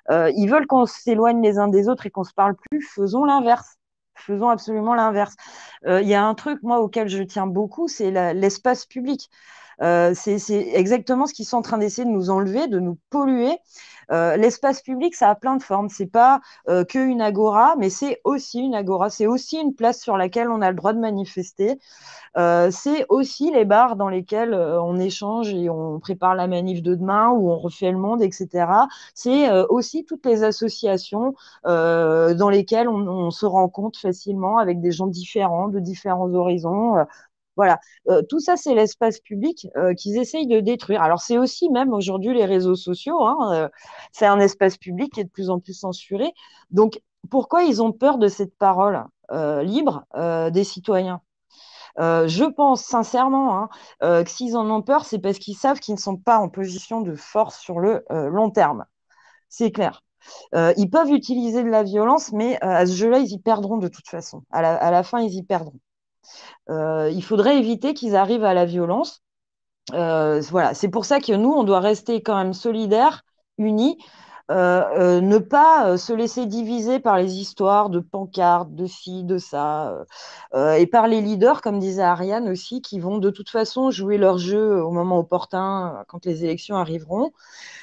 Ils veulent qu'on s'éloigne les uns des autres et qu'on se parle plus. Faisons l'inverse. Faisons absolument l'inverse. Il y a un truc, moi, auquel je tiens beaucoup, c'est l'espace public. C'est exactement ce qu'ils sont en train d'essayer de nous enlever, de nous polluer. L'espace public, ça a plein de formes. C'est pas qu'une agora, mais c'est aussi une agora. C'est aussi une place sur laquelle on a le droit de manifester. C'est aussi les bars dans lesquels on échange et on prépare la manif de demain ou on refait le monde, etc. C'est aussi toutes les associations dans lesquelles on se rencontre facilement avec des gens différents, de différents horizons. Voilà, tout ça, c'est l'espace public qu'ils essayent de détruire. Alors, c'est aussi même aujourd'hui les réseaux sociaux, hein, c'est un espace public qui est de plus en plus censuré. Donc, pourquoi ils ont peur de cette parole libre des citoyens? Je pense sincèrement hein, que s'ils en ont peur, c'est parce qu'ils savent qu'ils ne sont pas en position de force sur le long terme. C'est clair. Ils peuvent utiliser de la violence, mais à ce jeu-là, ils y perdront de toute façon. À la fin, ils y perdront. Il faudrait éviter qu'ils arrivent à la violence. Voilà, c'est pour ça que nous, on doit rester quand même solidaires, unis, ne pas se laisser diviser par les histoires de pancartes, de ci, de ça, et par les leaders, comme disait Ariane aussi, qui vont de toute façon jouer leur jeu au moment opportun, quand les élections arriveront.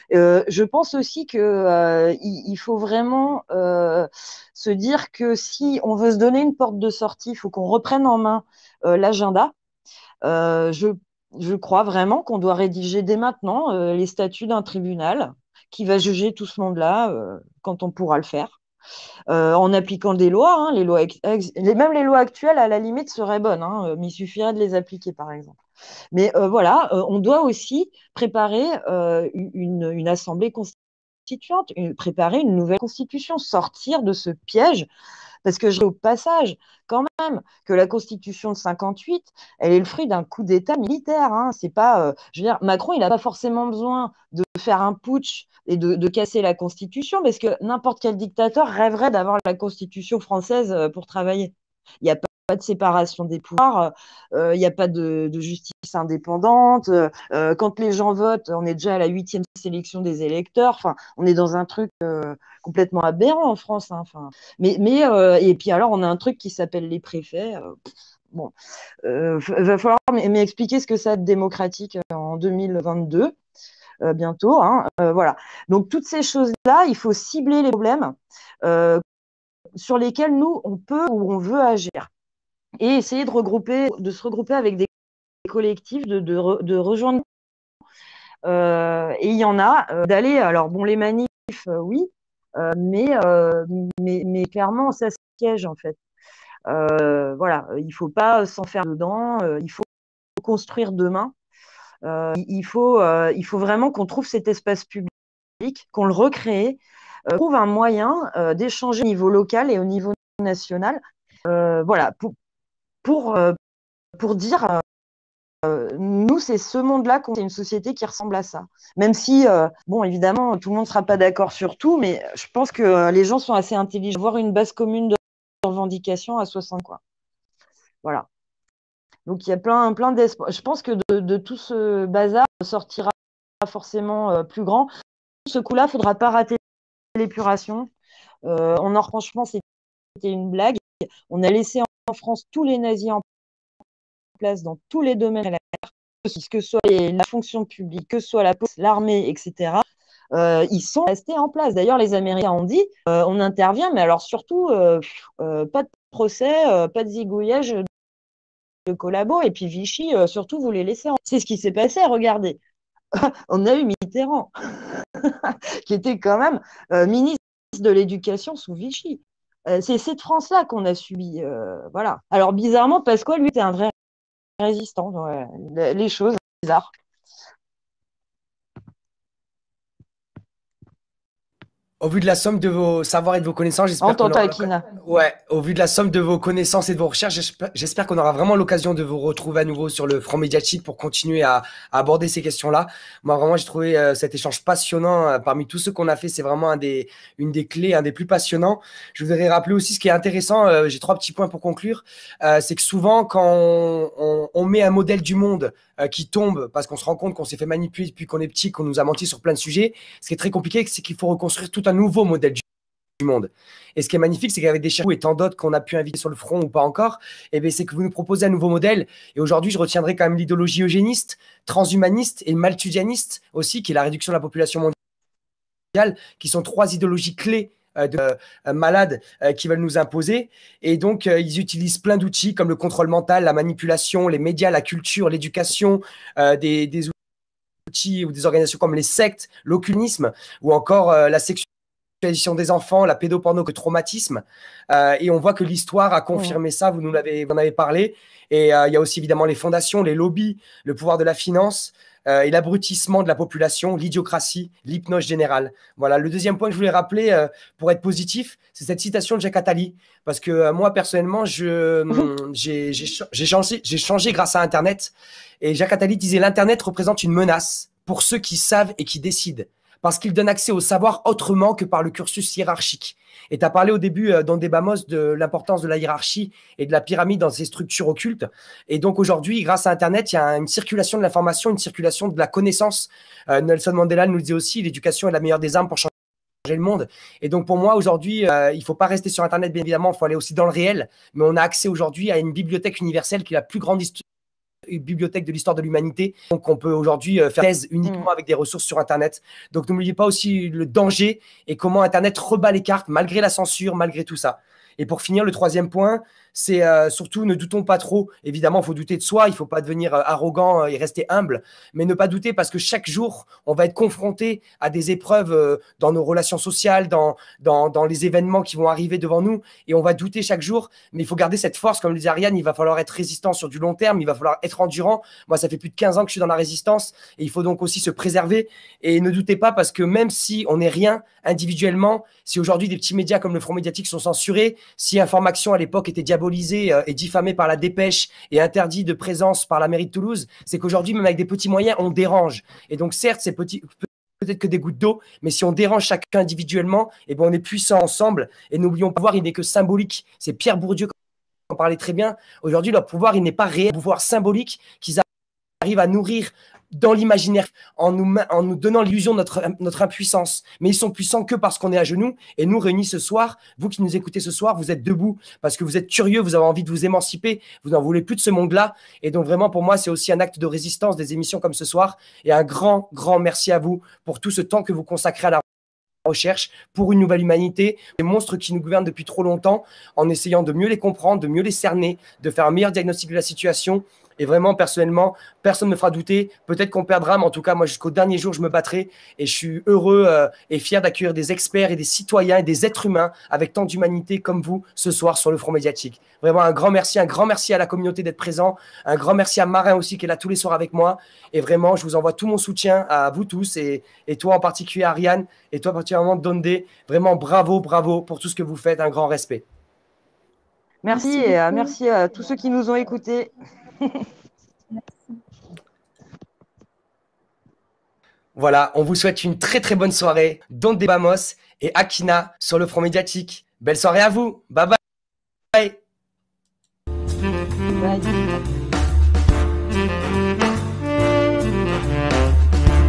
Je pense aussi que il faut vraiment se dire que si on veut se donner une porte de sortie, il faut qu'on reprenne en main l'agenda. Je crois vraiment qu'on doit rédiger dès maintenant les statuts d'un tribunal qui va juger tout ce monde-là quand on pourra le faire. En appliquant des lois, hein, même les lois actuelles, à la limite, seraient bonnes, hein, mais il suffirait de les appliquer, par exemple. Mais voilà, on doit aussi préparer une assemblée constituante, préparer une nouvelle constitution, sortir de ce piège, parce que je dis au passage, quand même, que la constitution de 58, elle est le fruit d'un coup d'État militaire. Hein. C'est pas, je veux dire, Macron, il n'a pas forcément besoin de faire un putsch et de casser la constitution, parce que n'importe quel dictateur rêverait d'avoir la constitution française pour travailler. Il n'y a pas de séparation des pouvoirs, il n'y a pas de justice indépendante. Quand les gens votent, on est déjà à la 8e sélection des électeurs. Enfin, on est dans un truc complètement aberrant en France. Hein. Enfin, et puis alors, on a un truc qui s'appelle les préfets. Bon, va falloir m'expliquer ce que c'est être démocratique en 2022. Bientôt. Hein, voilà. Donc, toutes ces choses-là, il faut cibler les problèmes sur lesquels nous, on peut ou on veut agir. Et essayer de se regrouper avec des collectifs, de rejoindre. Et il y en a, d'aller. Alors, bon, les manifs, oui, mais clairement, ça se piège, en fait. Voilà, il ne faut pas s'en faire dedans, il faut construire demain. Il faut vraiment qu'on trouve cet espace public, qu'on le recrée, trouve un moyen d'échanger au niveau local et au niveau national. Voilà, pour dire, nous, c'est ce monde-là, c'est une société qui ressemble à ça. Même si, bon, évidemment, tout le monde ne sera pas d'accord sur tout, mais je pense que les gens sont assez intelligents. Avoir une base commune de revendications à 60, quoi. Voilà. Donc, il y a plein d'espoir. Je pense que de tout ce bazar sortira forcément plus grand. Ce coup-là, il ne faudra pas rater l'épuration. Franchement, c'était une blague. On a laissé en France tous les nazis en place dans tous les domaines, que ce soit la fonction publique, que ce soit la police, l'armée, etc. Ils sont restés en place. D'ailleurs, les Américains ont dit on intervient, mais alors surtout, pas de procès, pas de zigouillage de collabos. Et puis Vichy, surtout, vous les laissez. C'est ce qui s'est passé, regardez. On a eu Mitterrand, qui était quand même ministre de l'Éducation sous Vichy. C'est cette France-là qu'on a subi. Voilà. Alors, bizarrement, Pasqua, lui, était un vrai résistant. Ouais. Les choses bizarres. Au vu de la somme de vos savoirs et de vos connaissances, j'espère qu'on aura ouais, au vu de la somme de vos connaissances et de vos recherches, j'espère qu'on aura vraiment l'occasion de vous retrouver à nouveau sur le front médiatique pour continuer à aborder ces questions-là. Moi, vraiment, j'ai trouvé cet échange passionnant. Parmi tous ceux qu'on a fait, c'est vraiment une des clés, un des plus passionnants. Je voudrais rappeler aussi ce qui est intéressant. J'ai 3 petits points pour conclure. C'est que souvent, quand on met un modèle du monde qui tombe parce qu'on se rend compte qu'on s'est fait manipuler depuis qu'on est petit, qu'on nous a menti sur plein de sujets, ce qui est très compliqué, c'est qu'il faut reconstruire tout un nouveau modèle du monde. Et ce qui est magnifique, c'est qu'avec des chercheurs et tant d'autres qu'on a pu inviter sur le front ou pas encore, c'est que vous nous proposez un nouveau modèle. Et aujourd'hui, je retiendrai quand même l'idéologie eugéniste, transhumaniste et malthusianiste aussi, qui est la réduction de la population mondiale, qui sont 3 idéologies clés malades qui veulent nous imposer. Et donc, ils utilisent plein d'outils comme le contrôle mental, la manipulation, les médias, la culture, l'éducation, des outils ou des organisations comme les sectes, l'occultisme ou encore la sexualisation des enfants, la pédoporno, le traumatisme. Et on voit que l'histoire a confirmé ça, vous en avez parlé. Et il y a aussi évidemment les fondations, les lobbies, le pouvoir de la finance et l'abrutissement de la population, l'idiocratie, l'hypnose générale. Voilà, le deuxième point que je voulais rappeler pour être positif, c'est cette citation de Jacques Attali. Parce que moi, personnellement, j'ai changé grâce à Internet. Et Jacques Attali disait « L'Internet représente une menace pour ceux qui savent et qui décident. Parce qu'il donne accès au savoir autrement que par le cursus hiérarchique. » Et tu as parlé au début dans le débat MOS de l'importance de la hiérarchie et de la pyramide dans ces structures occultes. Et donc aujourd'hui, grâce à Internet, il y a une circulation de l'information, une circulation de la connaissance. Nelson Mandela nous disait aussi, l'éducation est la meilleure des armes pour changer le monde. Et donc pour moi, aujourd'hui, il ne faut pas rester sur Internet, bien évidemment, il faut aller aussi dans le réel. Mais on a accès aujourd'hui à une bibliothèque universelle qui est la plus grande bibliothèque de l'histoire de l'humanité. Donc, on peut aujourd'hui faire thèse uniquement avec des ressources sur Internet. Donc, n'oubliez pas aussi le danger et comment Internet rebat les cartes malgré la censure, malgré tout ça. Et pour finir, le troisième point, c'est surtout ne doutons pas trop. Évidemment, il faut douter de soi, il ne faut pas devenir arrogant et rester humble, mais ne pas douter parce que chaque jour, on va être confronté à des épreuves dans nos relations sociales, dans les événements qui vont arriver devant nous, et on va douter chaque jour, mais il faut garder cette force, comme le disait Ariane, il va falloir être résistant sur du long terme, il va falloir être endurant. Moi, ça fait plus de 15 ans que je suis dans la résistance, et il faut donc aussi se préserver, et ne doutez pas parce que même si on n'est rien individuellement, si aujourd'hui des petits médias comme le Front Médiatique sont censurés, si Information à l'époque était diabolisé et diffamé par la Dépêche et interdit de présence par la mairie de Toulouse, c'est qu'aujourd'hui, même avec des petits moyens, on dérange. Et donc, certes, c'est peut-être que des gouttes d'eau, mais si on dérange chacun individuellement, eh ben, on est puissant ensemble. Et n'oublions pas, il n'est que symbolique. C'est Pierre Bourdieu qui en parlait très bien. Aujourd'hui, leur pouvoir, il n'est pas réel. Le pouvoir symbolique qu'ils arrivent à nourrir dans l'imaginaire, en nous donnant l'illusion de notre impuissance. Mais ils sont puissants que parce qu'on est à genoux. Et nous, réunis ce soir, vous qui nous écoutez ce soir, vous êtes debout parce que vous êtes curieux, vous avez envie de vous émanciper, vous n'en voulez plus de ce monde-là. Et donc vraiment, pour moi, c'est aussi un acte de résistance des émissions comme ce soir. Et un grand, grand merci à vous pour tout ce temps que vous consacrez à la recherche pour une nouvelle humanité, des monstres qui nous gouvernent depuis trop longtemps, en essayant de mieux les comprendre, de mieux les cerner, de faire un meilleur diagnostic de la situation. Et vraiment, personnellement, personne ne me fera douter. Peut-être qu'on perdra, mais en tout cas, moi, jusqu'au dernier jour, je me battrai. Et je suis heureux et fier d'accueillir des experts et des citoyens et des êtres humains avec tant d'humanité comme vous ce soir sur le Front Médiatique. Vraiment, un grand merci à la communauté d'être présent. Un grand merci à Marin aussi, qui est là tous les soirs avec moi. Et vraiment, je vous envoie tout mon soutien à vous tous et toi en particulier, Ariane, et toi particulièrement, Dondé. Vraiment, bravo, bravo pour tout ce que vous faites. Un grand respect. Merci et merci à tous ceux qui nous ont écoutés. Voilà, on vous souhaite une très très bonne soirée. Donde Bamos et Akina sur le Front Médiatique. Belle soirée à vous. Bye bye. Bye.